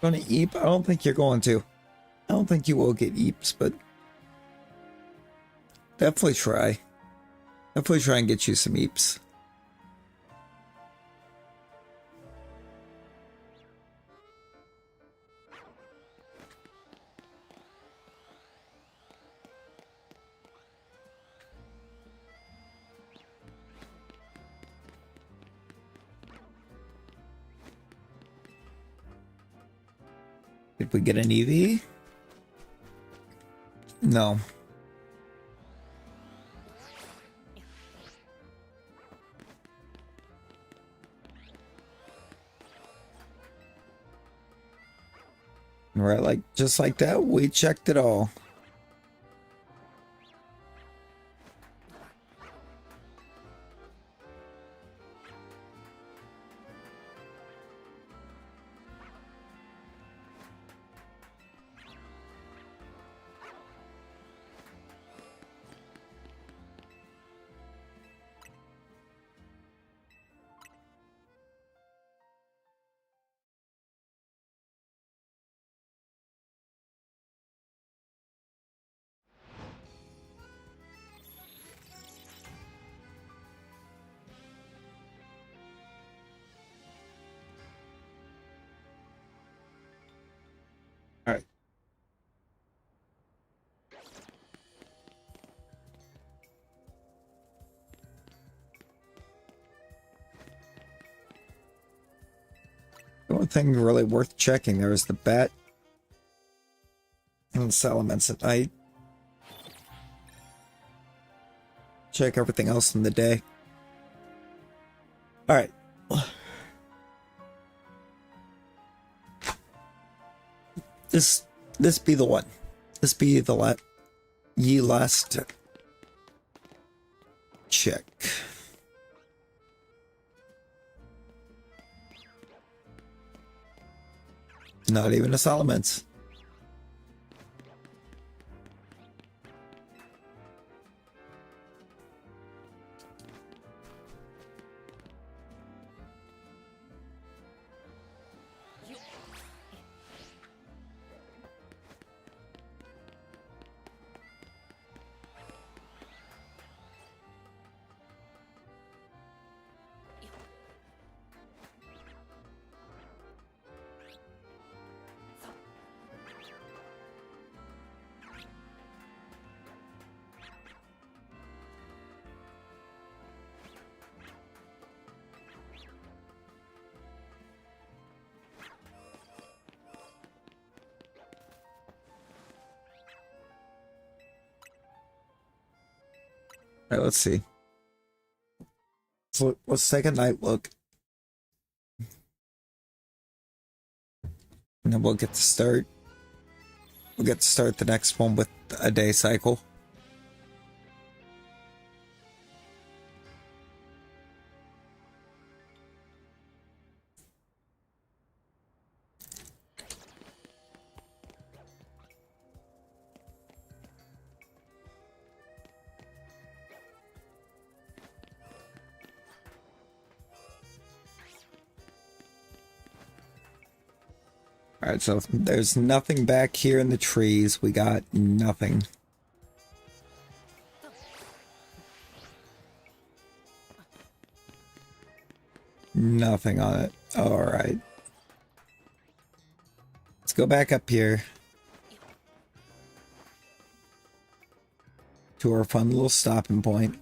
gonna eep? I don't think you're going to. I don't think you will get eeps, but definitely try. Definitely try and get you some eeps. Did we get an EV? No. Right, like just like that, we checked it all. The only thing really worth checking there is the bat and the Salamence at night. Check everything else in the day. Alright. This be the one. This be the last check. Not even a Salamence. All right, let's see. Let's take a night look. And then we'll get to start. We'll get to start the next one with a day cycle. Alright, so there's nothing back here in the trees. We got nothing. Nothing on it. Alright. Let's go back up here to our fun little stopping point.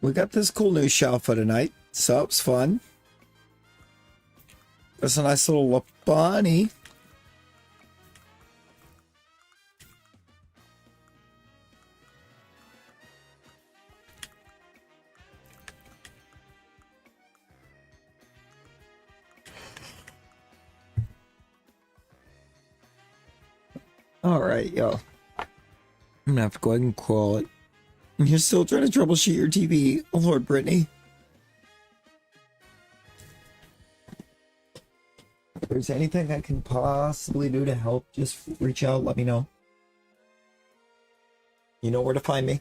We got this cool new Shalfa tonight, so it's fun. There's a nice little bunny. Alright, yo. I'm gonna have to go ahead and crawl it. You're still trying to troubleshoot your TV. Oh, Lord, Brittany. If there's anything I can possibly do to help, just reach out, let me know. You know where to find me.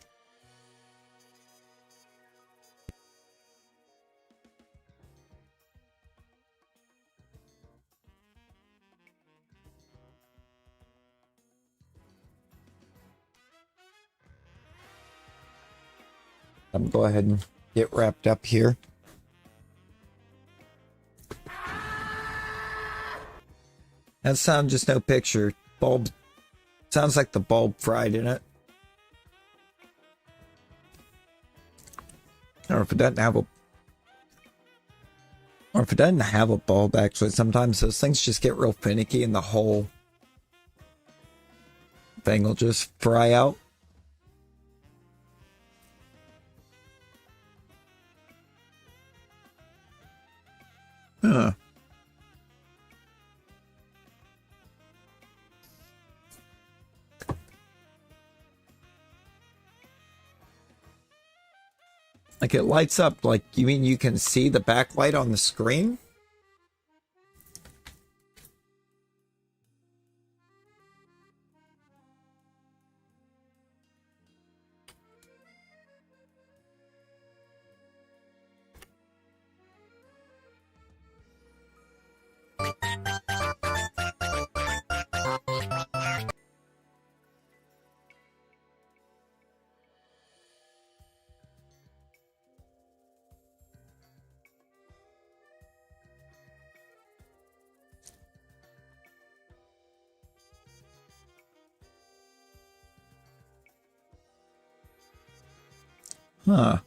I'm gonna go ahead and get wrapped up here. That sound just no picture. Bulb sounds like the bulb fried in it. Or if it doesn't have a bulb, actually, sometimes those things just get real finicky and the whole thing will just fry out. Huh. Like it lights up, like, you mean you can see the backlight on the screen? Huh.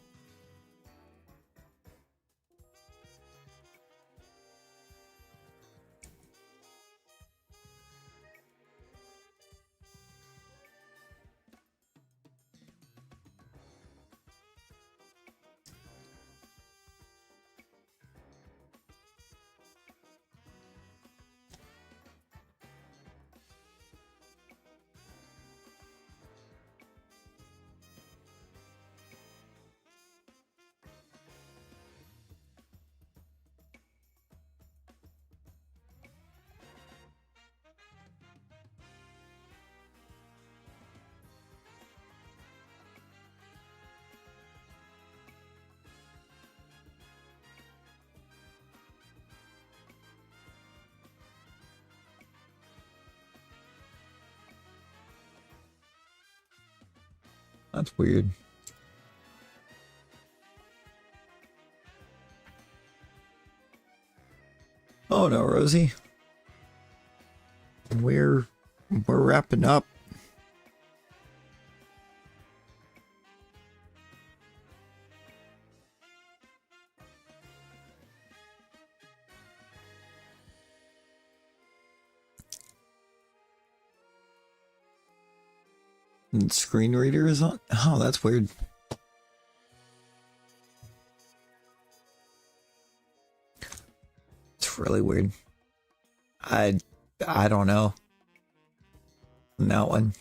That's weird. Oh no, Rosie. We're wrapping up. And screen reader is on. Oh, that's weird. It's really weird. I don't know. That one.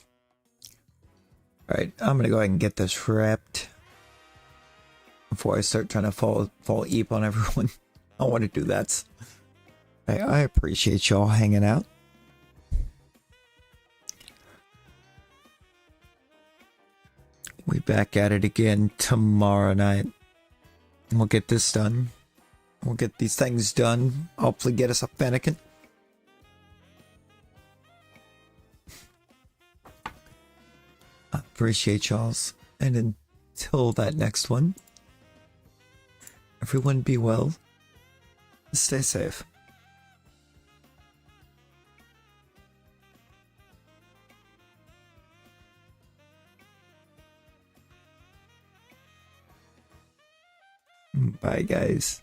Alright, I'm gonna go ahead and get this wrapped before I start trying to fall eep on everyone. I want to do that. I appreciate y'all hanging out. We back at it again tomorrow night. We'll get this done. We'll get these things done. Hopefully get us a Fennekin. I appreciate y'all's. And until that next one, everyone be well. Stay safe. Bye, guys.